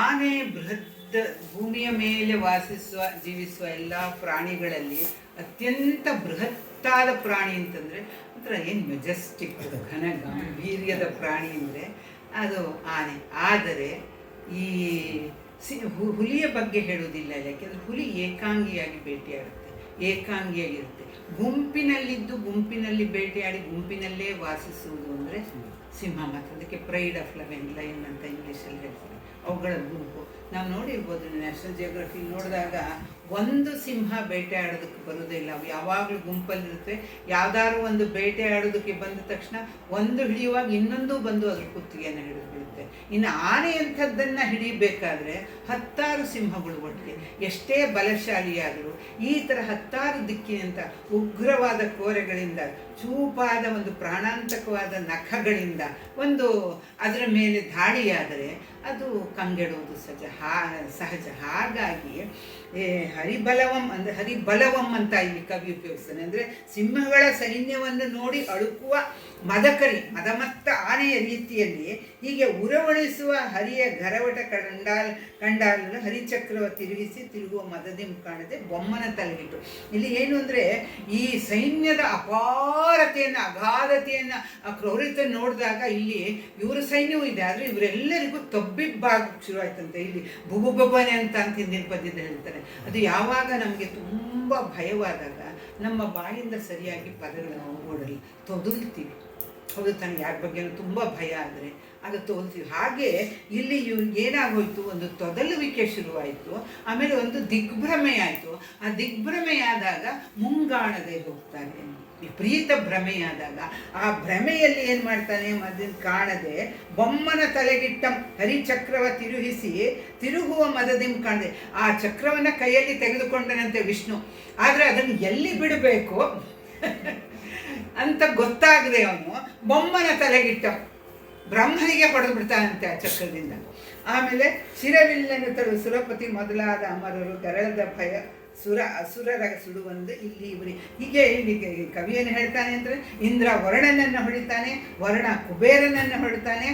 ಆನೆ ಬೃಹತ್ ಭೂಮಿಯ ಮೇಲೆ ಜೀವಿಸುವ ಎಲ್ಲ ಪ್ರಾಣಿಗಳಲ್ಲಿ ಅತ್ಯಂತ ಬೃಹತ್ತಾದ ಪ್ರಾಣಿ ಅಂತಂದರೆ ಒಂಥರ ಏನು ಮೆಜೆಸ್ಟಿಕ್ ಘನ ಗಾಂಭೀರ್ಯದ ಪ್ರಾಣಿ ಅಂದರೆ ಅದು ಆನೆ. ಆದರೆ ಈ ಹುಲಿಯ ಬಗ್ಗೆ ಹೇಳುವುದಿಲ್ಲ, ಯಾಕೆಂದರೆ ಹುಲಿ ಏಕಾಂಗಿಯಾಗಿ ಬೇಟೆಯಾಡುತ್ತೆ, ಏಕಾಂಗಿಯಾಗಿರುತ್ತೆ. ಗುಂಪಿನಲ್ಲಿದ್ದು ಗುಂಪಿನಲ್ಲಿ ಬೇಟೆಯಾಡಿ ಗುಂಪಿನಲ್ಲೇ ವಾಸಿಸುವುದು ಅಂದರೆ ಸಿಂಹ. ಮತ್ತು ಅದಕ್ಕೆ ಪ್ರೈಡ್ ಆಫ್ ಲಯನ್ ಅಂತ ಇಂಗ್ಲೀಷಲ್ಲಿ ಹೇಳ್ತಾರೆ. ಅವುಗಳ ಗುಂಪು ನಾವು ನೋಡಿರ್ಬೋದು, ನ್ಯಾಷನಲ್ ಜಿಯೋಗ್ರಫಿ ನೋಡಿದಾಗ ಒಂದು ಸಿಂಹ ಬೇಟೆ ಆಡೋದಕ್ಕೆ ಬರೋದೇ ಇಲ್ಲ. ಅವು ಯಾವಾಗಲೂ ಗುಂಪಲ್ಲಿರುತ್ತೆ. ಯಾವ್ದಾದ್ರು ಒಂದು ಬೇಟೆ ಆಡೋದಕ್ಕೆ ಬಂದ ತಕ್ಷಣ ಒಂದು ಹಿಡಿಯುವಾಗ ಇನ್ನೊಂದು ಬಂದು ಅದ್ರ ಕುತ್ತಿಗೆಯನ್ನು ಹಿಡಿದು ಬಿಡುತ್ತೆ. ಇನ್ನು ಆನೆ ಅಂಥದ್ದನ್ನು ಹಿಡಿಬೇಕಾದ್ರೆ 10 ಸಿಂಹಗಳು ಒಟ್ಟಿಗೆ, ಎಷ್ಟೇ ಬಲಶಾಲಿಯಾದರೂ ಈ ಥರ 10 ದಿಕ್ಕಿನಂಥ ಉಗ್ರವಾದ ಕೋರೆಗಳಿಂದ, ಚೂಪಾದ ಒಂದು ಪ್ರಾಣಾಂತಕವಾದ ನಖಗಳಿಂದ ಒಂದು ಅದರ ಮೇಲೆ ದಾಳಿಯಾದರೆ ಅದು ಕಂಗೆಡುವುದು ಸಹಜ. ಹಾಗಾಗಿ ಹರಿಬಲವಂ ಅಂದರೆ ಹರಿಬಲವಂ ಅಂತ ಇಲ್ಲಿ ಕವಿ ಉಪಯೋಗಿಸ್ತಾನೆ. ಅಂದರೆ ಸಿಂಹಗಳ ಸೈನ್ಯವನ್ನು ನೋಡಿ ಅಳುಕುವ ಮದಕರಿ, ಮದಮತ್ತ ಆನೆಯ ರೀತಿಯಲ್ಲಿ ಹೀಗೆ ಉರವಣಿಸುವ ಹರಿಯ ಗರವಟ ಕಂಡಾಲನ್ನು ಹರಿಚಕ್ರವ ತಿರುಗುವ ಮದದಿ ಕಾಣದೆ ಬೊಮ್ಮನ ತಲೆಗಿಟ್ಟು. ಇಲ್ಲಿ ಏನು ಅಂದರೆ ಈ ಸೈನ್ಯದ ಅಪಾರತೆಯನ್ನು, ಅಗಾಧತೆಯನ್ನು, ಆ ಕ್ರೌರ್ಯತೆ ನೋಡಿದಾಗ ಇಲ್ಲಿ ಇವರ ಸೈನ್ಯವೂ ಇದೆ, ಆದರೆ ಇವರೆಲ್ಲರಿಗೂ ತಬ್ಬಿಬ್ಬಾಗಕ್ಕೆ ಶುರುವಾಯ್ತಂತೆ. ಇಲ್ಲಿ ಬುಬುಬನೆ ಅಂತ ಹಿಂದಿನ ಪದ್ಯದಲ್ಲಿ ಹೇಳ್ತಾರೆ. ಅದು ಯಾವಾಗ ನಮಗೆ ತುಂಬ ಭಯವಾದಾಗ ನಮ್ಮ ಬಾಯಿಂದ ಸರಿಯಾಗಿ ಪದಗಳನ್ನು ಓಡಲಿ ತೊದಲ್ತೀವಿ. ಹೌದು ತಾನೆ? ಯಾರ ಬಗ್ಗೆನೂ ತುಂಬ ಭಯ ಆದರೆ ಆಗ ತೋಲ್ತೀವಿ. ಹಾಗೆ ಇಲ್ಲಿ ಏನಾಗೋಯ್ತು, ಒಂದು ತೊದಲುವಿಕೆ ಶುರುವಾಯಿತು, ಆಮೇಲೆ ಒಂದು ದಿಗ್ಭ್ರಮೆ ಆಯಿತು. ಆ ದಿಗ್ಭ್ರಮೆಯಾದಾಗ ಮುಂಗಾಣದೆ ಹೋಗ್ತಾರೆ. ವಿಪರೀತ ಭ್ರಮೆಯಾದಾಗ ಆ ಭ್ರಮೆಯಲ್ಲಿ ಏನು ಮಾಡ್ತಾನೆ, ಅದನ್ನು ಕಾಣದೆ ಬೊಮ್ಮನ ತಲೆಗಿಟ್ಟ ಹರಿಚಕ್ರವ ತಿರುಗುವ ಮದದಿಂ ಕಾಣದೆ ಆ ಚಕ್ರವನ್ನು ಕೈಯಲ್ಲಿ ತೆಗೆದುಕೊಂಡನಂತೆ ವಿಷ್ಣು. ಆದರೆ ಅದನ್ನು ಎಲ್ಲಿ ಬಿಡಬೇಕು ಅಂತ ಗೊತ್ತಾಗದೆ ಅವನು ಬೊಮ್ಮನ ತಲೆಗಿಟ್ಟ, ಬ್ರಹ್ಮನಿಗೆ ಹೊಡೆದು ಬಿಡ್ತಾನಂತೆ ಆ ಚಕ್ರದಿಂದ. ಆಮೇಲೆ ಶಿರವಿಲ್ಲನ್ನು ತರು ಸುರಪತಿ ಮೊದಲಾದ ಅಮರರು ಗರಳದ ಭಯ ಅಸುರರ ಸುಡುವಂದು ಇಲ್ಲಿ ಹೀಗೆ ಕವಿಯನ್ನು ಹೇಳ್ತಾನೆ ಅಂದರೆ ಇಂದ್ರ ವರುಣನನ್ನು ಹೊಡಿತಾನೆ, ವರುಣ ಕುಬೇರನನ್ನು ಹೊಡಿತಾನೆ.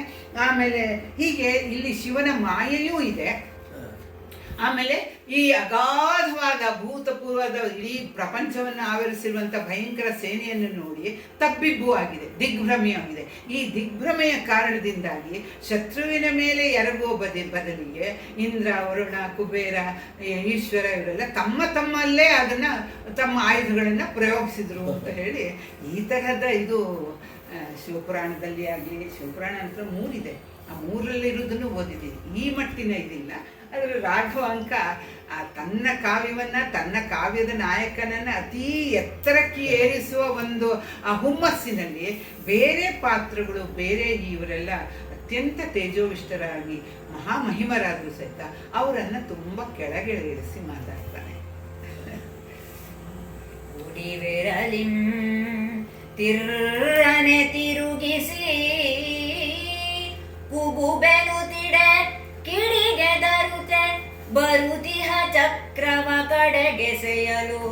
ಆಮೇಲೆ ಹೀಗೆ ಇಲ್ಲಿ ಶಿವನ ಮಾಯೆಯೂ ಇದೆ. ಆಮೇಲೆ ಈ ಅಗಾಧವಾದ ಭೂತಪೂರ್ವದ ಇಡೀ ಪ್ರಪಂಚವನ್ನು ಆವರಿಸಿರುವಂಥ ಭಯಂಕರ ಸೇನೆಯನ್ನು ನೋಡಿ ತಬ್ಬಿಬ್ಬು ಆಗಿದೆ, ದಿಗ್ಭ್ರಮೆಯಾಗಿದೆ. ಈ ದಿಗ್ಭ್ರಮೆಯ ಕಾರಣದಿಂದಾಗಿ ಶತ್ರುವಿನ ಮೇಲೆ ಎರಗುವ ಬದಲಿಗೆ ಇಂದ್ರ, ವರುಣ, ಕುಬೇರ, ಈಶ್ವರ ಇವರೆಲ್ಲ ತಮ್ಮಲ್ಲೇ ಅದನ್ನು ತಮ್ಮ ಆಯುಧಗಳನ್ನು ಪ್ರಯೋಗಿಸಿದ್ರು ಅಂತ ಹೇಳಿ ಈ ತರಹದ ಇದು ಶಿವಪುರಾಣದಲ್ಲಿ ಆಗಲಿ, ಶಿವಪುರಾಣ ಅಂತ 3 ಇದೆ, ಆ 3ರಲ್ಲಿರೋದನ್ನು ಓದಿದ್ದೀನಿ. ಈ ಮಟ್ಟಿನ ಇದಿಲ್ಲ. ಅದರ ರಾಘವ ಅಂಕ ತನ್ನ ಕಾವ್ಯವನ್ನು, ತನ್ನ ಕಾವ್ಯದ ನಾಯಕನನ್ನು ಅತೀ ಎತ್ತರಕ್ಕೆ ಏರಿಸುವ ಒಂದು ಆ ಹುಮ್ಮಸ್ಸಿನಲ್ಲಿ ಬೇರೆ ಪಾತ್ರಗಳು, ಬೇರೆ ಇವರೆಲ್ಲ ಅತ್ಯಂತ ತೇಜೋವಿಷ್ಟರಾಗಿ ಮಹಾಮಹಿಮರಾದರೂ ಸಹಿತ ಅವರನ್ನು ತುಂಬ ಕೆಳಗಿಳಿಸಿ ಮಾತಾಡ್ತಾನೆ. ಕುಡಿವೆರಲಿಂ ತಿರ್ರನೆ ತಿರುಗಿಸಿ ಕುಗುಬೆನುತಿಡೆ ಕಿಡಿಗೆದರುತೆ ಬರುತಿಹ ಚಕ್ರವ ಕಡೆಗೆಸೆಯಲು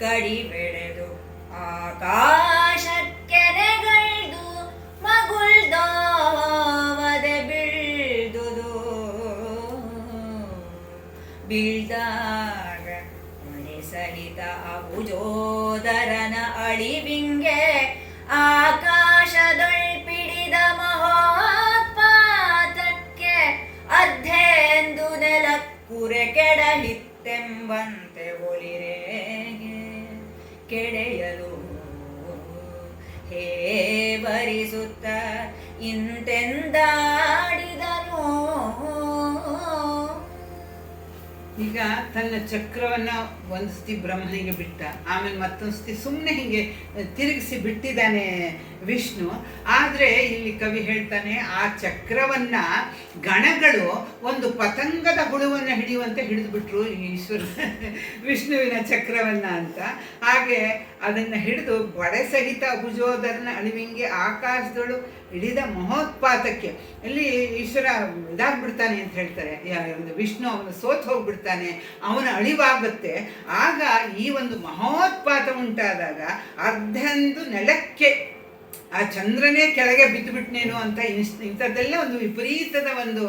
ಕಡಿಬೆಳೆದು ಆಕಾಶಕ್ಕೆರೆಗೈದು ಮಗುಳ್ದೋವದೆ ಬೀಳ್ದಾಗ ಮನೆ ಸಹಿತ ಅಬುಜೋದರನ ಅಳಿವಿಂಗೆ ಆಕಾಶದೊಳ್ಪಿಡಿದ ಮಹೋತ್ಪಾತಕ್ಕೆ ಅರ್ಧೆಂದು ನೆಲಕ್ಕುರೆ ಕೆಡಹಿತ್ತೆಂಬಂತೆ ಒಲಿರೆಗೆ ಕೆಡೆಯಲು ಹೇ ಬರಿಸುತ್ತ ಇಂತೆಂದಾಡಿದನು. ಈಗ ತನ್ನ ಚಕ್ರವನ್ನು ಒಂದು ಸತಿ ಬ್ರಹ್ಮನಿಗೆ ಬಿಟ್ಟ, ಆಮೇಲೆ ಮತ್ತೊಂದು ಸತಿ ಸುಮ್ಮನೆ ಹೀಗೆ ತಿರುಗಿಸಿ ಬಿಟ್ಟಿದ್ದಾನೆ ವಿಷ್ಣು. ಆದರೆ ಇಲ್ಲಿ ಕವಿ ಹೇಳ್ತಾನೆ, ಆ ಚಕ್ರವನ್ನ ಗಣಗಳು ಒಂದು ಪತಂಗದ ಹುಳುವನ್ನು ಹಿಡಿಯುವಂತೆ ಹಿಡಿದು ಬಿಟ್ರು ಈಶ್ವರ ವಿಷ್ಣುವಿನ ಚಕ್ರವನ್ನ ಅಂತ. ಹಾಗೆ ಅದನ್ನು ಹಿಡಿದು ಬಡೆ ಸಹಿತ ಭುಜೋದರನ ಅಳಿವಿಂಗೆ ಆಕಾಶದಳು ಹಿಡಿದ ಮಹೋತ್ಪಾತಕ್ಕೆ, ಇಲ್ಲಿ ಈಶ್ವರ ಇದಾಗ್ಬಿಡ್ತಾನೆ ಅಂತ ಹೇಳ್ತಾರೆ, ವಿಷ್ಣು ಅವನು ಸೋತ್ ಹೋಗ್ಬಿಡ್ತಾನೆ, ಅವನ ಅಳಿವಾಗುತ್ತೆ. ಆಗ ಈ ಒಂದು ಮಹೋತ್ಪಾತ ಉಂಟಾದಾಗ ಅರ್ಧಂದು ನೆಲಕ್ಕೆ ಆ ಚಂದ್ರನೇ ಕೆಳಗೆ ಬಿದ್ದು ಬಿಟ್ನೇನು ಅಂತ ಇಂಥದ್ದೆಲ್ಲ ಒಂದು ವಿಪರೀತದ ಒಂದು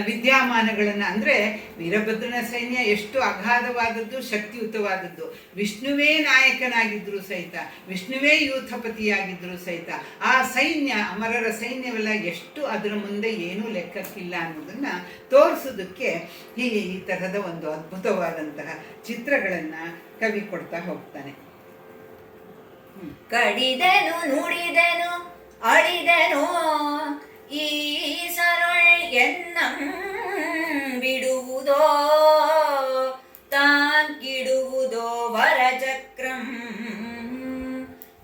ವಿದ್ಯಮಾನಗಳನ್ನು, ಅಂದರೆ ವೀರಭದ್ರನ ಸೈನ್ಯ ಎಷ್ಟು ಅಗಾಧವಾದದ್ದು, ಶಕ್ತಿಯುತವಾದದ್ದು. ವಿಷ್ಣುವೇ ನಾಯಕನಾಗಿದ್ದರೂ ಸಹಿತ, ವಿಷ್ಣುವೇ ಯೂಥಪತಿಯಾಗಿದ್ದರೂ ಸಹಿತ ಆ ಸೈನ್ಯ, ಅಮರರ ಸೈನ್ಯವೆಲ್ಲ ಎಷ್ಟು ಅದರ ಮುಂದೆ ಏನೂ ಲೆಕ್ಕಕ್ಕಿಲ್ಲ ಅನ್ನೋದನ್ನು ತೋರಿಸೋದಕ್ಕೆ ಈ ತರಹದ ಒಂದು ಅದ್ಭುತವಾದಂತಹ ಚಿತ್ರಗಳನ್ನು ಕವಿ ಕೊಡ್ತಾ ಹೋಗ್ತಾನೆ. ಕಡಿದೆನು ನುಡಿದೆನು ಅಳಿದೆನು ಈ ಸರಳ್ ಎನ್ನಂ ಬಿಡುವುದೋ ತಾನ್ ಕಿಡುವುದೋ ವರಚಕ್ರಂ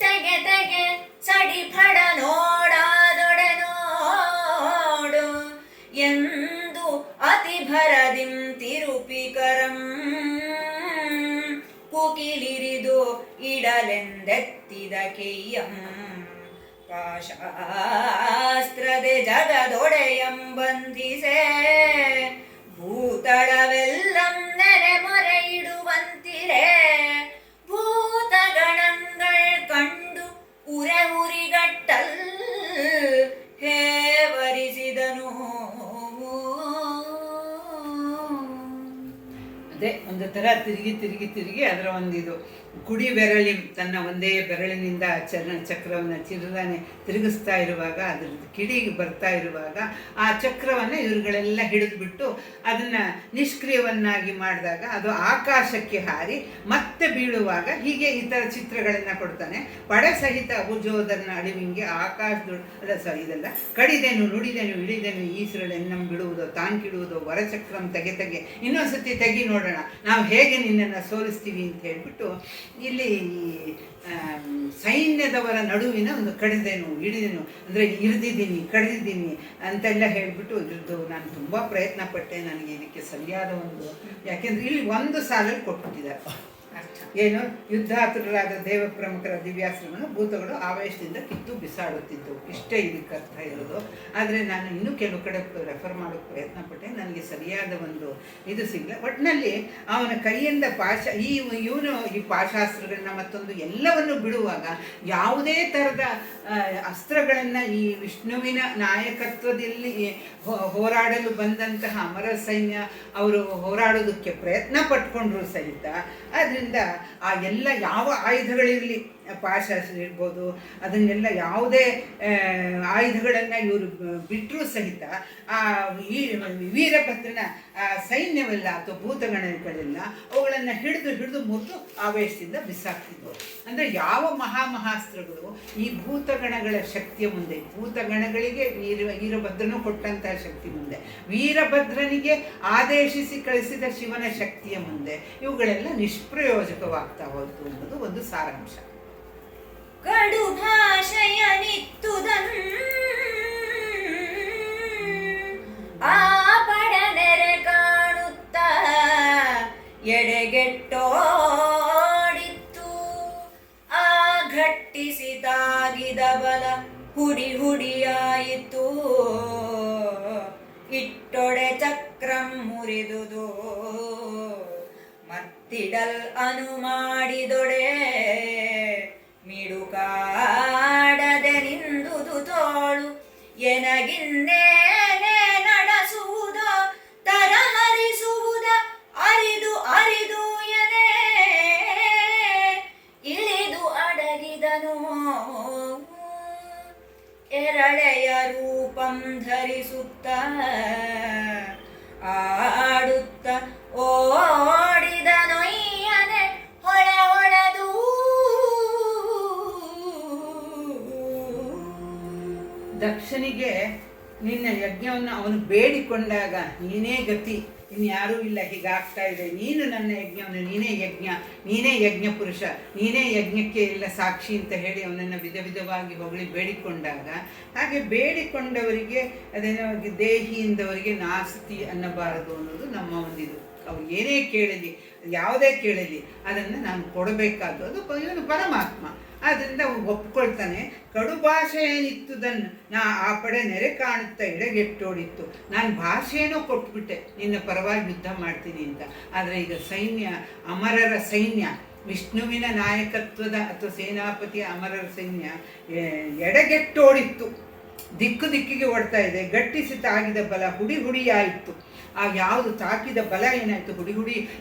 ತೆಗೆ ತೆಗೆ ಸಡಿಫಡ ನೋಡಾದೊಡೆ ನೋಡು ಎಂದು ಅತಿ ಭರದಿಂ ತಿರುಪಿಕರಂ ಕುಕಿಲಿರಿದು ಇಡಲೆಂದೆತ್ತಿದ ಕೆಯ್ಯಂ ಪಾಶಾಸ್ತ್ರದೆ ಜಗದೊಡೆಯಂ ಬಂಧಿಸೆ ಭೂತಳವೆಲ್ಲಂ ನೆರೆ ಮೊರೆ ಇಡುವಂತಿರೆ ಭೂತಗಣಗಳ್ ಕಂಡು ಉರೆ ಉರಿಗಟ್ಟಲ್ ಹೇವರಿಸಿದನು. ಅದೇ ಒಂದು ಥರ ತಿರುಗಿ ತಿರುಗಿ ತಿರುಗಿ ಅದರ ಒಂದಿದು ಕುಡಿ ಬೆರಳಿ ತನ್ನ ಒಂದೇ ಬೆರಳಿನಿಂದ ಚಕ್ರವನ್ನು ಚಿರದಾನೆ ತಿರುಗಿಸ್ತಾ ಇರುವಾಗ, ಅದ್ರದ್ದು ಕಿಡಿಗೆ ಬರ್ತಾ ಇರುವಾಗ ಆ ಚಕ್ರವನ್ನು ಇವ್ರುಗಳೆಲ್ಲ ಹಿಡಿದ್ಬಿಟ್ಟು ಅದನ್ನು ನಿಷ್ಕ್ರಿಯವನ್ನಾಗಿ ಮಾಡಿದಾಗ ಅದು ಆಕಾಶಕ್ಕೆ ಹಾರಿ ಮತ್ತೆ ಬೀಳುವಾಗ ಹೀಗೆ ಈ ಥರ ಚಿತ್ರಗಳನ್ನು ಕೊಡ್ತಾನೆ. ಪಡೆ ಸಹಿತ ಭುಜೋದರನ ಅಳಿವಿಂಗೆ ಆಕಾಶದೊಳ ಇದೆಲ್ಲ ಕಡಿದೆನು ನುಡಿದೆನು ಇಳಿದೆನು ಈಶ್ವರಳೆನ್ನಂ ಬಿಡುವುದೋ ತಾನ್ ಕಿಡುವುದೋ ವರಚಕ್ರಂ ತೆಗೆ ತೆಗೆ, ಇನ್ನೊಂದ್ಸತಿ ತೆಗಿ ನೋಡೋಣ ನಾವು ಹೇಗೆ ನಿನ್ನನ್ನು ಸೋಲಿಸ್ತೀವಿ ಅಂತ ಹೇಳ್ಬಿಟ್ಟು ಇಲ್ಲಿ ಸೈನ್ಯದವರ ನಡುವಿನ ಒಂದು ಕಡಿದೆನು ಇಳಿದೆನು ಅಂದರೆ ಇರಿದಿದ್ದೀನಿ ಕಡಿದಿದ್ದೀನಿ ಅಂತೆಲ್ಲ ಹೇಳಿಬಿಟ್ಟು ಇದ್ರದ್ದು ನಾನು ತುಂಬ ಪ್ರಯತ್ನ ಪಟ್ಟೆ, ನನಗೆ ಇದಕ್ಕೆ ಸರಿಯಾದ ಒಂದು, ಯಾಕೆಂದರೆ ಇಲ್ಲಿ ಒಂದು ಸಾಲಲ್ಲಿ ಕೊಟ್ಬಿಟ್ಟಿದ್ದಾರೆ ಏನು, ಯುದ್ಧಾತುರರಾದ ದೇವ ಪ್ರಮುಖರ ದಿವ್ಯಾಸ್ತ್ರವನ್ನು ಭೂತಗಳು ಆವೇಶದಿಂದ ಕಿತ್ತು ಬಿಸಾಡುತ್ತಿದ್ದವು, ಇಷ್ಟೇ ಇದಕ್ಕೆ ಅರ್ಥ ಇರೋದು. ಆದರೆ ನಾನು ಇನ್ನೂ ಕೆಲವು ಕಡೆ ರೆಫರ್ ಮಾಡೋಕ್ಕೆ ಪ್ರಯತ್ನ ಪಟ್ಟೆ, ನನಗೆ ಸರಿಯಾದ ಒಂದು ಇದು ಸಿಗಲ್ಲ. ಒಟ್ಟಿನಲ್ಲಿ ಅವನ ಕೈಯಿಂದ ಇವನು ಈ ಪಾಶಾಸ್ತ್ರಗಳನ್ನ ಮತ್ತೊಂದು ಎಲ್ಲವನ್ನು ಬಿಡುವಾಗ ಯಾವುದೇ ಥರದ ಅಸ್ತ್ರಗಳನ್ನು ಈ ವಿಷ್ಣುವಿನ ನಾಯಕತ್ವದಲ್ಲಿ ಹೋರಾಡಲು ಬಂದಂತಹ ಅಮರ ಸೈನ್ಯ ಅವರು ಹೋರಾಡೋದಕ್ಕೆ ಪ್ರಯತ್ನ ಪಟ್ಕೊಂಡ್ರು ಸಹಿತ, ಅದರಿಂದ ಆ ಎಲ್ಲ ಯಾವ ಆಯುಧಗಳಿರಲಿ, ಪಾಶಾಸ್ತ್ರ ಇರ್ಬೋದು, ಅದನ್ನೆಲ್ಲ ಯಾವುದೇ ಆಯುಧಗಳನ್ನು ಇವರು ಬಿಟ್ಟರೂ ಸಹಿತ ಆ ವೀರಭದ್ರನ ಸೈನ್ಯವೆಲ್ಲ ಅಥವಾ ಭೂತಗಣಗಳೆಲ್ಲ ಅವುಗಳನ್ನು ಹಿಡಿದು ಮುರಿದು ಆವೇಶದಿಂದ ಬಿಸಾಕ್ತಿದ್ವು. ಅಂದರೆ ಯಾವ ಮಹಾಮಹಾಸ್ತ್ರಗಳು ಈ ಭೂತಗಣಗಳ ಶಕ್ತಿಯ ಮುಂದೆ, ಭೂತಗಣಗಳಿಗೆ ವೀರಭದ್ರನು ಕೊಟ್ಟಂತಹ ಶಕ್ತಿ ಮುಂದೆ, ವೀರಭದ್ರನಿಗೆ ಆದೇಶಿಸಿ ಕಳಿಸಿದ ಶಿವನ ಶಕ್ತಿಯ ಮುಂದೆ ಇವುಗಳೆಲ್ಲ ನಿಷ್ಪ್ರಯೋಜಕವಾಗ್ತಾ ಹೋಯ್ತು ಅನ್ನೋದು ಒಂದು ಸಾರಾಂಶ. ಕಡು ಭಾಷೆಯ ನಿತ್ತುದನ್ ಆ ಪಡನೆರೆ ಕಾಣುತ್ತ ಎಡೆಗೆಟ್ಟೋಡಿತ್ತು ಆ ಘಟ್ಟಿಸಿ ತಾಗಿದ ಬಲ ಹುಡಿ ಹುಡಿಯಾಯಿತು ಇಟ್ಟೊಡೆ ಚಕ್ರಂ ಮುರಿದುದು ಮತ್ತಿಡಲ್ ಅನುಮಾಡಿದೊಡೆ ಮಿಡುಕಾಡದೆ ನಿಂದುದು ತೋಳು ಎನಗಿನ್ನೇನೆ ನಡೆಸುವುದೋ ತರಹರಿಸುವುದ ಅರಿದು ಅರಿದು ಎನೆ ಇಳಿದು ಅಡಗಿದನು ಎರಳೆಯ ರೂಪಂ ಧರಿಸುತ್ತ ಆಡುತ್ತ ಓಡಿದನೊಯ್ಯನೆ ಹೊಳೆ ಹೊಳೆದು ದಕ್ಷನಿಗೆ ನಿನ್ನ ಯಜ್ಞವನ್ನು ಅವನು ಬೇಡಿಕೊಂಡಾಗ ನೀನೇ ಗತಿ ಇನ್ಯಾರೂ ಇಲ್ಲ, ಹೀಗಾಗ್ತಾ ಇದೆ, ನೀನು ನನ್ನ ಯಜ್ಞವನ್ನು, ನೀನೇ ಯಜ್ಞ ಪುರುಷ, ನೀನೇ ಯಜ್ಞಕ್ಕೆ ಎಲ್ಲ ಸಾಕ್ಷಿ ಅಂತ ಹೇಳಿ ಅವನನ್ನು ವಿಧ ವಿಧವಾಗಿ ಹೊಗಳಿ ಬೇಡಿಕೊಂಡಾಗ, ಹಾಗೆ ಬೇಡಿಕೊಂಡವರಿಗೆ ಅದೇನೋ ದೇಹಿಯಿಂದವರಿಗೆ ನಾಸ್ತಿ ಅನ್ನಬಾರದು ಅನ್ನೋದು ನಮ್ಮ ಒಂದಿದು. ಅವ್ರು ಏನೇ ಕೇಳಲಿ, ಯಾವುದೇ ಕೇಳಲಿ, ಅದನ್ನು ನಾನು ಕೊಡಬೇಕಾದ್ದು, ಅದು ಇವನು ಪರಮಾತ್ಮ. ಆದ್ದರಿಂದ ಅವನು ಒಪ್ಕೊಳ್ತಾನೆ. ಕಡು ಭಾಷೆ ಏನಿತ್ತುದನ್ನು ನಾ ಆ ಪಡೆ ನೆರೆ ಕಾಣುತ್ತಾ ಎಡೆಗೆಟ್ಟೋಡಿತ್ತು. ನಾನು ಭಾಷೆನೂ ಕೊಟ್ಬಿಟ್ಟೆ, ನಿನ್ನ ಪರವಾಗಿ ಯುದ್ಧ ಮಾಡ್ತೀನಿ ಅಂತ. ಆದರೆ ಈಗ ಸೈನ್ಯ, ಅಮರರ ಸೈನ್ಯ, ವಿಷ್ಣುವಿನ ನಾಯಕತ್ವದ ಅಥವಾ ಸೇನಾಪತಿಯ ಅಮರರ ಸೈನ್ಯ ಎಡೆಗೆಟ್ಟೋಡಿತ್ತು, ದಿಕ್ಕು ದಿಕ್ಕಿಗೆ ಓಡ್ತಾ ಇದೆ. ಗಟ್ಟಿಸಿ ತಾಗಿದ ಬಲ ಹುಡಿಯಾಯಿತು. ಆ ಯಾವುದು ತಾಕಿದ ಬಲ ಏನಾಯಿತು, ಹುಡಿ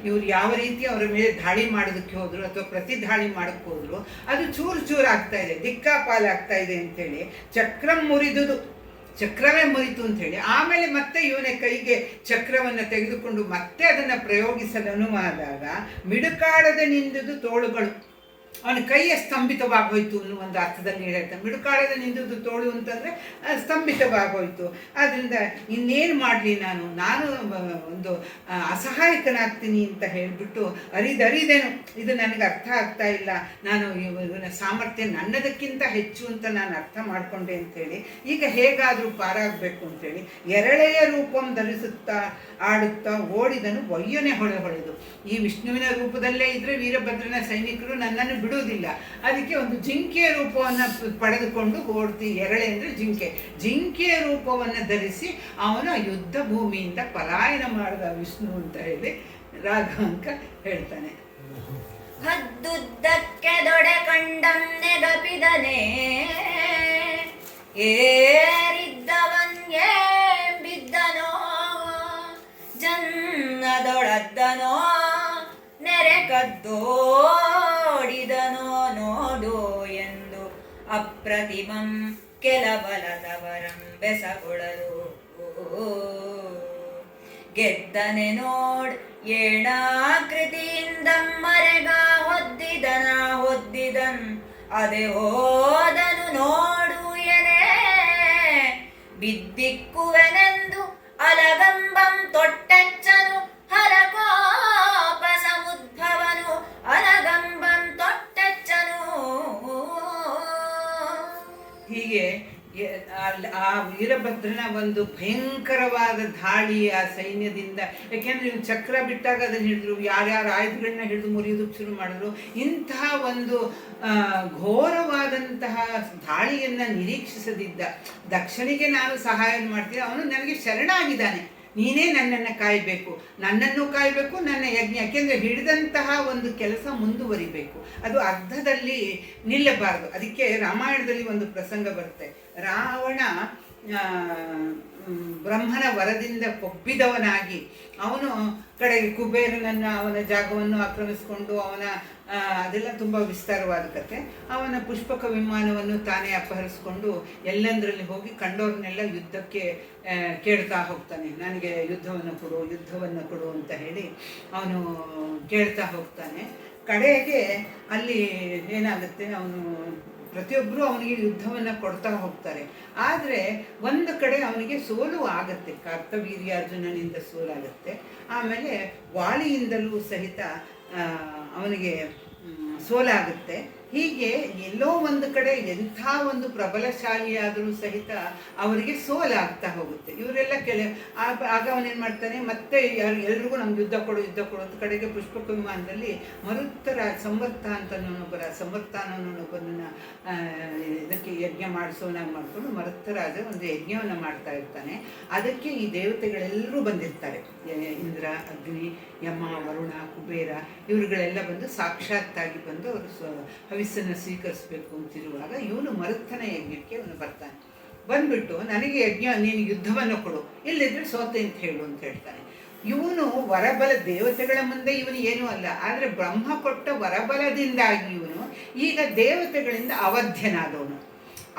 ಇವರು ಯಾವ ರೀತಿ ಅವರ ಮೇಲೆ ದಾಳಿ ಮಾಡೋದಕ್ಕೆ ಹೋದ್ರು ಅಥವಾ ಪ್ರತಿ ದಾಳಿ ಮಾಡೋಕ್ಕೆ ಹೋದ್ರು, ಅದು ಚೂರು ಆಗ್ತಾ ಇದೆ, ದಿಕ್ಕಾಪಾಲಾಗ್ತಾ ಇದೆ ಅಂಥೇಳಿ ಚಕ್ರವೇ ಮುರಿತು ಅಂಥೇಳಿ ಆಮೇಲೆ ಮತ್ತೆ ಇವನ ಕೈಗೆ ಚಕ್ರವನ್ನು ತೆಗೆದುಕೊಂಡು ಮತ್ತೆ ಅದನ್ನು ಪ್ರಯೋಗಿಸಲು ಅನುವಾದಾಗ ಮಿಡುಕಾಡದೆ ನಿಂದುದು ತೋಳುಗಳು, ಅವನ ಕೈಯ ಸ್ತಂಭಿತವಾಗೋಯ್ತು ಅನ್ನೋ ಒಂದು ಅರ್ಥದಲ್ಲಿ ಹೇಳ್ತಾನೆ. ಮಿಡುಕಾಡದ ನಿಂದುದು ತೋಳು ಅಂತಂದರೆ ಸ್ತಂಭಿತವಾಗೋಯ್ತು. ಆದ್ದರಿಂದ ಇನ್ನೇನು ಮಾಡಲಿ, ನಾನು ಒಂದು ಅಸಹಾಯಕನಾಗ್ತೀನಿ ಅಂತ ಹೇಳಿಬಿಟ್ಟು ಅರಿದೇನು, ಇದು ನನಗೆ ಅರ್ಥ ಆಗ್ತಾ ಇಲ್ಲ, ನಾನು ಇವನ ಸಾಮರ್ಥ್ಯ ನನ್ನದಕ್ಕಿಂತ ಹೆಚ್ಚು ಅಂತ ನಾನು ಅರ್ಥ ಮಾಡಿಕೊಂಡೆ ಅಂಥೇಳಿ ಈಗ ಹೇಗಾದರೂ ಪಾರಾಗಬೇಕು ಅಂಥೇಳಿ ಎರಳೆಯ ರೂಪಂ ಧರಿಸುತ್ತಾ ಆಡುತ್ತಾ ಓಡಿದನು ಒಯ್ಯನೆ ಹೊಳೆದು. ಈ ವಿಷ್ಣುವಿನ ರೂಪದಲ್ಲೇ ಇದ್ದರೆ ವೀರಭದ್ರನ ಸೈನಿಕರು ನನ್ನನ್ನು ಬಿಡುವುದಿಲ್ಲ, ಅದಕ್ಕೆ ಒಂದು ಜಿಂಕೆಯ ರೂಪವನ್ನು ಪಡೆದುಕೊಂಡು ಓಡ್ತಿ. ಎರಳೆ ಅಂದರೆ ಜಿಂಕೆಯ ರೂಪವನ್ನು ಧರಿಸಿ ಅವನ ಯುದ್ಧ ಭೂಮಿಯಿಂದ ಪಲಾಯನ ಮಾಡಿದ ವಿಷ್ಣು ಅಂತ ಹೇಳಿ ರಾಘವಂಕ ಹೇಳ್ತಾನೆ. ಹದ್ದುದ್ದಕ್ಕೆ ದೊಡೆ ಕಂಡನ್ನೆಗಪಿದನೆ ಏರಿದ್ದವನ್ ಬಿದ್ದನೋ ಜನ್ನದೊಳದ್ದನೋ ನೆರೆ ಕದ್ದೋಡಿದನೋ ನೋಡು ಎಂದು ಅಪ್ರತಿಮಂ ಕೆಲಬಲದವರಂ ಬೆಸಗೊಳಲು ಗೆದ್ದನೆ ನೋಡ್ ಏಣಾಕೃತಿಯಿಂದ ಮರೆಗ ಹೊದ್ದಿದನ್ ಅದೆ ಹೋದನು ನೋಡು ಎನೆ ಬಿದ್ದಿಕ್ಕುವೆನೆಂದು ಅಲಗಂಬಂ ತೊಟ್ಟೆಚ್ಚನು ಹರಕೋಪ ಸಮುದ್ಭವನು ಅಲಗಂಬಂ ತೊಟ್ಟೆಚ್ಚನು. ಹೀಗೆ ಆ ವೀರಭದ್ರನ ಒಂದು ಭಯಂಕರವಾದ ದಾಳಿ ಆ ಸೈನ್ಯದಿಂದ, ಯಾಕೆಂದ್ರೆ ಇವ್ನು ಚಕ್ರ ಬಿಟ್ಟಾಗ ಅದನ್ನು ಹಿಡಿದ್ರು, ಯಾರ್ಯಾರು ಆಯುಧಗಳನ್ನ ಹಿಡಿದು ಮುರಿಯೋದಕ್ಕೆ ಶುರು ಮಾಡಿದ್ರು. ಇಂತಹ ಒಂದು ಘೋರವಾದಂತಹ ದಾಳಿಯನ್ನು ನಿರೀಕ್ಷಿಸದಿದ್ದ ದಕ್ಷನಿಗೆ ನಾನು ಸಹಾಯ ಮಾಡ್ತೀನಿ, ಅವನು ನನಗೆ ಶರಣಾಗಿದ್ದಾನೆ, ನೀನೇ ನನ್ನನ್ನು ಕಾಯಬೇಕು, ನನ್ನನ್ನು ಕಾಯಬೇಕು, ನನ್ನ ಯಜ್ಞ, ಯಾಕೆಂದರೆ ಹಿಡಿದಂತಹ ಒಂದು ಕೆಲಸ ಮುಂದುವರಿಬೇಕು, ಅದು ಅರ್ಧದಲ್ಲಿ ನಿಲ್ಲಬಾರದು. ಅದಕ್ಕೆ ರಾಮಾಯಣದಲ್ಲಿ ಒಂದು ಪ್ರಸಂಗ ಬರುತ್ತೆ. ರಾವಣ ಬ್ರಹ್ಮನ ವರದಿಂದ ಕೊಬ್ಬಿದವನಾಗಿ ಅವನು ಕಡೆಗೆ ಕುಬೇರನನ್ನು ಅವನ ಜಾಗವನ್ನು ಆಕ್ರಮಿಸಿಕೊಂಡು ಅದೆಲ್ಲ ತುಂಬ ವಿಸ್ತಾರವಾದ ಕತೆ. ಅವನ ಪುಷ್ಪಕ ವಿಮಾನವನ್ನು ತಾನೇ ಅಪಹರಿಸ್ಕೊಂಡು ಎಲ್ಲಂದರಲ್ಲಿ ಹೋಗಿ ಕಂಡೋರ್ನೆಲ್ಲ ಯುದ್ಧಕ್ಕೆ ಕೇಳ್ತಾ ಹೋಗ್ತಾನೆ. ನನಗೆ ಯುದ್ಧವನ್ನು ಕೊಡು ಅಂತ ಹೇಳಿ ಅವನು ಕೇಳ್ತಾ ಹೋಗ್ತಾನೆ. ಕಡೆಗೆ ಅಲ್ಲಿ ಏನಾಗುತ್ತೆ, ಅವನು ಪ್ರತಿಯೊಬ್ಬರು ಅವನಿಗೆ ಯುದ್ಧವನ್ನು ಕೊಡ್ತಾ ಹೋಗ್ತಾರೆ. ಆದರೆ ಒಂದು ಕಡೆ ಅವನಿಗೆ ಸೋಲು ಆಗತ್ತೆ, ಕಾರ್ತವೀರ್ಯಾರ್ಜುನನಿಂದ ಸೋಲಾಗತ್ತೆ. ಆಮೇಲೆ ವಾಲಿಯಿಂದಲೂ ಸಹಿತ ಅವನಿಗೆ ಸೋಲಾಗುತ್ತೆ. ಹೀಗೆ ಎಲ್ಲೋ ಒಂದು ಕಡೆ ಎಂಥ ಒಂದು ಪ್ರಬಲಶಾಲಿಯಾದರೂ ಸಹಿತ ಅವರಿಗೆ ಸೋಲಾಗ್ತಾ ಹೋಗುತ್ತೆ. ಇವರೆಲ್ಲ ಆಗ ಅವನೇನು ಮಾಡ್ತಾನೆ, ಮತ್ತೆ ಎಲ್ರಿಗೂ ನಮ್ಗೆ ಯುದ್ಧ ಕೊಡು ಅಂತ ಕಡೆಗೆ ಪುಷ್ಪಕ ವಿಮಾನದಲ್ಲಿ ಸಂವರ್ತ ಅನ್ನೋನೊಬ್ಬನನ್ನು ಇದಕ್ಕೆ ಯಜ್ಞ ಮಾಡಿಸೋನಾಗಿ ಮಾಡಿಕೊಂಡು ಮರುತ್ತರಾಜ ಒಂದು ಯಜ್ಞವನ್ನು ಮಾಡ್ತಾ ಇರ್ತಾನೆ. ಅದಕ್ಕೆ ಈ ದೇವತೆಗಳೆಲ್ಲರೂ ಬಂದಿರ್ತಾರೆ. ಇಂದ್ರ, ಅಗ್ನಿ, ಯಮ, ವರುಣ, ಕುಬೇರ ಇವರುಗಳೆಲ್ಲ ಬಂದು ಸಾಕ್ಷಾತ್ತಾಗಿ ಬಂದು ಅವರು ಹವಿಸ್ಸನ್ನು ಸ್ವೀಕರಿಸಬೇಕು ಅಂತಿರುವಾಗ ಇವನು ಮರುತ್ತನ ಯಜ್ಞಕ್ಕೆ ಅವನು ಬರ್ತಾನೆ. ಬಂದ್ಬಿಟ್ಟು ನನಗೆ ನೀನು ಯುದ್ಧವನ್ನು ಕೊಡು, ಇಲ್ಲದಿದ್ದರೆ ಸೋತೆ ಅಂತ ಹೇಳು ಅಂತ ಹೇಳ್ತಾನೆ. ಇವನು ವರಬಲ, ದೇವತೆಗಳ ಮುಂದೆ ಇವನು ಏನೂ ಅಲ್ಲ, ಆದರೆ ಬ್ರಹ್ಮ ಕೊಟ್ಟ ವರಬಲದಿಂದಾಗಿ ಇವನು ಈಗ ದೇವತೆಗಳಿಂದ ಅವಧ್ಯನಾದವನು.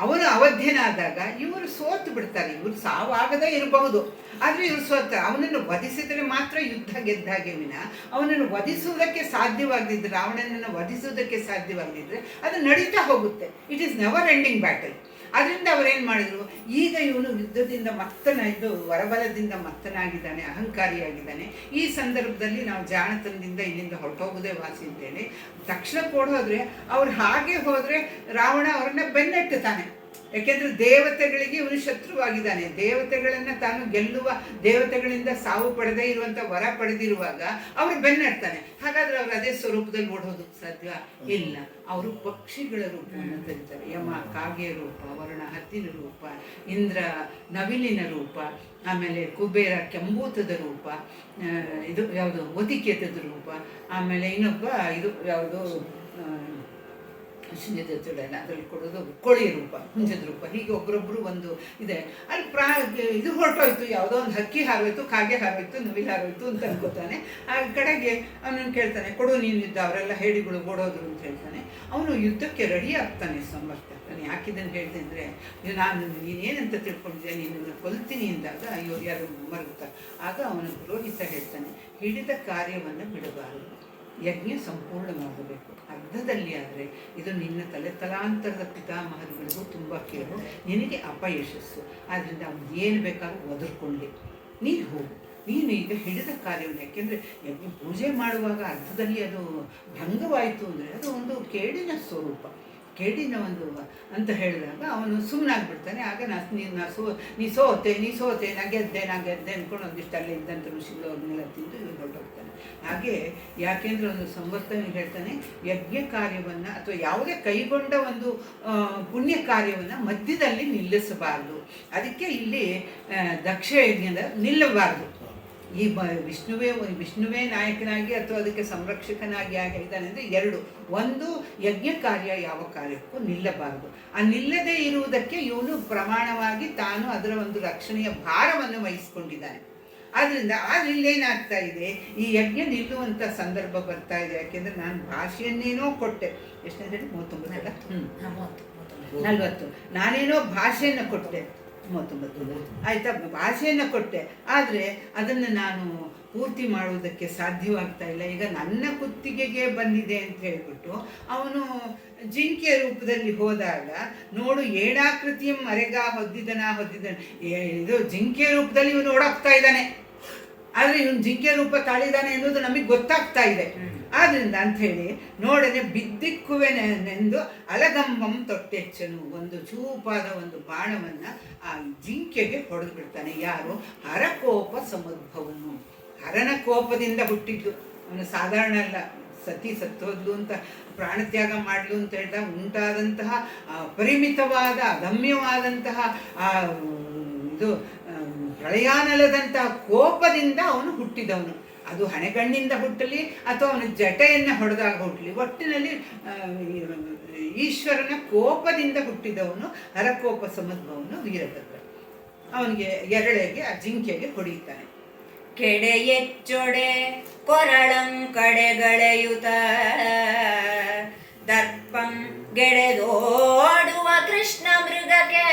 ಅವನು ಅವಧ್ಯನಾದಾಗ ಇವರು ಸೋತು ಬಿಡ್ತಾರೆ. ಇವರು ಸಾವಾಗದೇ ಇರಬಹುದು, ಆದರೆ ಇವರು ಸೋತ. ಅವನನ್ನು ವಧಿಸಿದರೆ ಮಾತ್ರ ಯುದ್ಧ ಗೆದ್ದಾಗೆ ವಿನ ಅವನನ್ನು ವಧಿಸುವುದಕ್ಕೆ ಸಾಧ್ಯವಾಗದಿದ್ದರೆ, ರಾವಣನನ್ನು ವಧಿಸುವುದಕ್ಕೆ ಸಾಧ್ಯವಾಗದಿದ್ದರೆ ಅದು ನಡೀತಾ ಹೋಗುತ್ತೆ. It is never ending battle. ಅದರಿಂದ ಅವರೇನು ಮಾಡಿದ್ರು, ಈಗ ಇವನು ಯುದ್ಧದಿಂದ ಇದು ವರಬಲದಿಂದ ಮತ್ತನಾಗಿದ್ದಾನೆ, ಅಹಂಕಾರಿಯಾಗಿದ್ದಾನೆ. ಈ ಸಂದರ್ಭದಲ್ಲಿ ನಾವು ಜಾಣತನದಿಂದ ಇಲ್ಲಿಂದ ಹೊರಟೋಗೋದೇ ವಾಸಿ ಅಂತೇಳಿ ತಕ್ಷಣ ಕೊಡೋದ್ರೆ, ಅವ್ರು ಹಾಗೆ ಹೋದರೆ ರಾವಣ ಅವ್ರನ್ನ ಬೆನ್ನಟ್ಟುತ್ತಾನೆ. ಯಾಕೆಂದರೆ ದೇವತೆಗಳಿಗೆ ಇವನು ಶತ್ರುವಾಗಿದ್ದಾನೆ. ದೇವತೆಗಳನ್ನು ತಾನು ಗೆಲ್ಲುವ, ದೇವತೆಗಳಿಂದ ಸಾವು ಪಡೆದೇ ಇರುವಂಥ ವರ ಪಡೆದಿರುವಾಗ ಅವರು ಬೆನ್ನಡ್ತಾನೆ. ಹಾಗಾದ್ರೆ ಅವರು ಅದೇ ಸ್ವರೂಪದಲ್ಲಿ ಓಡೋದಕ್ಕೆ ಸಾಧ್ಯ ಇಲ್ಲ. ಅವರು ಪಕ್ಷಿಗಳ ರೂಪವನ್ನು ಧರಿತಾರೆ. ಯಮ ಕಾಗೆಯ ರೂಪ, ವರುಣ ಹದ್ದಿನ ರೂಪ, ಇಂದ್ರ ನವಿಲಿನ ರೂಪ, ಆಮೇಲೆ ಕುಬೇರ ಕೆಂಬೂತದ ರೂಪ, ಇದು ಯಾವುದು ಒತಿಕೇತದ ರೂಪ, ಆಮೇಲೆ ಇನ್ನೊಬ್ಬ ಇದು ಯಾವುದು ಶುಂಜದಲ್ಲ, ಅದರಲ್ಲಿ ಕೊಡೋದು ಕೋಳಿ ರೂಪ, ಹುಂಜದ ರೂಪ. ಹೀಗೆ ಒಬ್ಬರೊಬ್ಬರು ಒಂದು ಇದೆ. ಅಲ್ಲಿ ಇದು ಹೊರಟೋಯ್ತು, ಯಾವುದೋ ಒಂದು ಹಕ್ಕಿ ಹಾರೋಯ್ತು, ಕಾಗೆ ಹಾರೋಯ್ತು, ನವಿಲು ಹಾರೋಯ್ತು ಅಂತ ಅನ್ಕೋತಾನೆ. ಆ ಕಡೆಗೆ ಅವನನ್ನು ಕೇಳ್ತಾನೆ, ಕೊಡು ನೀನು ಯುದ್ಧ, ಅವರೆಲ್ಲ ಹೇಡಿಗಳು ಓಡೋದ್ರು ಅಂತ ಹೇಳ್ತಾನೆ. ಅವನು ಯುದ್ಧಕ್ಕೆ ರೆಡಿ ಆಗ್ತಾನೆ. ಸಮರ್ಥ ನಾನು ಯಾಕಿದನ್ನು ಹೇಳಿದೆ ಅಂದರೆ, ನೀನೇನಂತ ತಿಳ್ಕೊಂಡಿದ್ದೆ, ನೀನನ್ನು ಕೊಲ್ತೀನಿ ಅಂದಾಗ ಅಯ್ಯೋ ಯಾರು ಮರುಗುತ್ತಾರೆ. ಆಗ ಅವನ ಪುರೋಹಿತ ಹೇಳ್ತಾನೆ, ಹಿಡಿದ ಕಾರ್ಯವನ್ನು ಬಿಡಬಾರದು, ಯಜ್ಞ ಸಂಪೂರ್ಣವಾಗಬೇಕು. ಅರ್ಧದಲ್ಲಿ ಆದರೆ ಇದು ನಿನ್ನ ತಲಾಂತರದ ಪಿತಾಮಹರುಗಳಿಗೂ ತುಂಬ ಕೇಳು, ನಿನಗೆ ಅಪಯಶಸ್ಸು. ಆದ್ದರಿಂದ ಅವ್ನು ಏನು ಬೇಕಾದ್ರೂ ಒದರ್ಕೊಳ್ಳಿ, ನೀನು ಹೋಗು. ನೀನು ಈಗ ಹಿಡಿದ ಕಾರ್ಯವನ್ನು, ಯಾಕೆಂದರೆ ಯಜ್ಞ ಪೂಜೆ ಮಾಡುವಾಗ ಅರ್ಧದಲ್ಲಿ ಅದು ಭಂಗವಾಯಿತು ಅಂದರೆ ಅದು ಒಂದು ಕೇಡಿನ ಸ್ವರೂಪ, ಕೇಡಿನ ಒಂದು ಅಂತ ಹೇಳಿದಾಗ ಅವನು ಸುಮ್ಮನಾಗ್ಬಿಡ್ತಾನೆ. ಆಗ ನೀ ಸೋತೆ ನಾ ಗೆದ್ದೆ ಅಂದ್ಕೊಂಡು ಒಂದಿಷ್ಟು ಅಲ್ಲೇ ಇದ್ದಂಥ ಋಷಿಗಳು ಅವ್ರನ್ನೆಲ್ಲ ತಿಂದು ಇವ್ರು ಹೊರಟೋಗ್ತಾನೆ. ಹಾಗೆ ಯಾಕೆಂದರೆ ಒಂದು ಸಂವರ್ತನ ಹೇಳ್ತಾನೆ, ಯಜ್ಞ ಕಾರ್ಯವನ್ನು ಅಥವಾ ಯಾವುದೇ ಕೈಗೊಂಡ ಒಂದು ಪುಣ್ಯ ಕಾರ್ಯವನ್ನು ಮಧ್ಯದಲ್ಲಿ ನಿಲ್ಲಿಸಬಾರ್ದು. ಅದಕ್ಕೆ ಇಲ್ಲಿ ದಕ್ಷ ಯಜ್ಞದ ನಿಲ್ಲಬಾರ್ದು. ಈ ವಿಷ್ಣುವೇ ನಾಯಕನಾಗಿ ಅಥವಾ ಅದಕ್ಕೆ ಸಂರಕ್ಷಕನಾಗಿ ಆಗಿದ್ದಾನೆ ಅಂದರೆ ಎರಡು. ಒಂದು, ಯಜ್ಞ ಕಾರ್ಯ ಯಾವ ಕಾರ್ಯಕ್ಕೂ ನಿಲ್ಲಬಾರದು. ಆ ನಿಲ್ಲದೇ ಇರುವುದಕ್ಕೆ ಇವನು ಪ್ರಮಾಣವಾಗಿ ತಾನು ಅದರ ಒಂದು ರಕ್ಷಣೆಯ ಭಾರವನ್ನು ವಹಿಸ್ಕೊಂಡಿದ್ದಾನೆ. ಆದ್ದರಿಂದ ಇಲ್ಲೇನಾಗ್ತಾ ಇದೆ, ಈ ಯಜ್ಞ ನಿಲ್ಲುವಂಥ ಸಂದರ್ಭ ಬರ್ತಾ ಇದೆ. ಯಾಕೆಂದರೆ ನಾನು ಭಾಷೆಯನ್ನೇನೋ ಕೊಟ್ಟೆ, ಎಷ್ಟನೇ ಹೇಳಿ 40 ನಾನೇನೋ ಭಾಷೆಯನ್ನು ಕೊಟ್ಟೆ, 39 ಆಯಿತಾ, ಭಾಷೆಯನ್ನು ಕೊಟ್ಟೆ. ಆದರೆ ಅದನ್ನು ನಾನು ಪೂರ್ತಿ ಮಾಡುವುದಕ್ಕೆ ಸಾಧ್ಯವಾಗ್ತಾ ಇಲ್ಲ. ಈಗ ನನ್ನ ಕುತ್ತಿಗೆಗೆ ಬಂದಿದೆ ಅಂತ ಹೇಳಿಬಿಟ್ಟು ಅವನು ಜಿಂಕೆಯ ರೂಪದಲ್ಲಿ ಹೋದಾಗ, ನೋಡು ಏಣಾಕೃತಿಯ ಮರೆಗ ಹೊದ್ದಿದನ ಇದು ಜಿಂಕೆಯ ರೂಪದಲ್ಲಿ ಇವನು ಓಡಾಗ್ತಾ ಇದ್ದಾನೆ. ಆದರೆ ಇವನು ಜಿಂಕೆ ರೂಪ ತಾಳಿದಾನೆ ಎನ್ನುವುದು ನಮಗೆ ಗೊತ್ತಾಗ್ತಾ ಇದೆ. ಆದ್ದರಿಂದ ಅಂಥೇಳಿ ನೋಡನೆ ಬಿದ್ದಿಕ್ಕುವೆನೆಂದು ಅಲಗಂಬಂ ತೊಟ್ಟೆಚ್ಚನು, ಒಂದು ಚೂಪಾದ ಒಂದು ಬಾಣವನ್ನು ಆ ಜಿಂಕೆಗೆ ಹೊಡೆದು ಬಿಡ್ತಾನೆ. ಯಾರು? ಹರಕೋಪ ಸಮುದ್ಭವನು. ಹರನ ಕೋಪದಿಂದ ಹುಟ್ಟಿದ್ದು ಅವನು ಸಾಧಾರಣ ಅಲ್ಲ. ಸತ್ತೋದ್ಲು ಅಂತ ಪ್ರಾಣತ್ಯಾಗ ಮಾಡಲು ಅಂತ ಹೇಳಿದಾಗ ಉಂಟಾದಂತಹ ಪರಿಮಿತವಾದ ಅದಮ್ಯವಾದಂತಹ ಇದು ಪ್ರಳಯಾನಲದಂತಹ ಕೋಪದಿಂದ ಅವನು ಹುಟ್ಟಿದವನು. ಅದು ಹಣೆಗಣ್ಣಿಂದ ಹುಟ್ಟಲಿ ಅಥವಾ ಅವನ ಜಟೆಯನ್ನು ಹೊಡೆದಾಗ ಹುಟ್ಟಲಿ, ಒಟ್ಟಿನಲ್ಲಿ ಈಶ್ವರನ ಕೋಪದಿಂದ ಹುಟ್ಟಿದವನು ಹರಕೋಪ ಸಮುದ್ಭವನು ವೀರಭದ್ರ. ಅವನಿಗೆ ಎರಳೆಗೆ ಆ ಜಿಂಕೆಗೆ ಹೊಡೆಯುತ್ತಾನೆ. ಕೆಡೆ ಎಚ್ಚೊಡೆ ಕೊರಳಂ ಕಡೆಗಳೆಯುತ ದರ್ಪಂ ಗೆಳೆದೋಡುವ ಕೃಷ್ಣ ಮೃಗಕ್ಕೆ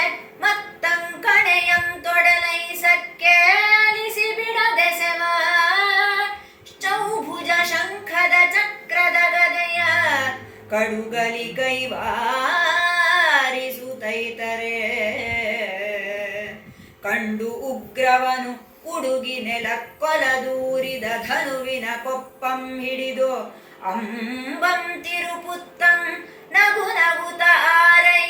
ಮತ್ತಂ ಕಣೆಯಂ ತೊಡಲೈಸಕ್ಕೆ ಅಲಿಸಿ ಬಿಡದೆಸೆವ ಚೌಭುಜ ಶಂಖದ ಚಕ್ರದ ಗದೆಯ ಕಡುಗಲಿ ಕೈವಾರಿಸುತ್ತೈತರೆ ಕಂಡು ಉಗ್ರವನು ಉಡುಗಿ ನೆಲಕ್ಕೊಲದೂರಿದ ಧನುವಿನ ಕೊಪ್ಪಂ ಹಿಡಿದು ಅಂಬಂ ತಿರುಪುತ್ತಂ ನಗು ನಗುತ ಆರೈದನು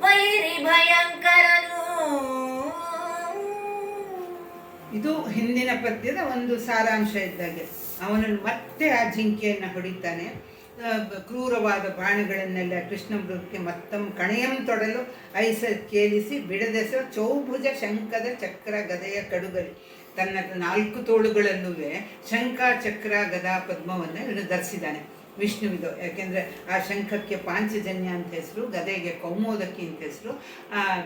ವೈರಿ ಭಯಂಕರನು. ಇದು ಹಿಂದಿನ ಪದ್ಯದ ಒಂದು ಸಾರಾಂಶ ಇದ್ದಾಗೆ. ಅವನನ್ನು ಮತ್ತೆ ಆ ಜಿಂಕೆಯನ್ನು ಹೊಡಿತಾನೆ. ಕ್ರೂರವಾದ ಬಾಣಗಳನ್ನೆಲ್ಲ ಕೃಷ್ಣ ಮೃಗಕ್ಕೆ ಮತ್ತಂ ಕಣೆಯಂ ತೊಡಲು ಐಸ ಕೇಳಿಸಿ ಬಿಡದೆಸ ಚೌಭುಜ ಶಂಖದ ಚಕ್ರ ಗದೆಯ ಕಡುಗಲಿ. ತನ್ನ 4 ತೋಳುಗಳಲ್ಲೂ ಶಂಖ ಚಕ್ರ ಗದಾ ಪದ್ಮವನ್ನು ಇವನು ಧರಿಸಿದ್ದಾನೆ. ವಿಷ್ಣುವಿದು. ಯಾಕೆಂದರೆ ಆ ಶಂಖಕ್ಕೆ ಪಾಂಚಜನ್ಯ ಅಂತ ಹೆಸರು, ಗದೆಗೆ ಕೌಮೋದಕಿ ಅಂತ ಹೆಸರು,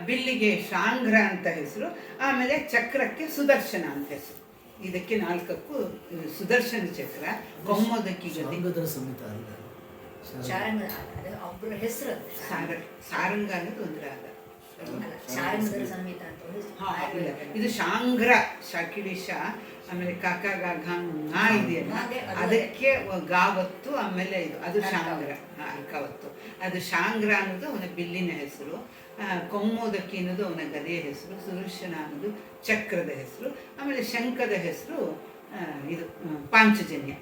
ಬಿಲ್ಲಿಗೆ ಶಾಂಘ್ರ ಅಂತ ಹೆಸರು, ಆಮೇಲೆ ಚಕ್ರಕ್ಕೆ ಸುದರ್ಶನ ಅಂತ ಹೆಸರು. ಇದಕ್ಕೆ 4ಕ್ಕೂ ಸುದರ್ಶನ ಚಕ್ರ, ಕೌಮೋದಕಿ ಗದೆ. ಶಾರಂಗ ಅದು ಒಬ್ಬರ ಹೆಸರು ಅದು. ಸಾರಂಗ ಅನ್ನೋದು ಒಂದು ರಾಗ. ಅಲ್ಲ, ಶಾರಂಗಧರ ಸಂಹಿತ ಅಂತ ಒಂದು ಇಲ್ಲ, ಇದು ಶಾಂಗ್ರ ಶಾಕಿಡಿಶ, ಆಮೇಲೆ ಕಾಕ ಗಾ ಇದೆಯಲ್ಲ ಅದಕ್ಕೆ ಗಾವತ್ತು, ಆಮೇಲೆ ಇದು ಅದು ಶಾಂಗ್ರ ಅಲ್ಕಾವತ್ತು. ಅದು ಶಾಂಗ್ರ ಅನ್ನೋದು ಅವನ ಬಿಲ್ಲಿನ ಹೆಸರು, ಕೌಮೋದಕಿ ಅನ್ನೋದು ಅವನ ಗದೆಯ ಹೆಸರು, ಸುದರ್ಶನ ಅನ್ನೋದು ಚಕ್ರದ ಹೆಸರು, ಆಮೇಲೆ ಶಂಖದ ಹೆಸರು ಇದು ಪಾಂಚಜನ್ಯ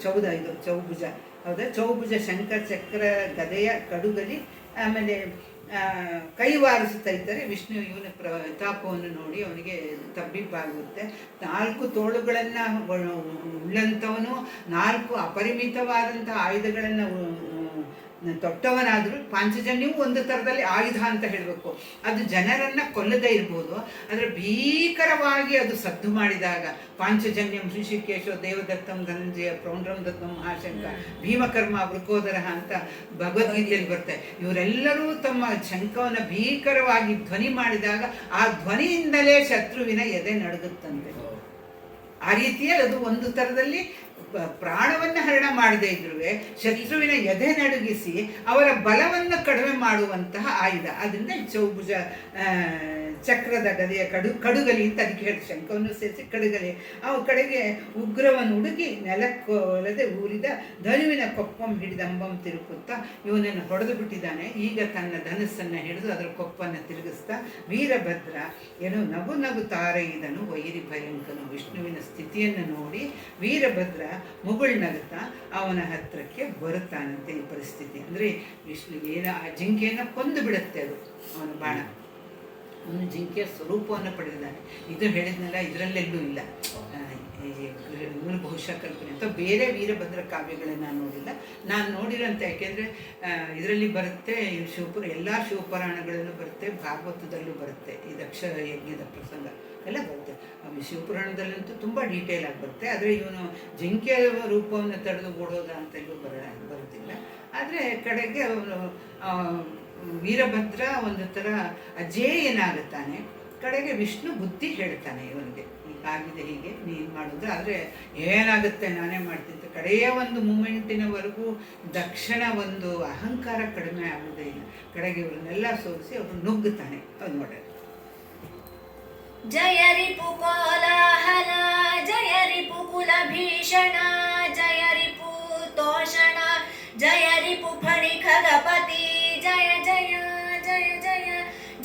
ಚೌದ ಇದು ಚೌಭುಜ. ಹೌದಾ, ಚೌಭುಜ ಶಂಖ ಚಕ್ರ ಗದೆಯ ಕಡುಗಲಿ. ಆಮೇಲೆ ಕೈ ವಾರಿಸುತ್ತಾ ಇದ್ದರೆ ವಿಷ್ಣು ಇವನ ಪ್ರತಾಪವನ್ನು ನೋಡಿ ಅವನಿಗೆ ತಬ್ಬಿಬ್ಬಾಗುತ್ತೆ. 4 ತೋಳುಗಳನ್ನು ಉಳ್ಳಂಥವನು, 4 ಅಪರಿಮಿತವಾದಂಥ ಆಯುಧಗಳನ್ನು ತೊಟ್ಟವನಾದರೂ ಪಾಂಚಜನ್ಯವು ಒಂದು ಥರದಲ್ಲಿ ಆಯುಧ ಅಂತ ಹೇಳಬೇಕು. ಅದು ಜನರನ್ನ ಕೊಲ್ಲದೇ ಇರ್ಬೋದು, ಆದರೆ ಭೀಕರವಾಗಿ ಅದು ಸದ್ದು ಮಾಡಿದಾಗ ಪಾಂಚಜನ್ಯಂ ಋಷಿಕೇಶೋ ದೇವದತ್ತಂ ಧನಂಜಯ ಪ್ರೌಂಡ್ರಂ ದತ್ತಂ ಮಹಾಶಂಕ ಭೀಮಕರ್ಮ ವೃಕೋದರ ಅಂತ ಭಗವದ್ಗೀತೆಯಲ್ಲಿ ಬರುತ್ತೆ. ಇವರೆಲ್ಲರೂ ತಮ್ಮ ಶಂಖವನ್ನು ಭೀಕರವಾಗಿ ಧ್ವನಿ ಮಾಡಿದಾಗ ಆ ಧ್ವನಿಯಿಂದಲೇ ಶತ್ರುವಿನ ಎದೆ ನಡುಗುತ್ತಂತೆ. ಆ ರೀತಿಯಲ್ಲಿ ಅದು ಒಂದು ಥರದಲ್ಲಿ ಪ್ರಾಣವನ್ನು ಹರಣ ಮಾಡದೇ ಇದ್ರೂ ಶತ್ರುವಿನ ಎದೆ ನಡುಗಿಸಿ ಅವರ ಬಲವನ್ನು ಕಡಿಮೆ ಮಾಡುವಂತಹ ಆಯುಧ. ಅದರಿಂದ ಚೌಭುಜ ಚಕ್ರದ ಗದೆಯ ಕಡುಗಲಿ ಅಂತ ಅದಕ್ಕೆ ಹೇಳಿ ಶಂಖವನ್ನು ಸೇರಿಸಿ ಕಡುಗಲಿ. ಅವು ಕಡೆಗೆ ಉಗ್ರವನ್ನು ಹುಡುಗಿ ನೆಲಕ್ಕೊಲದೆ ಊರಿದ ಧನುವಿನ ಕೊಪ್ಪಂ ಹಿಡಿದಂಬಂ ತಿರುಗುತ್ತಾ ಇವನನ್ನು ಹೊಡೆದು ಬಿಟ್ಟಿದ್ದಾನೆ. ಈಗ ತನ್ನ ಧನಸ್ಸನ್ನು ಹಿಡಿದು ಅದರ ಕೊಪ್ಪನ್ನು ತಿರುಗಿಸ್ತಾ ವೀರಭದ್ರ ಏನು ನಗು ನಗುತ್ತಾರೆ ಇದನು ವೈರಿ ಭಯಂಕನು. ವಿಷ್ಣುವಿನ ಸ್ಥಿತಿಯನ್ನು ನೋಡಿ ವೀರಭದ್ರ ಮುಗುಳ್ನಗುತ್ತಾ ಅವನ ಹತ್ತಿರಕ್ಕೆ ಬರುತ್ತಾನಂತೆ. ಈ ಪರಿಸ್ಥಿತಿ ಅಂದರೆ ವಿಷ್ಣುಗೆ ಆ ಜಿಂಕೆಯನ್ನು ಕೊಂದು ಬಿಡುತ್ತೆ ಅದು ಅವನ ಬಾಣ. ಅವನು ಜಿಂಕೆಯ ಸ್ವರೂಪವನ್ನು ಪಡೆದಿದ್ದಾನೆ. ಇದು ಹೇಳಿದ್ನಲ್ಲ, ಇದರಲ್ಲೆಲ್ಲೂ ಇಲ್ಲ. ಇವನು ಬಹುಶಃ ಕಲ್ಪನೆ ಅಥವಾ ಬೇರೆ ವೀರಭದ್ರ ಕಾವ್ಯಗಳನ್ನು ನಾನು ನೋಡಿಲ್ಲ. ನಾನು ನೋಡಿರೋಂಥ, ಯಾಕೆಂದರೆ ಇದರಲ್ಲಿ ಬರುತ್ತೆ ಎಲ್ಲ ಶಿವಪುರಾಣಗಳಲ್ಲೂ ಬರುತ್ತೆ, ಭಾಗವತದಲ್ಲೂ ಬರುತ್ತೆ. ಈ ದಕ್ಷ ಯಜ್ಞದ ಪ್ರಸಂಗ ಎಲ್ಲ ಬರುತ್ತೆ. ಶಿವಪುರಾಣದಲ್ಲಂತೂ ತುಂಬ ಡೀಟೇಲ್ ಆಗಿ ಬರುತ್ತೆ. ಆದರೆ ಇವನು ಜಿಂಕೆಯ ರೂಪವನ್ನು ತಡೆದು ಓಡೋದ ಅಂತೆಲ್ಲೂ ಬರುತ್ತಿಲ್ಲ. ಆದರೆ ಕಡೆಗೆ ಅವನು ವೀರಭದ್ರ ಒಂದು ಥರ ಅಜೇಯನಾಗುತ್ತಾನೆ. ಕಡೆಗೆ ವಿಷ್ಣು ಬುದ್ಧಿ ಹೇಳ್ತಾನೆ ಇವನಿಗೆ, ಹೀಗಾಗಿದೆ, ಹೀಗೆ ನೀನು ಮಾಡಿದ್ರೆ ಆದರೆ ಏನಾಗುತ್ತೆ ನಾನೇ ಮಾಡ್ತೀನಿ. ಕಡೆಯ ಒಂದು ಮೂಮೆಂಟಿನವರೆಗೂ ದಕ್ಷಿಣ ಒಂದು ಅಹಂಕಾರ ಕಡಿಮೆ ಆಗೋದೇ ಇಲ್ಲ. ಕಡೆಗೆ ಇವ್ರನ್ನೆಲ್ಲ ಸೋಲಿಸಿ ಅವರು ನುಗ್ಗುತ್ತಾನೆ. ಅದು ನೋಡ್ರಿ. ಜಯ ರಿಪು ಕೋಲಾಹಲ, ಜಯ ರಿಪು ಕುಲ ಭೀಷಣ, ಜಯ ರಿಪು ತೋಷಣ, ಜಯ ರಿಪು ಫಣಿ ಖಗಪತಿ, ಜಯ ಜಯ ಜಯ ಜಯ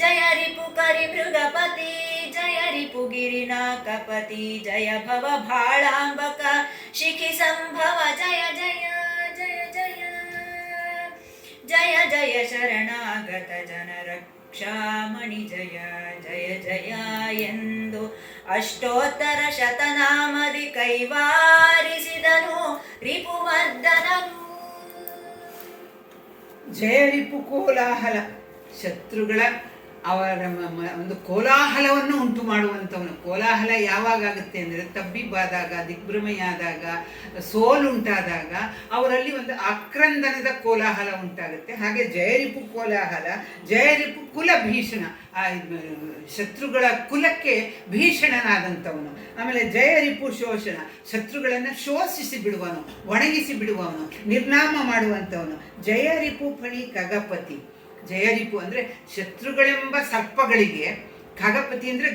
ಜಯ ರಿಪು ಕರಿ ಮೃಗಪತಿ, ಜಯ ರಿಪು ಗಿರಿನಾಕಪತಿ, ಜಯ ಭವ ಭಾಳಾಂಬಕ ಶಿಖಿ ಸಂಭವ, ಜಯ ಜಯ ಜಯ ಜಯ ಜಯ ಜಯ ಶರಣಾಗತ ಜನರ ಕ್ಷಾಮಣಿ, ಜಯ ಜಯ ಜಯ ಎಂದು ಅಷ್ಟೋತ್ತರ ಶತನಾಮದಿ ಕೈವಾರಿಸಿದನು ರಿಪುಮರ್ದನನು. ಜಯ ರಿಪು ಕೋಲಾಹಲ, ಶತ್ರುಗಳ ಅವರ ಒಂದು ಕೋಲಾಹಲವನ್ನು ಉಂಟು ಮಾಡುವಂಥವನು. ಕೋಲಾಹಲ ಯಾವಾಗ ಆಗುತ್ತೆ ಅಂದರೆ ತಬ್ಬಿಬ್ಬಾದಾಗ, ದಿಗ್ಭ್ರಮೆಯಾದಾಗ, ಸೋಲುಂಟಾದಾಗ ಅವರಲ್ಲಿ ಒಂದು ಆಕ್ರಂದನದ ಕೋಲಾಹಲ ಉಂಟಾಗುತ್ತೆ. ಹಾಗೆ ಜಯರಿಪು ಕೋಲಾಹಲ, ಜಯರಿಪು ಕುಲ ಭೀಷಣ, ಶತ್ರುಗಳ ಕುಲಕ್ಕೆ ಭೀಷಣನಾದಂಥವನು. ಆಮೇಲೆ ಜಯರಿಪು ಶೋಷಣ, ಶತ್ರುಗಳನ್ನು ಶೋಷಿಸಿ ಬಿಡುವನು, ಒಣಗಿಸಿ ಬಿಡುವವನು, ನಿರ್ನಾಮ ಮಾಡುವಂಥವನು. ಜಯರಿಪು ಫಣಿ ಖಗಪತಿ, ಜಯರಿಪು ಅಂದರೆ ಶತ್ರುಗಳೆಂಬ ಸರ್ಪಗಳಿಗೆ, ಖಗಪತಿ ಅಂದರೆ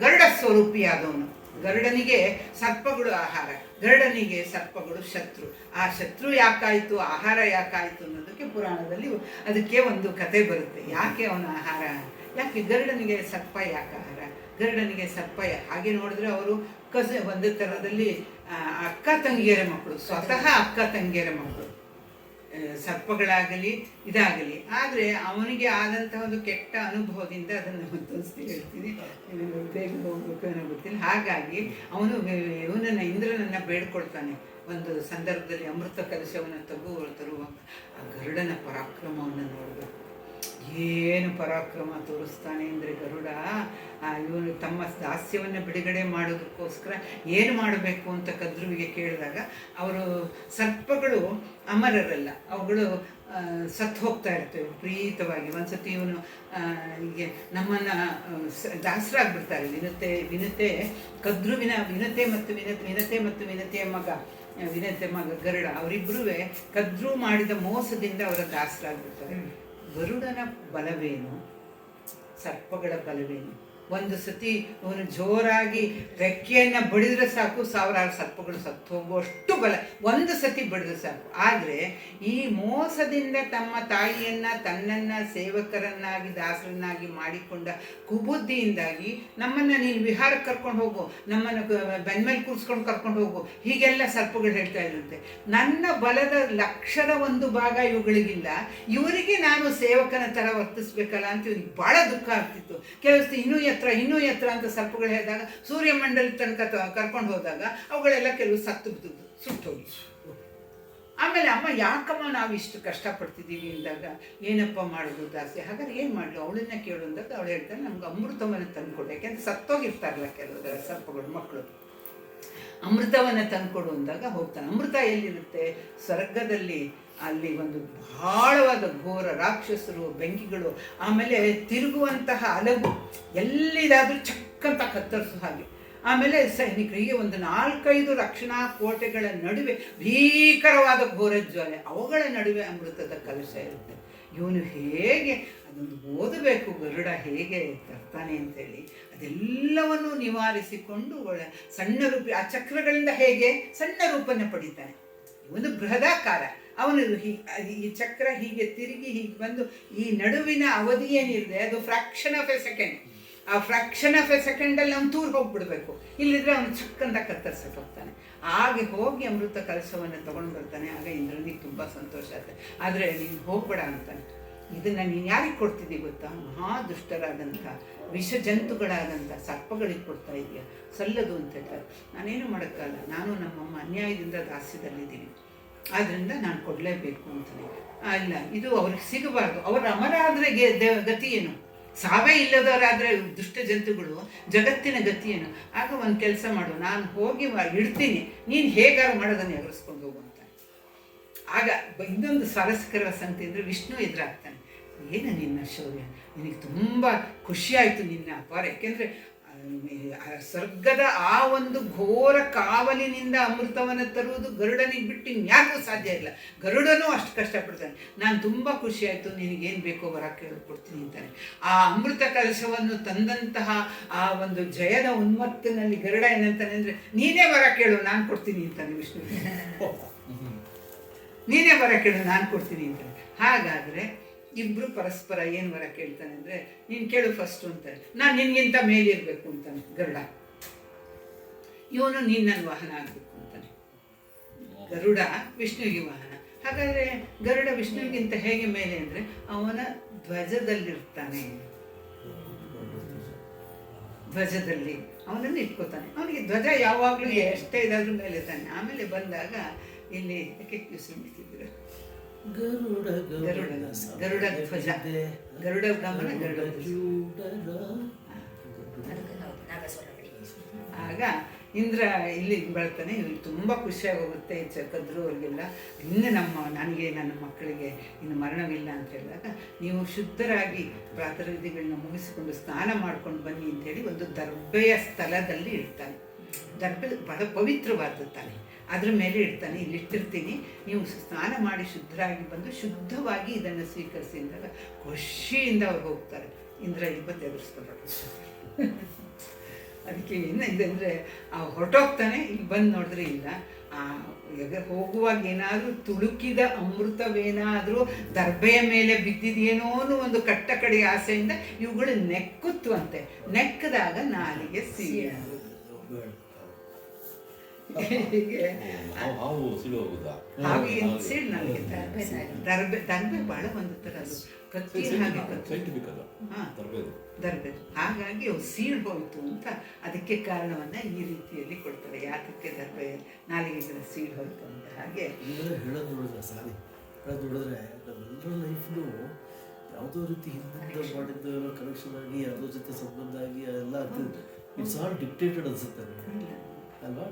ಗರುಡ ಸ್ವರೂಪಿಯಾದವನು. ಗರುಡನಿಗೆ ಸರ್ಪಗಳು ಆಹಾರ, ಗರುಡನಿಗೆ ಸರ್ಪಗಳು ಶತ್ರು. ಆ ಶತ್ರು ಯಾಕಾಯಿತು, ಆಹಾರ ಯಾಕಾಯಿತು ಅನ್ನೋದಕ್ಕೆ ಪುರಾಣದಲ್ಲಿ ಅದಕ್ಕೆ ಒಂದು ಕತೆ ಬರುತ್ತೆ. ಯಾಕೆ ಅವನ ಆಹಾರ, ಯಾಕೆ ಗರುಡನಿಗೆ ಸರ್ಪ ಯಾಕೆ ಆಹಾರ, ಗರುಡನಿಗೆ ಸರ್ಪ ಹಾಗೆ ನೋಡಿದ್ರೆ ಅವರು ಒಂದು ಥರದಲ್ಲಿ ಅಕ್ಕ ತಂಗಿಯರ ಮಕ್ಕಳು, ಸ್ವತಃ ಅಕ್ಕ ತಂಗಿಯರ ಮಕ್ಕಳು, ಸರ್ಪಗಳಾಗಲಿ ಇದಾಗಲಿ. ಆದರೆ ಅವನಿಗೆ ಆದಂತಹ ಒಂದು ಕೆಟ್ಟ ಅನುಭವದಿಂದ ಅದನ್ನು ಮತ್ತೊಂದು ಹೇಳ್ತೀನಿ, ಬೇಗ ಹೋಗ್ಬೇಕು ಅನ್ನೋ ಗೊತ್ತಿಲ್ಲ. ಹಾಗಾಗಿ ಅವನು ಇವನನ್ನು ಇಂದ್ರನನ್ನು ಬೇಡ್ಕೊಳ್ತಾನೆ. ಒಂದು ಸಂದರ್ಭದಲ್ಲಿ ಅಮೃತ ಕಲಶವನ್ನು ತರುವಾಗ ಆ ಗರುಡನ ಪರಾಕ್ರಮವನ್ನು ನೋಡಬೇಕು. ಏನು ಪರಾಕ್ರಮ ತೋರಿಸ್ತಾನೆ ಅಂದರೆ ಗರುಡ, ಇವನು ತಮ್ಮ ದಾಸ್ಯವನ್ನು ಬಿಡುಗಡೆ ಮಾಡೋದಕ್ಕೋಸ್ಕರ ಏನು ಮಾಡಬೇಕು ಅಂತ ಕದ್ರುವಿಗೆ ಕೇಳಿದಾಗ, ಅವರು ಸರ್ಪಗಳು ಅಮರರಲ್ಲ, ಅವುಗಳು ಸತ್ತು ಹೋಗ್ತಾ ಇರ್ತೇವೆ ವಿಪರೀತವಾಗಿ. ಒಂದ್ಸತಿ ಇವನು ಹೀಗೆ ನಮ್ಮನ್ನು ದಾಸರಾಗ್ಬಿಡ್ತಾರೆ. ವಿನತೆ ಕದ್ರುವಿನ ವಿನತೆ ಮತ್ತು ವಿನತೆಯ ಮಗ ವಿನಂತೆ ಮಗ ಗರುಡ ಅವರಿಬ್ಬರೂ ಕದ್ರು ಮಾಡಿದ ಮೋಸದಿಂದ ಅವರ ದಾಸರಾಗ್ಬಿಡ್ತಾರೆ. ಗರುಡನ ಬಲವೇನು, ಸರ್ಪಗಳ ಬಲವೇನು? ಒಂದು ಸತಿ ಅವನು ಜೋರಾಗಿ ರೆಕ್ಕೆಯನ್ನು ಬಡಿದ್ರೆ ಸಾಕು, ಸಾವಿರಾರು ಸರ್ಪಗಳು ಸತ್ತು ಹೋಗುವಷ್ಟು ಬಲ, ಒಂದು ಸತಿ ಬಡಿದ್ರೆ ಸಾಕು. ಆದರೆ ಈ ಮೋಸದಿಂದ ತಮ್ಮ ತಾಯಿಯನ್ನು ತನ್ನನ್ನು ಸೇವಕರನ್ನಾಗಿ ದಾಸರನ್ನಾಗಿ ಮಾಡಿಕೊಂಡ ಕುಬುದ್ಧಿಯಿಂದಾಗಿ ನಮ್ಮನ್ನು ನೀನು ವಿಹಾರಕ್ಕೆ ಕರ್ಕೊಂಡು ಹೋಗು, ನಮ್ಮನ್ನು ಬೆನ್ಮೇಲೆ ಕೂರಿಸ್ಕೊಂಡು ಕರ್ಕೊಂಡು ಹೋಗು, ಹೀಗೆಲ್ಲ ಸರ್ಪಗಳು ಹೇಳ್ತಾ ಇರುತ್ತೆ. ನನ್ನ ಬಲದ ಲಕ್ಷದ ಒಂದು ಭಾಗ ಇವುಗಳಿಗಿಲ್ಲ, ಇವರಿಗೆ ನಾನು ಸೇವಕನ ಥರ ವರ್ತಿಸ್ಬೇಕಲ್ಲ ಅಂತ ಇವನಿಗೆ ಭಾಳ ದುಃಖ ಆಗ್ತಿತ್ತು. ಕೆಲವು ಇನ್ನೂ ಎತ್ತರ ಅಂತ ಸರ್ಪಗಳು ಹೇಳಿದಾಗ ಸೂರ್ಯಮಂಡಲದ ತನಕ ಕರ್ಕೊಂಡು ಹೋದಾಗ ಅವುಗಳೆಲ್ಲ ಕೆಲವು ಸತ್ತು ಬಿದ್ದು ಸುಟ್ಟೋಗಿ. ಆಮೇಲೆ ಅಮ್ಮ ಯಾಕಮ್ಮ ನಾವು ಇಷ್ಟು ಕಷ್ಟಪಡ್ತಿದ್ದೀವಿ ಅಂದಾಗ ಏನಪ್ಪ ಮಾಡೋದು ದಾಸಿ, ಹಾಗಾದ್ರೆ ಏನು ಮಾಡಲು ಅವಳನ್ನ ಕೇಳು ಅಂದಾಗ ಅವಳು ಹೇಳ್ತಾಳೆ ನಮ್ಗೆ ಅಮೃತವನ್ನು ತಂದುಕೊಡು, ಯಾಕೆಂದ್ರೆ ಸತ್ತೋಗಿರ್ತಾರಲ್ಲ ಕೆಲವು ಸರ್ಪಗಳು ಮಕ್ಕಳು, ಅಮೃತವನ್ನು ತಂದುಕೊಡು ಅಂದಾಗ ಹೋಗ್ತಾನೆ. ಅಮೃತ ಎಲ್ಲಿರುತ್ತೆ? ಸ್ವರ್ಗದಲ್ಲಿ. ಅಲ್ಲಿ ಒಂದು ಬಹಳವಾದ ಘೋರ ರಾಕ್ಷಸರು, ಬೆಂಕಿಗಳು, ಆಮೇಲೆ ತಿರುಗುವಂತಹ ಅಲಗು, ಎಲ್ಲಿದಾದ್ರೂ ಚಕ್ಕಂತ ಕತ್ತರಿಸೋ ಹಾಗೆ. ಆಮೇಲೆ ಸೈನಿಕರಿಗೆ ಒಂದು 4-5 ರಕ್ಷಣಾ ಕೋಟೆಗಳ ನಡುವೆ ಭೀಕರವಾದ ಘೋರ ಜ್ವಾಲೆ, ಅವುಗಳ ನಡುವೆ ಅಮೃತದ ಕಲಶ ಇರುತ್ತೆ. ಇವನು ಹೇಗೆ ಅದೊಂದು ಓದಬೇಕು, ಗರುಡ ಹೇಗೆ ತರ್ತಾನೆ ಅಂತೇಳಿ ಅದೆಲ್ಲವನ್ನು ನಿವಾರಿಸಿಕೊಂಡು ಸಣ್ಣ ರೂಪ, ಆ ಚಕ್ರಗಳಿಂದ ಹೇಗೆ ಸಣ್ಣ ರೂಪನ ಪಡಿತಾನೆ. ಒಂದು ಬೃಹದಾಕಾರ, ಅವನು ಈ ಚಕ್ರ ಹೀಗೆ ತಿರುಗಿ ಹೀಗೆ ಬಂದು ಈ ನಡುವಿನ ಅವಧಿ ಏನಿದೆ ಅದು ಫ್ರಾಕ್ಷನ್ ಆಫ್ ಎ ಸೆಕೆಂಡ್. ಆ ಫ್ರಾಕ್ಷನ್ ಆಫ್ ಎ ಸೆಕೆಂಡಲ್ಲಿ ಅವನು ತೂರು ಹೋಗ್ಬಿಡ್ಬೇಕು, ಇಲ್ಲಿದ್ರೆ ಅವನು ಚಕ್ಕಂತ ಕತ್ತರಿಸಕ್ಕೆ ಹೋಗ್ತಾನೆ. ಹಾಗೆ ಹೋಗಿ ಅಮೃತ ಕಲಶವನ್ನು ತೊಗೊಂಡು ಬರ್ತಾನೆ. ಆಗ ಇಂದ್ರನಿಗೆ ತುಂಬ ಸಂತೋಷ ಆಗುತ್ತೆ. ಆದರೆ ನೀನು ಹೋಗ್ಬೇಡ ಅಂತಾನೆ. ಇದನ್ನು ನೀನು ಯಾರಿಗೆ ಕೊಡ್ತಿದ್ದೀವಿ ಗೊತ್ತಾ? ಮಹಾ ದುಷ್ಟರಾದಂಥ ವಿಷ ಜಂತುಗಳಾದಂಥ ಸರ್ಪಗಳಿಗೆ ಕೊಡ್ತಾ ಇದೆಯಾ, ಸಲ್ಲದು ಅಂತ ಹೇಳ್ತಾರೆ. ನಾನೇನು ಮಾಡೋಕ್ಕಲ್ಲ, ನಾನು ನಮ್ಮಮ್ಮ ಅನ್ಯಾಯದಿಂದ ದಾಸ್ಯದಲ್ಲಿದ್ದೀನಿ, ಆದ್ದರಿಂದ ನಾನು ಕೊಡಲೇಬೇಕು ಅಂತಾನೆ. ಇಲ್ಲ, ಇದು ಅವ್ರಿಗೆ ಸಿಗಬಾರ್ದು. ಅವರು ಅಮರಾದ್ರೆ ಗತಿ ಏನು? ಸಾವೇ ಇಲ್ಲದವರಾದರೆ ದುಷ್ಟ ಜಂತುಗಳು ಜಗತ್ತಿನ ಗತಿ ಏನು? ಆಗ ಒಂದು ಕೆಲಸ ಮಾಡು, ನಾನು ಹೋಗಿ ಇಡ್ತೀನಿ, ನೀನು ಹೇಗಾರು ಮಾಡೋದನ್ನು ಎಗರಿಸ್ಕೊಂಡು ಹೋಗು ಅಂತ. ಆಗ ಇನ್ನೊಂದು ಸ್ವಾರಸ್ಯಕರ ಸಂಗತಿ ಅಂದರೆ ವಿಷ್ಣು ಎದುರಾಗ್ತಾನೆ. ಏನು ನಿನ್ನ ಶೌರ್ಯ, ನಿನಗೆ ತುಂಬ ಖುಷಿಯಾಯಿತು ನಿನ್ನ ಅಪಾರ, ಯಾಕೆಂದರೆ ಸ್ವರ್ಗದ ಆ ಒಂದು ಘೋರ ಕಾವಲಿನಿಂದ ಅಮೃತವನ್ನು ತರುವುದು ಗರುಡನಿಗೆ ಬಿಟ್ಟು ಇನ್ಯಾರಿಗೂ ಸಾಧ್ಯ ಇಲ್ಲ. ಗರುಡನೂ ಅಷ್ಟು ಕಷ್ಟಪಡ್ತಾನೆ. ನಾನು ತುಂಬ ಖುಷಿಯಾಯಿತು, ನಿನಗೇನು ಬೇಕೋ ವರ ಕೇಳಿಕೊಡ್ತೀನಿ ಅಂತಾನೆ. ಆ ಅಮೃತ ಕಲಶವನ್ನು ತಂದಂತಹ ಆ ಒಂದು ಜಯದ ಉನ್ಮತ್ತಿನಲ್ಲಿ ಗರುಡ ಏನಂತಾನೆ ಅಂದರೆ, ನೀನೇ ವರ ಕೇಳು ನಾನು ಕೊಡ್ತೀನಿ ಅಂತಾನೆ ವಿಷ್ಣು. ನೀನೇ ವರ ಕೇಳು ನಾನು ಕೊಡ್ತೀನಿ ಅಂತಾನೆ. ಹಾಗಾದರೆ ಇಬ್ಬರು ಪರಸ್ಪರ ಏನು ವರ ಕೇಳ್ತಾನೆ ಅಂದರೆ, ನೀನು ಕೇಳು ಫಸ್ಟು ಅಂತಾನೆ. ನಾನು ನಿನಗಿಂತ ಮೇಲಿರಬೇಕು ಅಂತಾನೆ ಗರುಡ. ಇವನು ನೀನು ನನ್ನ ವಾಹನ ಆಗಬೇಕು ಅಂತಾನೆ. ಗರುಡ ವಿಷ್ಣುವಿಗೆ ವಾಹನ. ಹಾಗಾದರೆ ಗರುಡ ವಿಷ್ಣುವಿಗಿಂತ ಹೇಗೆ ಮೇಲೆ ಅಂದರೆ ಅವನ ಧ್ವಜದಲ್ಲಿರ್ತಾನೆ. ಧ್ವಜದಲ್ಲಿ ಅವನನ್ನು ಇಟ್ಕೋತಾನೆ. ಅವನಿಗೆ ಧ್ವಜ ಯಾವಾಗಲೂ ಎಷ್ಟೇ ಇದಾದ್ರೂ ಮೇಲೆ ತಾನೆ. ಆಮೇಲೆ ಬಂದಾಗ ಇಲ್ಲಿ ಬಿಡ್ತಿದ್ರು ಗರುಡ ಧ್ವಜ, ಗರುಡ ಗಮನ, ಗರುಡ ಆಗ ಇಂದ್ರ ಇಲ್ಲಿ ಬರ್ತಾನೆ. ಇವ್ರಿಗೆ ತುಂಬ ಖುಷಿಯಾಗಿ ಹೋಗುತ್ತೆ ಕದ್ರು ಅವ್ರಿಗೆಲ್ಲ. ಇನ್ನು ನನಗೆ ನನ್ನ ಮಕ್ಕಳಿಗೆ ಇನ್ನು ಮರಣವಿಲ್ಲ ಅಂತ ಹೇಳಿದಾಗ, ನೀವು ಶುದ್ಧರಾಗಿ ಪ್ರಾತರ್ವಿಧಿಗಳನ್ನ ಮುಗಿಸಿಕೊಂಡು ಸ್ನಾನ ಮಾಡ್ಕೊಂಡು ಬನ್ನಿ ಅಂತೇಳಿ ಒಂದು ದರ್ಬೆಯ ಸ್ಥಳದಲ್ಲಿ ಇಡ್ತಾನೆ. ದರ್ಬೆ ಬಹಳ ಪವಿತ್ರವಾದ ತಾನೆ, ಅದ್ರ ಮೇಲೆ ಇಡ್ತಾನೆ. ಇಲ್ಲಿಟ್ಟಿರ್ತೀನಿ, ನೀವು ಸ್ನಾನ ಮಾಡಿ ಶುದ್ಧರಾಗಿ ಬಂದು ಶುದ್ಧವಾಗಿ ಇದನ್ನು ಸ್ವೀಕರಿಸಿ ಅಂದಾಗ ಖುಷಿಯಿಂದ ಅವ್ರು ಹೋಗ್ತಾರೆ. ಇಂದ್ರ ಇಬ್ಬತ್ತು ಎದುರಿಸ್ತಾರೆ. ಅದಕ್ಕೆ ಏನಿದೆ ಅಂದರೆ ಹೊರಟೋಗ್ತಾನೆ. ಇಲ್ಲಿ ಬಂದು ನೋಡಿದ್ರೆ ಇಲ್ಲ, ಹೋಗುವಾಗ ಏನಾದರೂ ತುಳುಕಿದ ಅಮೃತವೇನಾದರೂ ದರ್ಬೆಯ ಮೇಲೆ ಬಿದ್ದಿದೆಯೇನೋ ಅನ್ನೋ ಒಂದು ಕಟ್ಟ ಕಡೆಯ ಆಸೆಯಿಂದ ಇವುಗಳು ನೆಕ್ಕುತ್ತವಂತೆ. ನೆಕ್ಕದಾಗ ನಾಲಿಗೆ ಸಿಹಿ ದರ್ಬೆ ಬಹಳ ಬಂದಿರ್ತಾರೆ. ಅದು ಕತ್ತಿ ಹಾಗೆ ದರ್ಬೆ, ಹಾಗಾಗಿ ಅವು ಸೀಳ್ ಹೋಯ್ತು ಅಂತ ಅದಕ್ಕೆ ಕಾರಣವನ್ನ ಈ ರೀತಿಯಲ್ಲಿ ಕೊಡ್ತಾರೆ. ಯಾತಕ್ಕೆ ದರ್ಬೆ ನಾಲಿಗೆಗಳ ಸೀಳ್ ಹೋಯ್ತು ಅಂತ. ಹಾಗೆ ಹೇಳೋದು ನೋಡಿದ್ರೆ ಸಾರಿ ಹೇಳೋದು ನೋಡಿದ್ರೆ ನಮ್ಮೆಲ್ಲರ ಲೈಫ್ನು ಯಾವುದೋ ರೀತಿ ಹಿಂದಿಂದ ಮಾಡಿದ್ದು ಕನೆಕ್ಷನ್ ಆಗಿ ಯಾವುದೋ ಜೊತೆ ಸಂಬಂಧ ಆಗಿ ಎಲ್ಲ ಇಟ್ಸ್ ಆಲ್ ಡಿಕ್ಟೇಟೆಡ್ ಅನ್ಸುತ್ತೆ ಅಲ್ವಾ?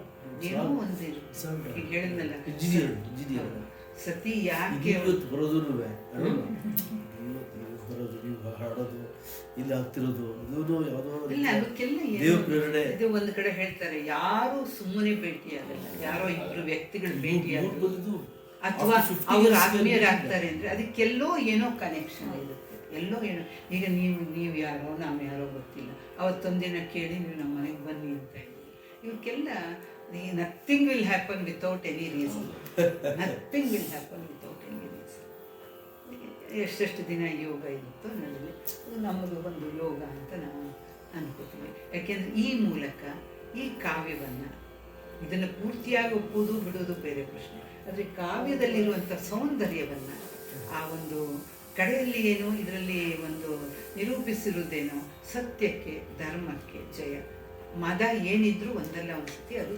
ಸತಿ ಯಾಕೆ ಬರೋದು ಬರೋದು, ನೀವು ಹಾಡೋದು, ಇಲ್ಲಿ ಆಗ್ತಿರೋದು, ಇದೂ ಯಾವುದೋ ಇಲ್ಲ ಅದಕ್ಕೆಲ್ಲ ದೇವ್ರ ಪ್ರೇರಣೆ. ಇದು ಒಂದು ಕಡೆ ಹೇಳ್ತಾರೆ, ಯಾರು ಸುಮ್ಮನೆ ಭೇಟಿಯಾಗಲ್ಲ, ಯಾರೋ ಇಬ್ರು ವ್ಯಕ್ತಿಗಳು ಭೇಟಿಯಾಗೋದು ಅಥವಾ ಅವರು ಆತ್ಮೀಯರಾಗ್ತಾರೆ ಅಂದ್ರೆ ಅದಕ್ಕೆಲ್ಲೋ ಏನೋ ಕನೆಕ್ಷನ್ ಇರುತ್ತೆ, ಎಲ್ಲೋ ಏನೋ. ಈಗ ನೀವು ಯಾರೋ ನಾವು ಯಾರೋ ಗೊತ್ತಿಲ್ಲ, ಅವತ್ತೊಂದಿನ ಕೇಳಿ ನೀವು ನಮ್ಮ ಮನೆಗೆ ಬನ್ನಿ ಅಂತ ಹೇಳಿ, ಇವಕ್ಕೆಲ್ಲ nothing will happen without any reason. Nothing will happen without any reason. ಎಷ್ಟೆಷ್ಟು ದಿನ ಯೋಗ ಇರುತ್ತೋ ನಡುವೆ ಅದು ನಮ್ಮದು ಒಂದು ಯೋಗ ಅಂತ ನಾವು ಅನ್ಕೋತೀವಿ. ಯಾಕೆಂದರೆ ಈ ಮೂಲಕ ಈ ಕಾವ್ಯವನ್ನು ಇದನ್ನು ಪೂರ್ತಿಯಾಗಿ ಒಪ್ಪುವುದು ಬಿಡೋದು ಬೇರೆ ಪ್ರಶ್ನೆ, ಆದರೆ ಕಾವ್ಯದಲ್ಲಿರುವಂಥ ಸೌಂದರ್ಯವನ್ನು ಆ ಒಂದು ಕಡೆಯಲ್ಲಿ ಏನು ಇದರಲ್ಲಿ ಒಂದು ನಿರೂಪಿಸಿರುವುದೇನೋ, ಸತ್ಯಕ್ಕೆ ಧರ್ಮಕ್ಕೆ ಜಯ. ಮದ ಏನಿದ್ರೂ ಒಂದಲ್ಲ ಒಂದು ಸತಿ ಅದು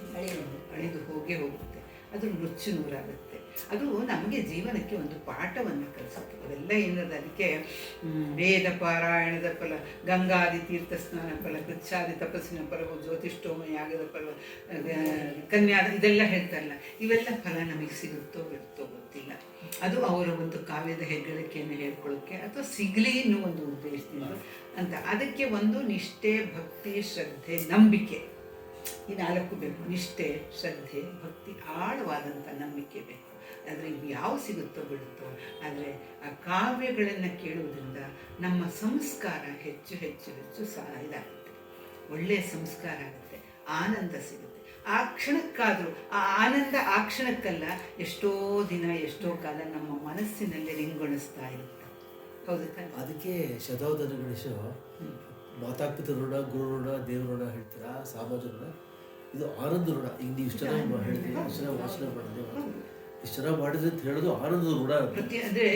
ಅಳಿದು ಹೋಗೇ ಹೋಗುತ್ತೆ, ಅದು ನುಚ್ಚು ನೂರಾಗುತ್ತೆ. ಅದು ನಮಗೆ ಜೀವನಕ್ಕೆ ಒಂದು ಪಾಠವನ್ನು ಕಲಿಸುತ್ತೆ. ಅವೆಲ್ಲ ಏನದ ಅದಕ್ಕೆ ವೇದ ಪಾರಾಯಣದ ಫಲ, ಗಂಗಾದಿ ತೀರ್ಥ ಸ್ನಾನ ಫಲ, ಕೃಚ್ಛಾದಿ ತಪಸ್ಸಿನ ಫಲವು, ಜ್ಯೋತಿಷ್ಠೋಮ ಯಾಗದ ಫಲ, ಕನ್ಯಾದ ಇದೆಲ್ಲ ಹೇಳ್ತಾರಲ್ಲ, ಇವೆಲ್ಲ ಫಲ ನಮಗೆ ಸಿಗುತ್ತೋ ಬಿಡುತ್ತೋ ಗೊತ್ತಿಲ್ಲ. ಅದು ಅವರ ಒಂದು ಕಾವ್ಯದ ಹೆಗ್ಗಳಿಕೆಯನ್ನು ಹೇಳ್ಕೊಳ್ಳೋಕ್ಕೆ ಅಥವಾ ಸಿಗಲಿ ಅನ್ನೋ ಒಂದು ಉದ್ದೇಶದಿಂದ ಅಂತ. ಅದಕ್ಕೆ ಒಂದು ನಿಷ್ಠೆ, ಭಕ್ತಿ, ಶ್ರದ್ಧೆ, ನಂಬಿಕೆ, ಈ 4 ಬೇಕು. ನಿಷ್ಠೆ, ಶ್ರದ್ಧೆ, ಭಕ್ತಿ, ಆಳವಾದಂಥ ನಂಬಿಕೆ ಬೇಕು. ಆದರೆ ಇವು ಯಾವ ಸಿಗುತ್ತೋ ಬಿಡುತ್ತೋ, ಆದರೆ ಆ ಕಾವ್ಯಗಳನ್ನು ಕೇಳುವುದರಿಂದ ನಮ್ಮ ಸಂಸ್ಕಾರ ಹೆಚ್ಚು ಹೆಚ್ಚು ಹೆಚ್ಚು ಇದಾಗುತ್ತೆ, ಒಳ್ಳೆಯ ಸಂಸ್ಕಾರ ಆಗುತ್ತೆ, ಆನಂದ ಸಿಗುತ್ತೆ. ಆ ಕ್ಷಣಕ್ಕಾದರೂ ಆ ಆನಂದ ಆ ಕ್ಷಣಕ್ಕಲ್ಲ, ಎಷ್ಟೋ ದಿನ ಎಷ್ಟೋ ಕಾಲ ನಮ್ಮ ಮನಸ್ಸಿನಲ್ಲಿ ರಿಂಗೊಣಿಸ್ತಾ ಇರುತ್ತೆ. ಹೌದು ತಾನೆ? ಅದಕ್ಕೆ ಶತಾವಧಾನ ಗಣೇಶ ಮಾತಾಪಿತ ಋಣ, ಗುರು ಋಣ, ದೇವ್ರ ಋಣ ಹೇಳ್ತೀರಾ, ಸಾಮಾಜ ಋಣ, ಇದು ಆನಂದ ಋಣ. ಈಗ ನೀವು ಇಷ್ಟ ಹೇಳಿದ್ರಿ, ಇಷ್ಟ ವಾಚನ ಮಾಡಿದ್ರೆ, ಇಷ್ಟ ಮಾಡಿದ್ರೆ ಅಂತ ಹೇಳೋದು ಆನಂದದ ಋಣ.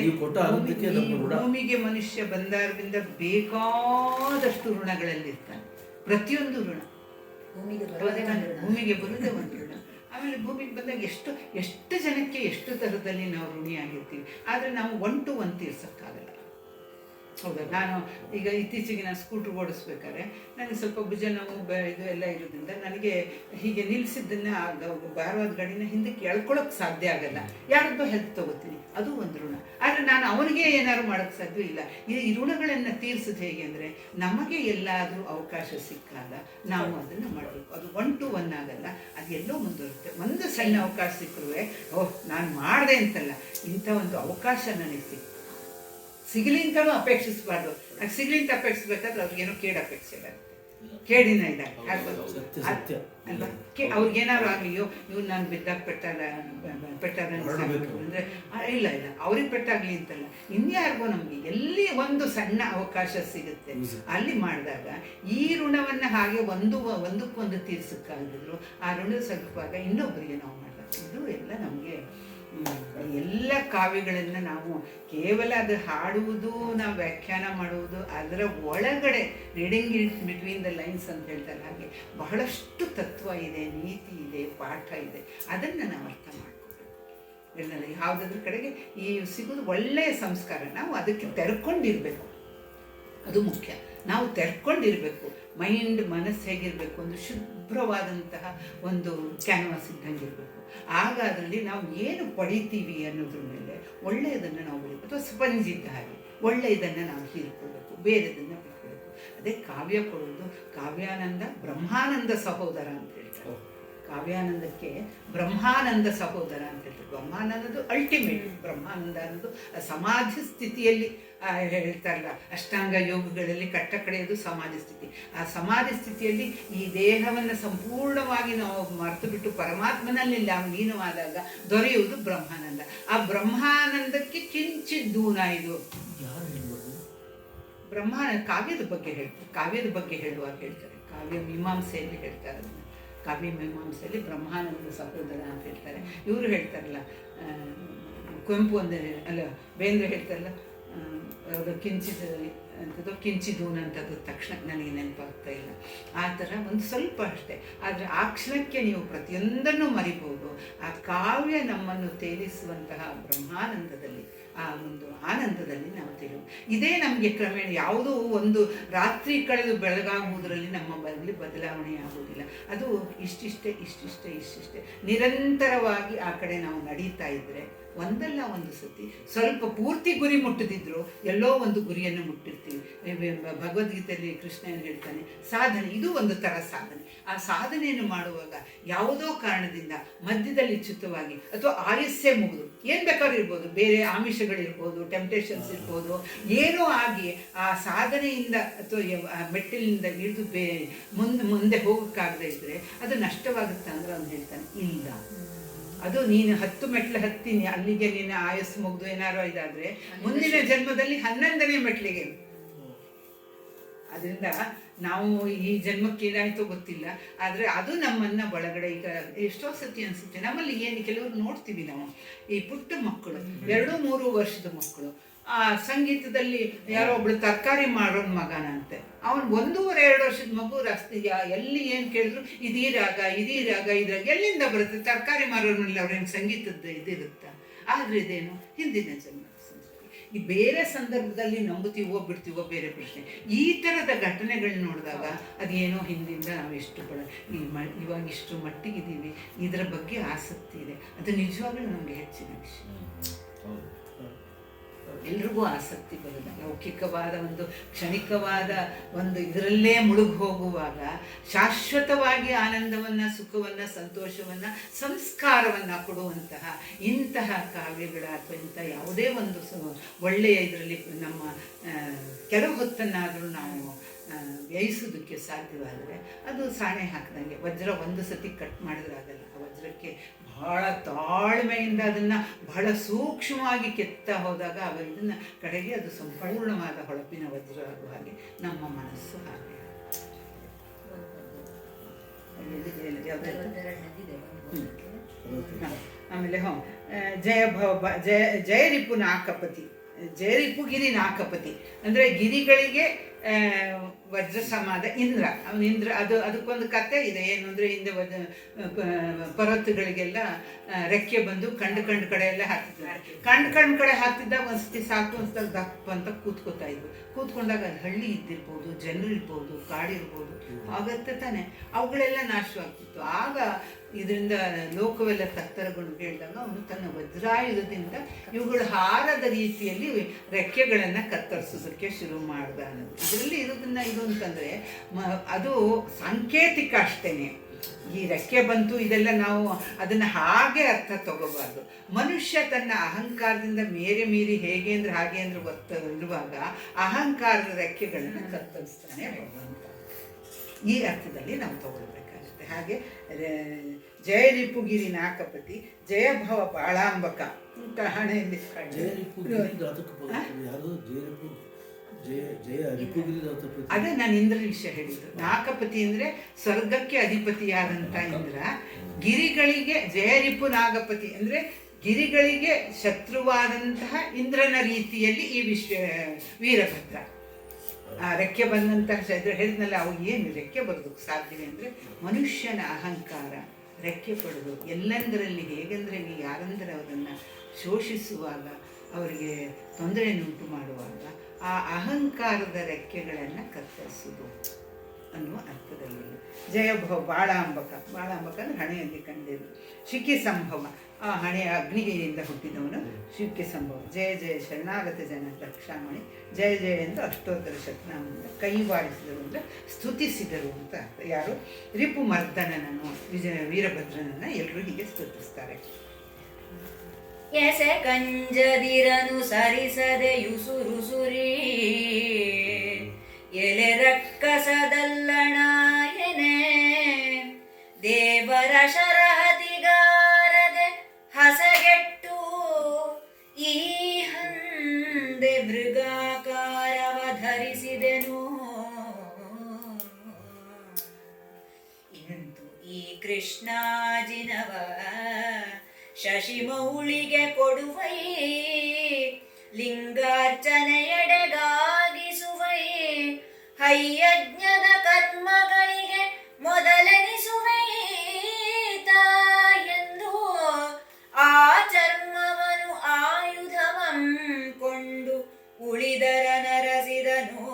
ನೀವು ಕೊಟ್ಟ ಆನಂದಕ್ಕೆ ನಮ್ಮ ಋಣ. ಭೂಮಿಗೆ ಮನುಷ್ಯ ಬಂದಾರದಿಂದ ಬೇಕಾದಷ್ಟು ಋಣಗಳಲ್ಲಿರ್ತಾನೆ, ಪ್ರತಿಯೊಂದು ಋಣ. ಭೂಮಿಗೆ ಬರುವುದೇ ಒಂದು ಋಣ. ಆಮೇಲೆ ಭೂಮಿಗೆ ಬಂದಾಗ ಎಷ್ಟು ಜನಕ್ಕೆ ಎಷ್ಟು ಥರದಲ್ಲಿ ನಾವು ಋಣಿಯಾಗಿರ್ತೀವಿ, ಆದರೆ ನಾವು 1 to 1 ತೀರ್ಸೋಕ್ಕಾಗಲ್ಲ. ಹೌದಾ? ನಾನು ಈಗ ಇತ್ತೀಚೆಗೆ ನಾನು ಸ್ಕೂಟ್ರ್ ಓಡಿಸ್ಬೇಕಾದ್ರೆ ನನಗೆ ಸ್ವಲ್ಪ ಭುಜ ನೋವು ಇದು ಎಲ್ಲ ಇರೋದ್ರಿಂದ ನನಗೆ ಹೀಗೆ ನಿಲ್ಲಿಸಿದ್ದನ್ನು ಭಾರವಾದ ಗಾಡಿನ ಹಿಂದಕ್ಕೆ ಎಳ್ಕೊಳ್ಳೋಕೆ ಸಾಧ್ಯ ಆಗಲ್ಲ, ಯಾರದ್ದೋ ಹೆಲ್ಪ್ ತೊಗೋತೀನಿ, ಅದು ಒಂದು ಋಣ. ಆದರೆ ನಾನು ಅವನಿಗೆ ಏನಾದ್ರು ಮಾಡೋಕ್ಕೆ ಸಾಧ್ಯ ಇಲ್ಲ. ಈ ಋಣಗಳನ್ನು ತೀರಿಸೋದು ಹೇಗೆ ಅಂದರೆ, ನಮಗೆ ಎಲ್ಲಾದರೂ ಅವಕಾಶ ಸಿಕ್ಕಾಗ ನಾವು ಅದನ್ನು ಮಾಡಬೇಕು. ಅದು 1 to 1 ಆಗಲ್ಲ, ಅದು ಎಲ್ಲೋ ಮುಂದುವರುತ್ತೆ. ಒಂದು ಸಣ್ಣ ಅವಕಾಶ ಸಿಕ್ಕರೂ ಓಹ್ ನಾನು ಮಾಡಿದೆ ಅಂತಲ್ಲ, ಇಂಥ ಒಂದು ಅವಕಾಶ ನನಗೆ ಸಿಗಲಿ ಅಂತಲೂ ಅಪೇಕ್ಷಿಸಬಾರ್ದು. ಆಗ ಸಿಗಲಿ ಅಂತ ಅಪೇಕ್ಷಿಸ್ಬೇಕಾದ್ರೆ ಅವ್ರಿಗೇನೋ ಕೇಡು ಅಪೇಕ್ಷೆ ಬರುತ್ತೆ, ಕೇಡಿನ ಇದಾಗ ಅಲ್ವಾ? ಅವ್ರಿಗೇನಾದ್ರು ಆಗಲಿಯೋ ಇವ್ರು ನಾನು ಬಿದ್ದಾಗ ಪೆಟ್ಟಾಗ ಅಂದರೆ ಇಲ್ಲ ಅವ್ರಿಗೆ ಪೆಟ್ಟಾಗಲಿ ಅಂತಲ್ಲ, ಇನ್ಯಾರಿಗೋ ನಮಗೆ ಎಲ್ಲಿ ಒಂದು ಸಣ್ಣ ಅವಕಾಶ ಸಿಗುತ್ತೆ ಅಲ್ಲಿ ಮಾಡಿದಾಗ ಈ ಋಣವನ್ನು ಹಾಗೆ ಒಂದಕ್ಕೊಂದು ತೀರ್ಸಕ್ಕಾಗಿದ್ರು ಆ ಋಣ ಸ್ವಲ್ಪಾಗ ಇನ್ನೊಬ್ಬರಿಗೆ ನಾವು ಮಾಡಿದಾಗ ಇದು ಎಲ್ಲ ನಮಗೆ ಎಲ್ಲ ಕಾವ್ಯಗಳನ್ನು ನಾವು ಕೇವಲ ಅದು ಹಾಡುವುದು, ನಾವು ವ್ಯಾಖ್ಯಾನ ಮಾಡುವುದು, ಅದರ ಒಳಗಡೆ reading it between the lines ಅಂತ ಹೇಳ್ತಾರೆ, ಹಾಗೆ ಬಹಳಷ್ಟು ತತ್ವ ಇದೆ, ನೀತಿ ಇದೆ, ಪಾಠ ಇದೆ. ಅದನ್ನು ನಾವು ಅರ್ಥ ಮಾಡ್ಕೋಬೇಕು. ಇದನ್ನೆಲ್ಲ ಯಾವುದಾದ್ರ ಕಡೆಗೆ ಈ ಸಿಗೋದು ಒಳ್ಳೆಯ ಸಂಸ್ಕಾರ. ನಾವು ಅದಕ್ಕೆ ತೆರ್ಕೊಂಡಿರಬೇಕು, ಅದು ಮುಖ್ಯ. ನಾವು ತೆರ್ಕೊಂಡಿರಬೇಕು. ಮನಸ್ಸು ಹೇಗಿರಬೇಕು, ಒಂದು ಶುಭ್ರವಾದಂತಹ ಒಂದು ಕ್ಯಾನ್ವಾಸ್ ಇದ್ದಂಗಿರಬೇಕು. ಆಗ ಅದರಲ್ಲಿ ನಾವು ಏನು ಪಡಿತೀವಿ ಅನ್ನೋದ್ರ ಮೇಲೆ ಒಳ್ಳೆಯದನ್ನು ನಾವು ಬೆಳಿಬೇಕು. ಅಥವಾ ಸ್ಪಂಜ್ ಇದ್ದ ಹಾಗೆ ಒಳ್ಳೆಯದನ್ನು ನಾವು ಹೀರಿಕೊಳ್ಬೇಕು, ಬೇರೆದನ್ನು ಬಿಟ್ಕೊಳ್ಬೇಕು. ಅದೇ ಕಾವ್ಯ ಕೊಡುವುದು. ಕಾವ್ಯಾನಂದ ಬ್ರಹ್ಮಾನಂದ ಸಹೋದರ ಅಂತ ಹೇಳ್ತಾರೆ. ಕಾವ್ಯಾನಂದಕ್ಕೆ ಬ್ರಹ್ಮಾನಂದ ಸಹೋದರ ಅಂತ ಹೇಳ್ತಾರೆ. ಬ್ರಹ್ಮಾನಂದದು ಅಲ್ಟಿಮೇಟ್. ಬ್ರಹ್ಮಾನಂದ ಅನ್ನೋದು ಸಮಾಧಿ ಸ್ಥಿತಿಯಲ್ಲಿ ಹೇಳ್ತಾರಲ್ಲ, ಅಷ್ಟಾಂಗ ಯೋಗಗಳಲ್ಲಿ ಕಟ್ಟ ಕಡೆಯೋದು ಸಮಾಧಿ ಸ್ಥಿತಿ. ಆ ಸಮಾಧಿ ಸ್ಥಿತಿಯಲ್ಲಿ ಈ ದೇಹವನ್ನು ಸಂಪೂರ್ಣವಾಗಿ ನಾವು ಮರೆತು ಬಿಟ್ಟು ಪರಮಾತ್ಮನಲ್ಲಿ ನಾವು ಲೀನವಾದಾಗ ದೊರೆಯುವುದು ಬ್ರಹ್ಮಾನಂದ. ಆ ಬ್ರಹ್ಮಾನಂದಕ್ಕೆ ಕಿಂಚಿತ್ ದೂನ ಇದು. ಕಾವ್ಯದ ಬಗ್ಗೆ ಹೇಳುವಾಗ ಹೇಳ್ತಾರೆ, ಕಾವ್ಯ ಮೀಮಾಂಸೆಯಲ್ಲಿ ಹೇಳ್ತಾರೆ ಅದನ್ನು. ಕಾವ್ಯ ಮೀಮಾಂಸೆಯಲ್ಲಿ ಬ್ರಹ್ಮಾನಂದ ಸಹೋದರ ಅಂತ ಹೇಳ್ತಾರೆ. ಇವರು ಹೇಳ್ತಾರಲ್ಲ, ಕುವೆಂಪು ಬೇಂದ್ರೆ ಹೇಳ್ತಾರಲ್ಲ, ಕಿಂಚಿತ್ ಅಂಥದ್ದು ಕಿಂಚಿದೂನ್ ಅಂಥದ್ದು ತಕ್ಷಣ ನನಗೆ ನೆನಪಾಗ್ತಾ ಇಲ್ಲ. ಆ ಥರ ಒಂದು ಸ್ವಲ್ಪ ಅಷ್ಟೇ. ಆದರೆ ಆ ಕ್ಷಣಕ್ಕೆ ನೀವು ಪ್ರತಿಯೊಂದನ್ನು ಮರಿಬೋದು. ಆ ಕಾವ್ಯ ನಮ್ಮನ್ನು ತೇಲಿಸುವಂತಹ ಬ್ರಹ್ಮಾನಂದದಲ್ಲಿ, ಆ ಒಂದು ಆನಂದದಲ್ಲಿ ನಾವು ತೇಲುವುದು. ಇದೇ ನಮಗೆ ಕ್ರಮೇಣ ಯಾವುದೋ ಒಂದು ರಾತ್ರಿ ಕಳೆದು ಬೆಳಗಾಗುವುದರಲ್ಲಿ ನಮ್ಮ ಬದಲಾವಣೆ ಆಗುವುದಿಲ್ಲ. ಅದು ಇಷ್ಟಿಷ್ಟೇ ನಿರಂತರವಾಗಿ ಆ ಕಡೆ ನಾವು ನಡೀತಾ ಇದ್ದರೆ ಒಂದಲ್ಲ ಒಂದು ಸತಿ ಸ್ವಲ್ಪ ಪೂರ್ತಿ ಗುರಿ ಮುಟ್ಟದಿದ್ರು ಎಲ್ಲೋ ಒಂದು ಗುರಿಯನ್ನು ಮುಟ್ಟಿರ್ತೀವಿ. ಭಗವದ್ಗೀತೆಯಲ್ಲಿ ಕೃಷ್ಣ ಏನು ಹೇಳ್ತಾನೆ, ಸಾಧನೆ ಇದು ಒಂದು ಥರ ಸಾಧನೆ. ಆ ಸಾಧನೆಯನ್ನು ಮಾಡುವಾಗ ಯಾವುದೋ ಕಾರಣದಿಂದ ಮಧ್ಯದಲ್ಲಿ ಚ್ಯುತವಾಗಿ ಅಥವಾ ಆಯುಸ್ಸೇ ಮುಗಿದು ಏನು ಬೇಕಾದ್ರೂ ಇರ್ಬೋದು, ಬೇರೆ ಆಮಿಷಗಳಿರ್ಬೋದು, ಟೆಂಪ್ಟೇಷನ್ಸ್ ಇರ್ಬೋದು, ಏನೋ ಆಗಿ ಆ ಸಾಧನೆಯಿಂದ ಅಥವಾ ಮೆಟ್ಟಿಲಿನಿಂದ ಇಳಿದು ಮುಂದೆ ಹೋಗೋಕ್ಕಾಗದೇ ಇದ್ದರೆ ಅದು ನಷ್ಟವಾಗುತ್ತೆ ಅಂದ್ರೆ ಅವನು ಹೇಳ್ತಾನೆ ಇಲ್ಲ, ಅದು ನೀನು 10 ಮೆಟ್ಲು ಹತ್ತೀನಿ ಅಲ್ಲಿಗೆ ನೀನು ಆಯಸ್ಸು ಮುಗ್ದು ಏನಾರು ಇದಾದರೆ ಮುಂದಿನ ಜನ್ಮದಲ್ಲಿ 11ನೇ ಮೆಟ್ಲಿಗೆ. ಅದರಿಂದ ನಾವು ಈ ಜನ್ಮಕ್ಕೆ ಏನಾಯಿತೋ ಗೊತ್ತಿಲ್ಲ, ಆದರೆ ಅದು ನಮ್ಮನ್ನು ಒಳಗಡೆ ಈಗ ಎಷ್ಟೋ ಸತಿ ಅನಿಸುತ್ತೆ ನಮ್ಮಲ್ಲಿ ಏನು ಕೆಲವರು ನೋಡ್ತೀವಿ ನಾವು, ಈ ಪುಟ್ಟ ಮಕ್ಕಳು 2-3 ವರ್ಷದ ಮಕ್ಕಳು ಆ ಸಂಗೀತದಲ್ಲಿ ಯಾರೋ ಒಬ್ಳು ತರಕಾರಿ ಮಾಡೋನ್ ಮಗನಂತೆ, ಅವನು 1-2 ವರ್ಷದ ಮಗು ಎಲ್ಲಿ ಏನು ಕೇಳಿದ್ರು ಇದೀ ರಾಗ ಎಲ್ಲಿಂದ ಬರುತ್ತೆ? ತರಕಾರಿ ಮಾರೋನಲ್ಲಿ ಅವ್ರೇನು ಸಂಗೀತದ ಇದಿರುತ್ತಾ? ಆದರೆ ಇದೇನು ಹಿಂದಿನ ಜನ್ಮ ಸಂಸ್ಕೃತಿ. ಈ ಬೇರೆ ಸಂದರ್ಭದಲ್ಲಿ ನಂಬುತ್ತೀವೋ ಬಿಡ್ತೀವೋ ಬೇರೆ ಪ್ರಶ್ನೆ. ಈ ಥರದ ಘಟನೆಗಳನ್ನ ನೋಡಿದಾಗ ಅದೇನೋ ಹಿಂದಿಂದ ನಾವು ಇವಾಗ ಇಷ್ಟು ಮಟ್ಟಿಗಿದ್ದೀವಿ, ಇದರ ಬಗ್ಗೆ ಆಸಕ್ತಿ ಇದೆ. ಅದು ನಿಜವಾಗ್ಲೂ ನಮಗೆ ಹೆಚ್ಚಿನ ವಿಷಯ. ಎಲ್ರಿಗೂ ಆಸಕ್ತಿ ಬರೋಲ್ಲ. ಲೌಕಿಕವಾದ ಒಂದು ಕ್ಷಣಿಕವಾದ ಒಂದು ಇದರಲ್ಲೇ ಮುಳುಗಿ ಹೋಗುವಾಗ ಶಾಶ್ವತವಾಗಿ ಆನಂದವನ್ನು, ಸುಖವನ್ನು, ಸಂತೋಷವನ್ನು, ಸಂಸ್ಕಾರವನ್ನು ಕೊಡುವಂತಹ ಇಂತಹ ಕಾವ್ಯಗಳ ಅಥವಾ ಇಂಥ ಯಾವುದೇ ಒಂದು ಒಳ್ಳೆಯ ಇದರಲ್ಲಿ ನಮ್ಮ ಕೆಲವು ಹೊತ್ತನ್ನಾದರೂ ನಾವು ವ್ಯಯಿಸೋದಕ್ಕೆ ಸಾಧ್ಯವಾದರೆ ಅದು ಸಾಣೆ ಹಾಕಿದಂಗೆ. ವಜ್ರ ಒಂದು ಸತಿ ಕಟ್ ಮಾಡಿದ್ರೆ ಆಗಲ್ಲ. ಆ ವಜ್ರಕ್ಕೆ ಬಹಳ ತಾಳ್ಮೆಯಿಂದ ಅದನ್ನು ಬಹಳ ಸೂಕ್ಷ್ಮವಾಗಿ ಕೆತ್ತಾ ಹೋದಾಗ ಇದನ್ನು ಕಡೆಗೆ ಅದು ಸಂಪೂರ್ಣವಾದ ಹೊಳಪಿನ ವಜ್ರ ಆಗುವ ಹಾಗೆ ನಮ್ಮ ಮನಸ್ಸು ಹಾಗೆ. ಆಮೇಲೆ ಜಯ ರಿಪು ನಾಕಪತಿ, ಜಯರಿಪುಗಿರಿ ನಾಕಪತಿ ಅಂದರೆ ಗಿರಿಗಳಿಗೆ ವಜ್ರ ಸಮಾದ ಇಂದ್ರ. ಇಂದ್ರ ಅದಕ್ಕೊಂದು ಕತೆ ಇದೆ. ಏನು ಅಂದರೆ ಹಿಂದೆ ಪರ್ವತಗಳಿಗೆಲ್ಲ ರೆಕ್ಕೆ ಬಂದು ಕಂಡು ಕಡೆ ಎಲ್ಲ ಹಾಕ್ತಿದ್ರು. ಕಂಡು ಕಡೆ ಹಾಕ್ತಿದ್ದಾಗ ಒಂದ್ಸತಿ ಸಾಕು ಅನ್ಸ್ದಾಗ ದಪ್ಪ ಅಂತ ಕೂತ್ಕೋತಾ ಇದ್ವು. ಕೂತ್ಕೊಂಡಾಗ ಅದು ಹಳ್ಳಿ ಇದ್ದಿರ್ಬೋದು, ಜನರು ಇರ್ಬೋದು, ಕಾಡಿರ್ಬೋದು, ಆಗತ್ತೆ ತಾನೆ, ಅವುಗಳೆಲ್ಲ ನಾಶವಾಗ್ತಿತ್ತು. ಆಗ ಇದರಿಂದ ಲೋಕವೆಲ್ಲ ತತ್ತರಗೊಂಡು ಕೇಳಿದಾಗ ಅವನು ತನ್ನ ವಜ್ರಾಯುಧದಿಂದ ಇವುಗಳು ಹಾರದ ರೀತಿಯಲ್ಲಿ ರೆಕ್ಕೆಗಳನ್ನು ಕತ್ತರಿಸೋದಕ್ಕೆ ಶುರು ಮಾಡ್ದ ಅನ್ನೋದು. ಇದರಲ್ಲಿ ಇರೋದನ್ನ ಇದು ಅಂತಂದರೆ ಅದು ಸಾಂಕೇತಿಕ ಅಷ್ಟೇನೆ. ಈ ರೆಕ್ಕೆ ಬಂತು ಇದೆಲ್ಲ ನಾವು ಅದನ್ನು ಹಾಗೆ ಅರ್ಥ ತಗೋಬಾರ್ದು. ಮನುಷ್ಯ ತನ್ನ ಅಹಂಕಾರದಿಂದ ಮೀರಿ ಹೇಗೆ ಅಂದರೆ ಹಾಗೆ ಅಂದರೆ ಇರುವಾಗ ಅಹಂಕಾರದ ರೆಕ್ಕೆಗಳನ್ನು ಕತ್ತರಿಸ್ತಾನೆ ಭಗವಂತ. ಈ ಅರ್ಥದಲ್ಲಿ ನಾವು ತಗೊಳ್ಬೇಕಾಗುತ್ತೆ. ಹಾಗೆ ಜಯ ರಿಪುಗಿರಿ ನಾಕಪತಿ, ಜಯ ಭವ ಬಾಳಾಂಬಕ ಹಣೆಯಲ್ಲಿ ಅದೇ ನಾನು ಇಂದ್ರ ವಿಷಯ ಹೇಳಿದ್ದು. ನಾಕಪತಿ ಅಂದರೆ ಸ್ವರ್ಗಕ್ಕೆ ಅಧಿಪತಿಯಾದಂಥ ಇಂದ್ರ, ಗಿರಿಗಳಿಗೆ ಜಯ ರಿಪು ನಾಗಪತಿ ಅಂದರೆ ಗಿರಿಗಳಿಗೆ ಶತ್ರುವಾದಂತಹ ಇಂದ್ರನ ರೀತಿಯಲ್ಲಿ ಈ ವೀರಭದ್ರ. ಆ ರೆಕ್ಕೆ ಬಂದಂತಹ ಹೇಳಿದ್ನಲ್ಲ, ಅವು ಏನು ರೆಕ್ಕೆ ಬರೋದಕ್ಕೆ ಸಾಧ್ಯವೇ ಅಂದರೆ ಮನುಷ್ಯನ ಅಹಂಕಾರ ರೆಕ್ಕೆ ಪಡೆದು ಎಲ್ಲೆಂದರಲ್ಲಿ ಹೇಗೆಂದರೆ ಯಾರೆಂದರೆ ಅವರನ್ನು ಶೋಷಿಸುವಾಗ, ಅವರಿಗೆ ತೊಂದರೆಯನ್ನುಂಟು ಮಾಡುವಾಗ ಆ ಅಹಂಕಾರದ ರೆಕ್ಕೆಗಳನ್ನು ಕತ್ತರಿಸುವುದು ಅನ್ನುವ ಅರ್ಥದಲ್ಲಿ. ಜಯಭವ ಬಾಳಾಂಬಕ ಅಂದರೆ ಹಣೆಯಲ್ಲಿ ಕಂಡಿದ್ದು. ಶಿಖಿ ಸಂಭವ, ಆ ಹಣೆಯ ಅಗ್ನಿಗೆಯಿಂದ ಹುಟ್ಟಿದವನು ಶಿಖಿ ಸಂಭವ. ಜಯ ಜಯ ಶರಣಾಗತ ಜನ ರಕ್ಷಾಮಣಿ, ಜಯ ಜಯ ಎಂದು ಅಷ್ಟೋತ್ತರ ಶತನಾಮದಿಂದ ಕೈವಾಡಿಸಿದರು ಅಂದರೆ ಸ್ತುತಿಸಿದರು ಅಂತ ಅರ್ಥ. ಯಾರು? ರಿಪು ಮರ್ದನನನ್ನು, ವೀರಭದ್ರನನ್ನು ಎಲ್ಲರೂ ಹೀಗೆ ಸ್ತುತಿಸ್ತಾರೆ. ಎಸೆ ಕಂಜದಿರನು ಸರಿಸದೆ ಯುಸುರುಸುರಿ, ಎಲೆ ರಕ್ಕಸದಲ್ಲಣಾಯನೆ, ದೇವರ ಶರಹತಿಗಾರದೆ ಹಸಗೆಟ್ಟು ಈ ಹಂದೆ ಮೃಗಾಕಾರವ ಧರಿಸಿದೆನು. ಇಂದು ಈ ಕೃಷ್ಣಾಜಿನವ ಶಶಿಮೌಳಿಗೆ ಕೊಡುವೈ, ಲಿಂಗಾರ್ಚನೆಯೆಡೆಗಾಗಿಸುವೈ. ನುಡಿದರ ನರಸಿದನು.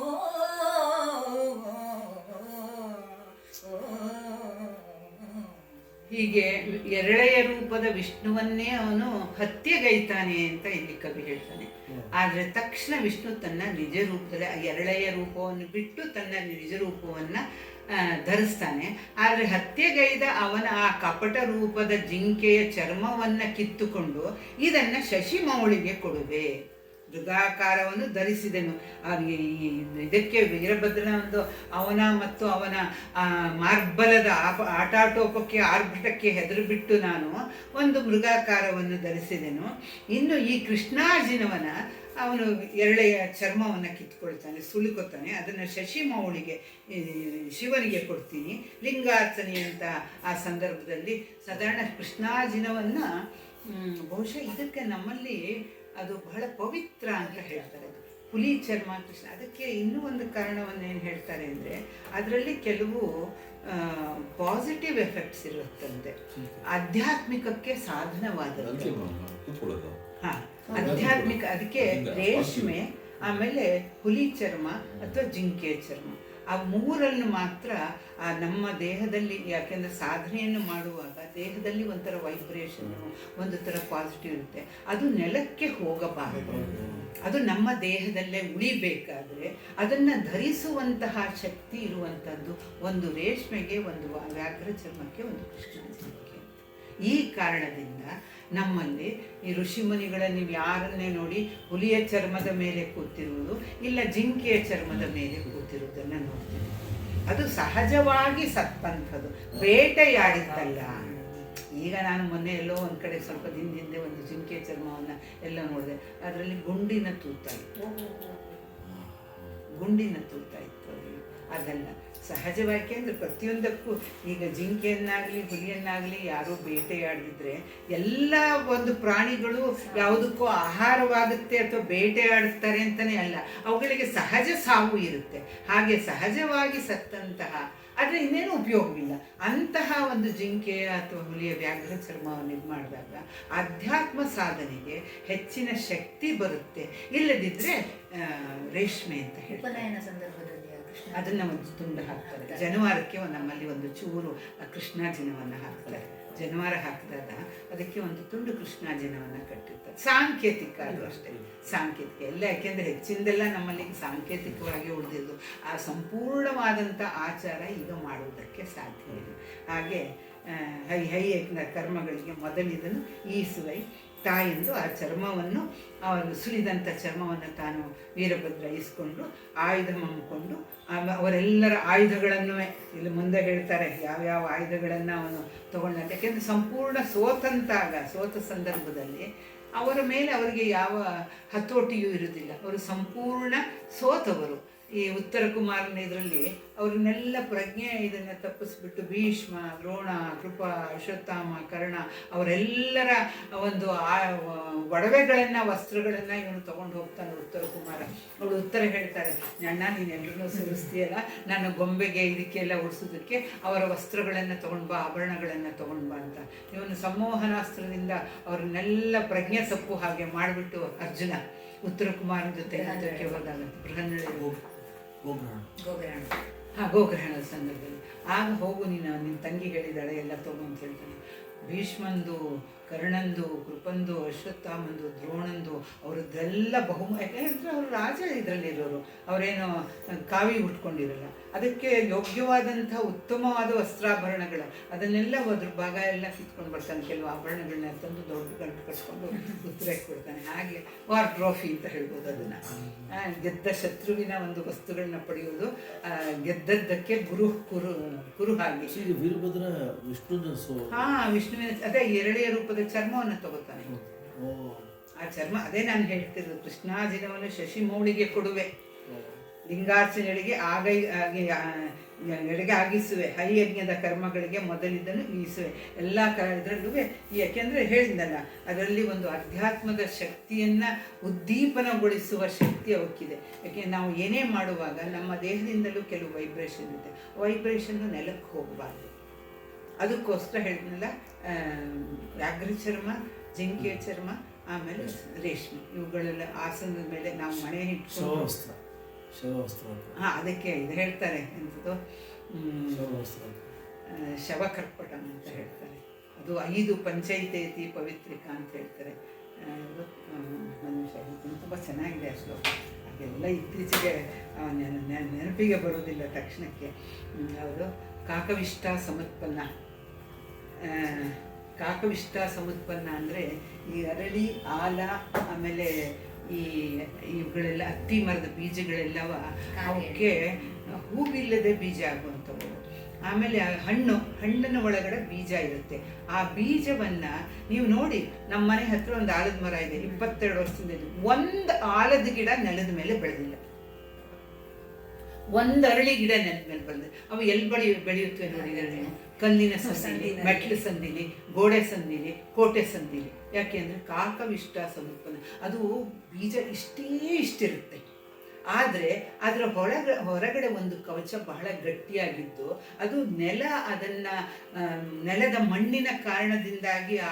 ಹೀಗೆ ಎರಳೆಯ ರೂಪದ ವಿಷ್ಣುವನ್ನೇ ಅವನು ಹತ್ಯೆಗೈತಾನೆ ಅಂತ ಇಲ್ಲಿ ಕವಿ ಹೇಳ್ತಾನೆ. ಆದರೆ ತಕ್ಷಣ ವಿಷ್ಣು ತನ್ನ ನಿಜ ರೂಪದಲ್ಲಿ ಆ ಎರಳೆಯ ರೂಪವನ್ನು ಬಿಟ್ಟು ತನ್ನ ನಿಜ ರೂಪವನ್ನು ಧರಿಸ್ತಾನೆ. ಆದರೆ ಹತ್ಯೆಗೈದ ಅವನ ಆ ಕಪಟ ರೂಪದ ಜಿಂಕೆಯ ಚರ್ಮವನ್ನು ಕಿತ್ತುಕೊಂಡು ಇದನ್ನು ಶಶಿಮೌಳಿಗೆ ಕೊಡುವೆ, ಮೃಗಾಕಾರವನ್ನು ಧರಿಸಿದೆನು. ಇದಕ್ಕೆ ವೀರಭದ್ರನ ಒಂದು ಅವನ ಮತ್ತು ಅವನ ಮಾರ್ಬಲದ ಆಟಾಟೋಪಕ್ಕೆ ಆರ್ಭಟಕ್ಕೆ ಹೆದರುಬಿಟ್ಟು ನಾನು ಒಂದು ಮೃಗಾಕಾರವನ್ನು ಧರಿಸಿದೆನು. ಇನ್ನು ಈ ಕೃಷ್ಣಾರ್ಜುನವನ ಅವನು ಎರಳೆಯ ಚರ್ಮವನ್ನು ಕಿತ್ಕೊಳ್ತಾನೆ, ಸುಳುಕೊತಾನೆ. ಅದನ್ನು ಶಶಿಮೌಳಿಗೆ ಶಿವನಿಗೆ ಕೊಡ್ತೀನಿ ಲಿಂಗಾರ್ಚನೆ ಅಂತ. ಆ ಸಂದರ್ಭದಲ್ಲಿ ಸಾಧಾರಣ ಕೃಷ್ಣಾರ್ಜುನವನ್ನು ಬಹುಶಃ ಇದಕ್ಕೆ ನಮ್ಮಲ್ಲಿ ಅದು ಬಹಳ ಪವಿತ್ರ ಅಂತ ಹೇಳ್ತಾರೆ. ಅದು ಹುಲಿ ಚರ್ಮ ಕೃಷ್ಣ. ಅದಕ್ಕೆ ಇನ್ನೂ ಒಂದು ಕಾರಣವನ್ನು ಏನು ಹೇಳ್ತಾರೆ ಅಂದರೆ ಅದರಲ್ಲಿ ಕೆಲವು ಪಾಸಿಟಿವ್ ಎಫೆಕ್ಟ್ಸ್ ಇರುತ್ತಂತೆ, ಆಧ್ಯಾತ್ಮಿಕಕ್ಕೆ ಸಾಧನವಾದದ್ದು. ಹಾಂ, ಆಧ್ಯಾತ್ಮಿಕ. ಅದಕ್ಕೆ ರೇಷ್ಮೆ, ಆಮೇಲೆ ಹುಲಿ ಚರ್ಮ ಅಥವಾ ಜಿಂಕೆ ಚರ್ಮ, ಆ ಮೂರನ್ನು ಮಾತ್ರ ನಮ್ಮ ದೇಹದಲ್ಲಿ, ಯಾಕೆಂದರೆ ಸಾಧನೆಯನ್ನು ಮಾಡುವಾಗ ದೇಹದಲ್ಲಿ ಒಂಥರ ವೈಬ್ರೇಷನ್ನು, ಒಂದು ಥರ ಪಾಸಿಟಿವ್ ಇರುತ್ತೆ. ಅದು ನೆಲಕ್ಕೆ ಹೋಗಬಾರದು, ಅದು ನಮ್ಮ ದೇಹದಲ್ಲೇ ಉಳಿಬೇಕಾದ್ರೆ ಅದನ್ನು ಧರಿಸುವಂತಹ ಶಕ್ತಿ ಇರುವಂಥದ್ದು ಒಂದು ರೇಷ್ಮೆಗೆ, ಒಂದು ವ್ಯಾಘ್ರ ಚರ್ಮಕ್ಕೆ, ಒಂದು ಕೃಷ್ಣ ಚರ್ಮಕ್ಕೆ. ಈ ಕಾರಣದಿಂದ ನಮ್ಮಲ್ಲಿ ಈ ಋಷಿಮುನಿಗಳ ನೀವು ಯಾರನ್ನೇ ನೋಡಿ ಹುಲಿಯ ಚರ್ಮದ ಮೇಲೆ ಕೂತಿರುವುದು ಇಲ್ಲ ಜಿಂಕೆಯ ಚರ್ಮದ ಮೇಲೆ ಕೂತಿರುವುದನ್ನು ನೋಡ್ತೀವಿ. ಅದು ಸಹಜವಾಗಿ ಸತ್ತಂಥದ್ದು, ಬೇಟೆಯಾಡಿದ್ದಲ್ಲ. ಈಗ ನಾನು ಮೊನ್ನೆ ಎಲ್ಲೋ ಒಂದು ಕಡೆ ಸ್ವಲ್ಪ ದಿನದಿಂದ ಒಂದು ಜಿಂಕೆಯ ಚರ್ಮವನ್ನು ಎಲ್ಲ ನೋಡಿದೆ. ಅದರಲ್ಲಿ ಗುಂಡಿನ ತೂತ ಇತ್ತು, ಗುಂಡಿನ ತೂತ ಇತ್ತು. ಅದಲ್ಲ ಸಹಜವಾಗಿ. ಅಂದರೆ ಪ್ರತಿಯೊಂದಕ್ಕೂ ಈಗ ಜಿಂಕೆಯನ್ನಾಗಲಿ ಹುಲಿಯನ್ನಾಗಲಿ ಯಾರೂ ಬೇಟೆಯಾಡಿದ್ರೆ ಎಲ್ಲ ಒಂದು ಪ್ರಾಣಿಗಳು ಯಾವುದಕ್ಕೂ ಆಹಾರವಾಗುತ್ತೆ ಅಥವಾ ಬೇಟೆಯಾಡುತ್ತಾರೆ ಅಂತಲೇ ಅಲ್ಲ, ಅವುಗಳಿಗೆ ಸಹಜ ಸಾವು ಇರುತ್ತೆ. ಹಾಗೆ ಸಹಜವಾಗಿ ಸತ್ತಂತಹ, ಆದರೆ ಇನ್ನೇನು ಉಪಯೋಗವಿಲ್ಲ ಅಂತಹ ಒಂದು ಜಿಂಕೆಯ ಅಥವಾ ಹುಲಿಯ ವ್ಯಾಘ್ರ ಚರ್ಮವನ್ನು ಇದು ಮಾಡಿದಾಗ ಅಧ್ಯಾತ್ಮ ಸಾಧನೆಗೆ ಹೆಚ್ಚಿನ ಶಕ್ತಿ ಬರುತ್ತೆ. ಇಲ್ಲದಿದ್ದರೆ ರೇಷ್ಮೆ ಅಂತ ಹೇಳ್ತಾರೆ. ಅದನ್ನು ಒಂದು ತುಂಡು ಹಾಕ್ತಾರೆ. ಜನವಾರಕ್ಕೆ ನಮ್ಮಲ್ಲಿ ಒಂದು ಚೂರು ಕೃಷ್ಣಾಜಿನವನ್ನು ಹಾಕ್ತಾರೆ. ಜನವಾರ ಹಾಕಿದಾಗ ಅದಕ್ಕೆ ಒಂದು ತುಂಡು ಕೃಷ್ಣಾಜಿನವನ್ನು ಕಟ್ಟಿರ್ತಾರೆ. ಸಾಂಕೇತಿಕ, ಅದು ಅಷ್ಟೇ ಸಾಂಕೇತಿಕ ಎಲ್ಲ. ಯಾಕೆಂದರೆ ಹೆಚ್ಚಿಂದೆಲ್ಲ ನಮ್ಮಲ್ಲಿ ಸಾಂಕೇತಿಕವಾಗಿ ಉಳಿದಿದ್ದು, ಆ ಸಂಪೂರ್ಣವಾದಂಥ ಆಚಾರ ಈಗ ಮಾಡುವುದಕ್ಕೆ ಸಾಧ್ಯ ಇಲ್ಲ. ಹಾಗೆ ಹೈ ಕರ್ಮಗಳಿಗೆ ಮೊದಲಿದನ್ನು ಈಸುವೈ ತಾಯೆಂದು ಆ ಚರ್ಮವನ್ನು, ಅವರು ಸುಲಿದಂಥ ಚರ್ಮವನ್ನು ತಾನು ವೀರಭದ್ರ ಇಸ್ಕೊಂಡು ಆಯುಧ ಹಮ್ಮಿಕೊಂಡು ಅವರೆಲ್ಲರ ಆಯುಧಗಳನ್ನು ಇಲ್ಲಿ ಮುಂದೆ ಹೇಳ್ತಾರೆ ಯಾವ್ಯಾವ ಆಯುಧಗಳನ್ನು ಅವನು ತಗೊಂಡಂತೆ. ಯಾಕೆಂದರೆ ಸಂಪೂರ್ಣ ಸೋತ ಸಂದರ್ಭದಲ್ಲಿ ಅವರ ಮೇಲೆ ಅವರಿಗೆ ಯಾವ ಹತೋಟಿಯೂ ಇರುವುದಿಲ್ಲ. ಅವರು ಸಂಪೂರ್ಣ ಸೋತವರು. ಈ ಉತ್ತರ ಕುಮಾರನ ಇದರಲ್ಲಿ ಅವ್ರನ್ನೆಲ್ಲ ಪ್ರಜ್ಞೆ ಇದನ್ನು ತಪ್ಪಿಸ್ಬಿಟ್ಟು ಭೀಷ್ಮ, ದ್ರೋಣ, ಕೃಪ, ಅಶ್ವತ್ಥಾಮ, ಕರ್ಣ ಅವರೆಲ್ಲರ ಒಂದು ಒಡವೆಗಳನ್ನು, ವಸ್ತ್ರಗಳನ್ನು ಇವನು ತೊಗೊಂಡು ಹೋಗ್ತಾನೆ ಉತ್ತರ ಕುಮಾರ. ಅವಳು ಉತ್ತರ ಹೇಳ್ತಾರೆ, ಅಣ್ಣ ನೀನು ಎಲ್ಲರೂ ಸೇರಿಸ್ತೀಯಲ್ಲ, ನನ್ನ ಗೊಂಬೆಗೆ ಇದಕ್ಕೆಲ್ಲ ಉಡಿಸೋದಕ್ಕೆ ಅವರ ವಸ್ತ್ರಗಳನ್ನು ತೊಗೊಂಡು ಬಾ, ಆಭರಣಗಳನ್ನು ತೊಗೊಂಡು ಬಾ ಅಂತ. ಇವನು ಸಂಮೋಹನಾಸ್ತ್ರದಿಂದ ಅವ್ರನ್ನೆಲ್ಲ ಪ್ರಜ್ಞೆ ತಪ್ಪು ಹಾಗೆ ಮಾಡಿಬಿಟ್ಟು ಅರ್ಜುನ ಉತ್ತರ ಕುಮಾರನ ಜೊತೆ ಯುದ್ಧಕ್ಕೆ ಹೋದಾಗ ಗೋಗ್ರಹಣದ ಸಂದರ್ಭದಲ್ಲಿ ಆಗ ಹೋಗು ನೀನು, ನಿನ್ನ ತಂಗಿ ಹೇಳಿದಾಳೆ ಎಲ್ಲ ತಗೋ ಅಂತ ಹೇಳ್ತಾನೆ. ಭೀಷ್ಮಂದು, ಕರ್ಣಂದು, ಕೃಪಂದು, ಅಶ್ವತ್ಥಾಮಂದು, ದ್ರೋಣಂದು ಅವ್ರದ್ದೆಲ್ಲ ಯಾಕೆಂದರೆ ಅವರು ರಾಜ ಇದರಲ್ಲಿರೋರು, ಅವರೇನು ಕಾವಿ ಉಟ್ಕೊಂಡಿರಲ್ಲ. ಅದಕ್ಕೆ ಯೋಗ್ಯವಾದಂಥ ಉತ್ತಮವಾದ ವಸ್ತ್ರಾಭರಣಗಳು ಅದನ್ನೆಲ್ಲ ಅದ್ರ ಭಾಗ ಎಲ್ಲ ಕಿತ್ಕೊಂಡು ಬರ್ತಾನೆ. ಕೆಲವು ಆಭರಣಗಳನ್ನ ತಂದು ದೊಡ್ಡ ಗಂಟು ಕಟ್ಕೊಂಡು ಉತ್ತರಕ್ಕೆ ಕೊಡ್ತಾನೆ. ಹಾಗೆ ವಾರ್ ಟ್ರೋಫಿ ಅಂತ ಹೇಳ್ಬೋದು ಅದನ್ನು. ಗೆದ್ದ ಶತ್ರುವಿನ ಒಂದು ವಸ್ತುಗಳನ್ನ ಪಡೆಯೋದು, ಗೆದ್ದದ್ದಕ್ಕೆ ಕುರು ಹಾಗೆ. ವೀರಭದ್ರ ವಿಷ್ಣುವಿನ ವಿಷ್ಣುವಿನ ಅದೇ ಎರಳೆಯ ರೂಪದ ಚರ್ಮವನ್ನು ತಗೋತಾನೆ. ಆ ಚರ್ಮ ಅದೇ ನಾನು ಹೇಳ್ತಿರೋದು, ಕೃಷ್ಣಾಜಿನವನ್ನು ಶಶಿಮೌಳಿಗೆ ಕೊಡುವೆ, ಲಿಂಗಾರ್ಚನೆಗಳಿಗೆ ಎಡೆಗೆ ಆಗಿಸುವೆ, ಹರಿಯಜ್ಞದ ಕರ್ಮಗಳಿಗೆ ಮೊದಲಿದ್ದನ್ನು ಈಸುವೆ. ಎಲ್ಲ ಇದರಲ್ಲೂ ಯಾಕೆಂದರೆ ಹೇಳಿದ್ನಲ್ಲ, ಅದರಲ್ಲಿ ಒಂದು ಅಧ್ಯಾತ್ಮದ ಶಕ್ತಿಯನ್ನು ಉದ್ದೀಪನಗೊಳಿಸುವ ಶಕ್ತಿ ಅವಕ್ಕಿದೆ. ಯಾಕೆ ನಾವು ಏನೇ ಮಾಡುವಾಗ ನಮ್ಮ ದೇಹದಿಂದಲೂ ಕೆಲವು ವೈಬ್ರೇಷನ್ ಇರುತ್ತೆ, ವೈಬ್ರೇಷನ್ನು ನೆಲಕ್ಕೆ ಹೋಗಬಾರ್ದು. ಅದಕ್ಕೋಸ್ಕರ ಹೇಳಿದ್ನಲ್ಲ, ವ್ಯಾಘ್ರ ಚರ್ಮ, ಜಿಂಕೆಯ ಚರ್ಮ, ಆಮೇಲೆ ರೇಷ್ಮೆ, ಇವುಗಳೆಲ್ಲ ಆಸನದ ಮೇಲೆ ನಾವು ಮಣೆ ಇಟ್ಕೊಂಡು ಶವವಸ್ತ್ರ ಅಂತ. ಹಾಂ, ಅದಕ್ಕೆ ಇದು ಹೇಳ್ತಾರೆ ಎಂಥದ್ದು ಶವವಸ್ತ್ರ ಅಂತ. ಶವಕರ್ಪಟಂ ಅಂತ ಹೇಳ್ತಾರೆ. ಅದು 5 ಪಂಚೈತೇತಿ ಪವಿತ್ರಿಕಾ ಅಂತ ಹೇಳ್ತಾರೆ. ತುಂಬ ಚೆನ್ನಾಗಿದೆ ಆ ಶ್ಲೋಕ. ಅದೆಲ್ಲ ಇತ್ತೀಚೆಗೆ ನೆನಪಿಗೆ ಬರೋದಿಲ್ಲ ತಕ್ಷಣಕ್ಕೆ. ಯಾವುದು ಕಾಕವಿಷ್ಟ ಸಮತ್ಪನ್ನ. ಕಾಕವಿಷ್ಟ ಸಮತ್ಪನ್ನ ಅಂದರೆ ಈ ಅರಳಿ, ಆಲ, ಆಮೇಲೆ ಇವುಗಳೆಲ್ಲ ಅತ್ತಿ ಮರದ ಬೀಜಗಳೆಲ್ಲವ ಅವಕ್ಕೆ ಹೂವಿಲ್ಲದೆ ಬೀಜ ಆಗುವಂಥವು. ಆಮೇಲೆ ಹಣ್ಣಿನ ಒಳಗಡೆ ಬೀಜ ಇರುತ್ತೆ. ಆ ಬೀಜವನ್ನು ನೀವು ನೋಡಿ, ನಮ್ಮ ಮನೆ ಹತ್ರ ಒಂದು ಆಲದ ಮರ ಇದೆ, 22 ವರ್ಷದಿಂದ ಇದೆ. ಒಂದು ಆಲದ ಗಿಡ ನೆಲದ ಮೇಲೆ ಬೆಳೆದಿಲ್ಲ, ಒಂದು ಅರಳಿ ಗಿಡ ನೆಲದ ಮೇಲೆ ಬೆಳೆದಿಲ್ಲ. ಅವು ಎಲ್ಲಿ ಬೆಳೆಯುತ್ತವೆ ನೋಡಿದರೆ ನೀವು, ಕಲ್ಲಿನ ಸಂದಿಲಿ, ಮೆಟ್ಲು ಸಂದಿಲಿ, ಗೋಡೆ ಸಂದಿಲಿ, ಕೋಟೆ ಸಂದಿಲಿ. ಯಾಕೆ ಅಂದರೆ ಕಾಕವಿಷ್ಟ ಸಮರ್ಪಣ. ಅದು ಬೀಜ ಇಷ್ಟಿರುತ್ತೆ, ಆದರೆ ಅದರ ಹೊರಗಡೆ ಒಂದು ಕವಚ ಬಹಳ ಗಟ್ಟಿಯಾಗಿದ್ದು, ಅದು ಅದನ್ನು ನೆಲದ ಮಣ್ಣಿನ ಕಾರಣದಿಂದಾಗಿ ಆ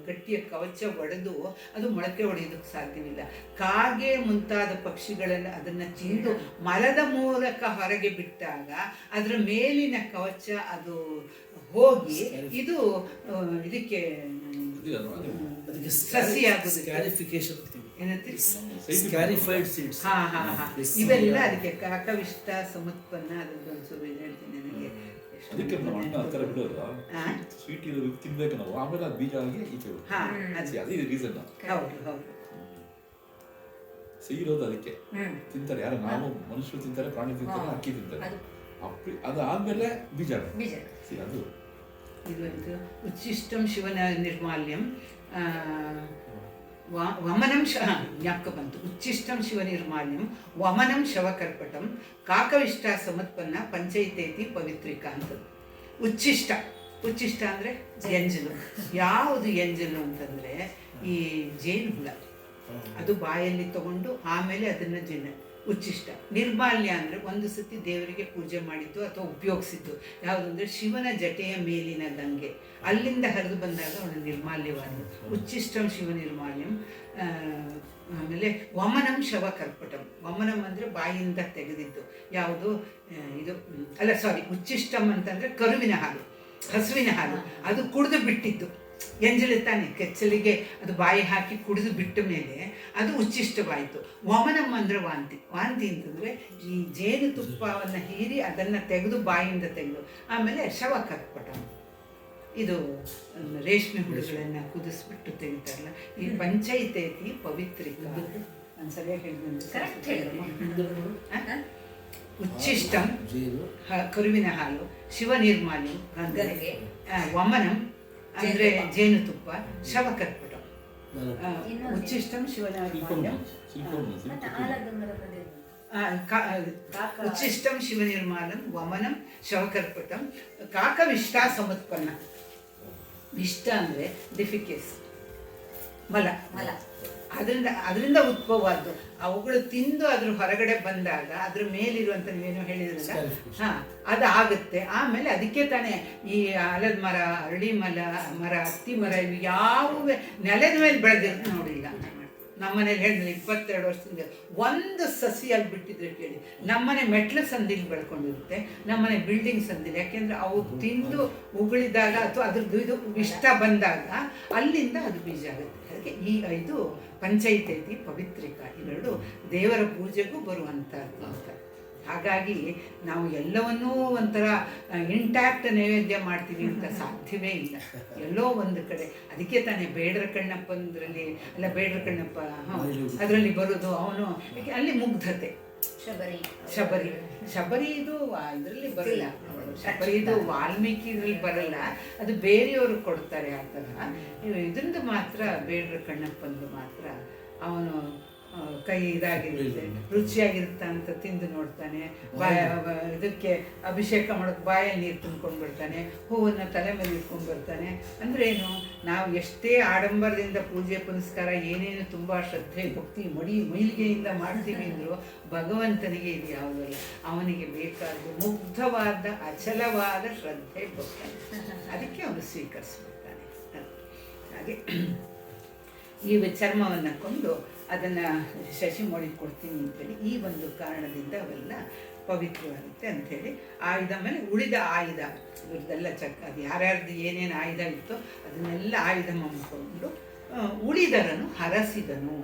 ಗಟ್ಟಿಯ ಕವಚ ಒಡೆದು ಅದು ಮೊಳಕೆ ಹೊಡೆಯೋದಕ್ಕೆ ಸಾಧ್ಯವಿಲ್ಲ. ಕಾಗೆ ಮುಂತಾದ ಪಕ್ಷಿಗಳೆಲ್ಲ ಅದನ್ನು ತಿಂದು ಮರದ ಮೂಲಕ ಹೊರಗೆ ಬಿಟ್ಟಾಗ ಅದರ ಮೇಲಿನ ಕವಚ ಅದು ಹೋಗಿ ಇದು ಇದಕ್ಕೆ ಸಸಿ ಆಗುದು. ಇವೆಲ್ಲ ಅದಕ್ಕೆ ಕಾಕವಿಷ್ಟ ಸಮತ್ಪನ್ನ. ಅದೊಂದ್ಸೂರು ಹೇಳ್ತೀನಿ ನನಗೆ. ಅದಕ್ಕೆ ನಮ್ಮ ಅಣ್ಣ ಅಂತಾರೆ ಬಿಡೋದು, ಸ್ವೀಟ್ ಇರೋದು ತಿನ್ಬೇಕು ನಾವು, ಆಮೇಲೆ ಅದು ಬೀಜ ಆಗಿ ಈಚೆ ಅದೇ ರೀಸನ್. ಹೌದು ಹೌದು, ಸಿಹಿ ಇರೋದು ಅದಕ್ಕೆ ತಿಂತಾರೆ. ಯಾರು ನಾವು ಮನುಷ್ಯರು ತಿಂತಾರೆ, ಪ್ರಾಣಿ ತಿಂತಾರೆ, ಅಕ್ಕಿ ತಿಂತಾರೆ. ಅದು ಆದ್ಮೇಲೆ ಬೀಜ ಅದು. ಇದು ಉಚ್ಚಿಷ್ಟಂ ಶಿವನ ನಿರ್ಮಾಲ್ಯಂ ವಮನಂ ಜ್ಞಾಪಕ ಬಂತು. ಉಚ್ಚಿಷ್ಟಂ ಶಿವ ನಿರ್ಮಾಲ್ಯಂ ವಮನಂ ಶವಕರ್ಪಟಂ ಕಾಕವಿಷ್ಟ ಸಮತ್ಪನ್ನ ಪಂಚೈತೇತಿ ಪವಿತ್ರಿಕಾ ಅಂತದ್ದು. ಉಚ್ಚಿಷ್ಟ ಅಂದರೆ ಎಂಜಲು. ಯಾವುದು ಎಂಜಲು ಅಂತಂದರೆ ಈ ಜೇನು ಹುಳ, ಅದು ಬಾಯಲ್ಲಿ ತಗೊಂಡು ಆಮೇಲೆ ಅದನ್ನು ಉಚ್ಚಿಷ್ಟ. ನಿರ್ಮಾಲ್ಯ ಅಂದರೆ ಒಂದು ಸತಿ ದೇವರಿಗೆ ಪೂಜೆ ಮಾಡಿದ್ದು ಅಥವಾ ಉಪಯೋಗಿಸಿದ್ದು. ಯಾವುದಂದರೆ ಶಿವನ ಜಟೆಯ ಮೇಲಿನ ಗಂಗೆ, ಅಲ್ಲಿಂದ ಹರಿದು ಬಂದಾಗ ಅವನು ನಿರ್ಮಾಲ್ಯವಾದ. ಉಚ್ಚಿಷ್ಟಂ ಶಿವ ನಿರ್ಮಾಲ್ಯಂ. ಆಮೇಲೆ ವಮನಂ ಶವಕರ್ಪಟಂ. ವಮನಂ ಅಂದರೆ ಬಾಯಿಂದ ತೆಗೆದಿದ್ದು. ಯಾವುದು ಇದು ಅಲ್ಲ, ಸಾರಿ, ಉಚ್ಚಿಷ್ಟಂ ಅಂತಂದರೆ ಕರುವಿನ ಹಾಲು, ಹಸುವಿನ ಹಾಲು. ಅದು ಕುಡಿದು ಬಿಟ್ಟಿದ್ದು ಎಂಜಲು ತಾನೆ, ಕೆಚ್ಚಲಿಗೆ ಅದು ಬಾಯಿ ಹಾಕಿ ಕುಡಿದು ಬಿಟ್ಟ ಮೇಲೆ ಅದು ಉಚ್ಚಿಷ್ಟವಾಯಿತು. ವಮನಂ ಅಂದರೆ ವಾಂತಿ. ವಾಂತಿ ಅಂತಂದರೆ ಈ ಜೇನುತುಪ್ಪವನ್ನು ಹೀರಿ ಅದನ್ನು ತೆಗೆದು ಬಾಯಿಂದ ತೆಗೆದು ಆಮೇಲೆ ಶವಕರ್ಪಟಂ. ಇದು ರೇಷ್ಮೆ ಹುಳುಗಳನ್ನು ಕುದಿಸ್ಬಿಟ್ಟು ತೆಗಿತಾರಲ್ಲ, ಈ ಪಂಚೈತೇತಿ ಪವಿತ್ರಿಕಾ. ನಾನು ಸರಿಯಾಗಿ ಹೇಳಿದ್ರೆ ಉಚ್ಚಿಷ್ಟಂ ಕರುವಿನ ಹಾಲು, ಶಿವ ನಿರ್ಮಾಲ್ಯಂ ಗಂಗೆ, ವಮನಂ ಅಂದರೆ ಜೇನುತುಪ್ಪ, ಶವಕರ್ಪಟಂ. ಉಚ್ಚಿಷ್ಟಂ ಶಿವ ನಿರ್ಮಾಲ್ಯಂ, ಉಚ್ಚಿಷ್ಟಂ ಶಿವ ನಿರ್ಮಾಲ್ಯಂ ವಮನಂ ಶವಕರ್ಪಟಂ ಕಾಕವಿಷ್ಟ ಸಮತ್ಪನ್ನ. ವಿಷ್ಟ ಅಂದರೆ ಡಿಫಿಕೇಸ್, ಮಲ. ಅದರಿಂದ ಉದ್ಭವವಾದ್ದು. ಅವುಗಳು ತಿಂದು ಅದ್ರ ಹೊರಗಡೆ ಬಂದಾಗ ಅದ್ರ ಮೇಲಿರುವಂಥ ನೀವೇನೋ ಹೇಳಿದ್ರಲ್ಲ, ಅದು ಆಗುತ್ತೆ. ಆಮೇಲೆ ಅದಕ್ಕೆ ತಾನೇ ಈ ಆಲದ ಮರ, ಅರಳಿ ಮರ, ಹತ್ತಿ ಮರ ಇವು ಯಾವುವೇ ನೆಲದ ಮೇಲೆ ಬೆಳೆದಿರುತ್ತೆ ನೋಡಿ. ಈಗ ನಮ್ಮನೇಲಿ ಹೇಳಿದ್ರೆ 22 ವರ್ಷದಿಂದ ಒಂದು ಸಸಿಯಾಗಿ ಬಿಟ್ಟಿದ್ರೆ ಕೇಳಿ. ನಮ್ಮನೆ ಮೆಟ್ಲು ಸಂದಿಲಿ ಬೆಳ್ಕೊಂಡಿರುತ್ತೆ, ನಮ್ಮನೆ ಬಿಲ್ಡಿಂಗ್ ಸಂದಿಲಿ. ಯಾಕೆಂದರೆ ಅವು ತಿಂದು ಉಗುಳಿದಾಗ ಅಥವಾ ಅದ್ರದ್ದು ಇದು ಇಷ್ಟ ಬಂದಾಗ ಅಲ್ಲಿಂದ ಅದು ಬೀಜ ಆಗುತ್ತೆ. ಅದಕ್ಕೆ ಈ 5 ಪಂಚೈತೇತಿ ಪವಿತ್ರಿಕಾ ಇವೆರಡು ದೇವರ ಪೂಜೆಗೂ ಬರುವಂಥದ್ದು ಅಂತ. ಹಾಗಾಗಿ ನಾವು ಎಲ್ಲವನ್ನೂ ಒಂಥರ ಇಂಟ್ಯಾಕ್ಟ್ ನೈವೇದ್ಯ ಮಾಡ್ತೀವಿ ಅಂತ ಸಾಧ್ಯವೇ ಇಲ್ಲ. ಎಲ್ಲೋ ಒಂದು ಕಡೆ. ಅದಕ್ಕೆ ತಾನೇ ಬೇಡರ ಕಣ್ಣಪ್ಪಂದ್ರಲ್ಲಿ ಅಲ್ಲ, ಬೇಡರ ಕಣ್ಣಪ್ಪ ಅದರಲ್ಲಿ ಬರೋದು ಅವನು, ಅಲ್ಲಿ ಮುಗ್ಧತೆ. ಶಬರಿ ಇದು ಇದರಲ್ಲಿ ಬರಲ್ಲ. ಶಬರಿ ಇದು ವಾಲ್ಮೀಕಿ ಇದ್ರಲ್ಲಿ ಬರಲ್ಲ, ಅದು ಬೇರೆಯವರು ಕೊಡ್ತಾರೆ ಆ ಥರ. ಇದರಿಂದ ಮಾತ್ರ ಬೇಡರ ಕಣ್ಣಪ್ಪಂದು ಮಾತ್ರ ಅವನು ಕೈ ಇದಾಗಿರುತ್ತೆ, ರುಚಿಯಾಗಿರುತ್ತೆ ಅಂತ ತಿಂದು ನೋಡ್ತಾನೆ. ಇದಕ್ಕೆ ಅಭಿಷೇಕ ಮಾಡೋಕ್ಕೆ ಬಾಯಲ್ಲಿ ನೀರು ತುಂಬ್ಕೊಂಡು ಬರ್ತಾನೆ, ಹೂವನ್ನು ತಲೆ ಮೇಲೆ ಇಟ್ಕೊಂಡು ಬರ್ತಾನೆ. ಅಂದ್ರೇನು, ನಾವು ಎಷ್ಟೇ ಆಡಂಬರದಿಂದ ಪೂಜೆ ಪುನಸ್ಕಾರ ಏನೇನು ತುಂಬ ಶ್ರದ್ಧೆ ಭಕ್ತಿ ಮೈಲಿಗೆಯಿಂದ ಮಾಡ್ತೀವಿ ಅಂದರೂ ಭಗವಂತನಿಗೆ ಇದು ಯಾವುದಲ್ಲ. ಅವನಿಗೆ ಬೇಕಾದ ಮುಗ್ಧವಾದ ಅಚಲವಾದ ಶ್ರದ್ಧೆ ಭಕ್ತಿ, ಅದಕ್ಕೆ ಅವನು ಸ್ವೀಕರಿಸ್ಬಿಡ್ತಾನೆ. ಹಾಗೆ ಈ ಚರ್ಮವನ್ನು ಕೊಂಡು ಅದನ್ನು ಶಶಿ ಮೋಡಿಗೆ ಕೊಡ್ತೀನಿ ಅಂತೇಳಿ ಈ ಒಂದು ಕಾರಣದಿಂದ ಅವೆಲ್ಲ ಪವಿತ್ರವಾಗುತ್ತೆ ಅಂಥೇಳಿ. ಆಯುಧ ಮೇಲೆ ಉಳಿದ ಆಯುಧ ಇವ್ರದ್ದೆಲ್ಲ ಅದು ಯಾರ್ಯಾರ್ದು ಏನೇನು ಆಯುಧ ಇತ್ತೋ ಅದನ್ನೆಲ್ಲ ಆಯುಧ ಮಾಡಿಕೊಂಡು ಉಳಿದರನು ಹರಸಿದನು.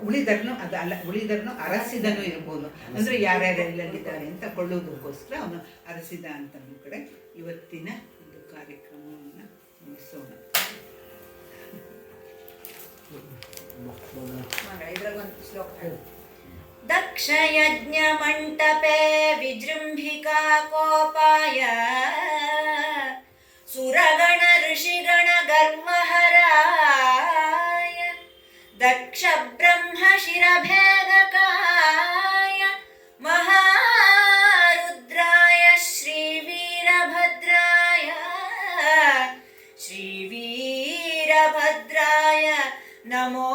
ಉಳಿದರನು ಅರಸಿದನು ಇರ್ಬೋದು, ಅಂದರೆ ಯಾರ್ಯಾರೆಲ್ಲಲ್ಲಿದ್ದಾರೆ ಅಂತ ಕೊಳ್ಳೋದಕ್ಕೋಸ್ಕರ ಅವನು ಅರಸಿದ ಅಂತ ಒಂದು ಕಡೆ ಇವತ್ತಿನ ಒಂದು ಕಾರ್ಯಕ್ರಮವನ್ನು ಮುಗಿಸೋಣ. ಇದ್ರಾಗೊಂದು ಶ್ಲೋಕ. ದಕ್ಷಯಜ್ಞ ಮಂಟಪೆ ವಿಜೃಂಭಿಕಾ ಕೋಪಾಯ ಸುರಗಣ ಋಷಿಗಣ ಗರ್ವಹರಾಯ ದಕ್ಷ ಬ್ರಹ್ಮ ಶಿರಭೇದಕಾಯ ಮಹಾರುದ್ರಾಯ ಶ್ರೀವೀರಭದ್ರಾಯ ನಮೋ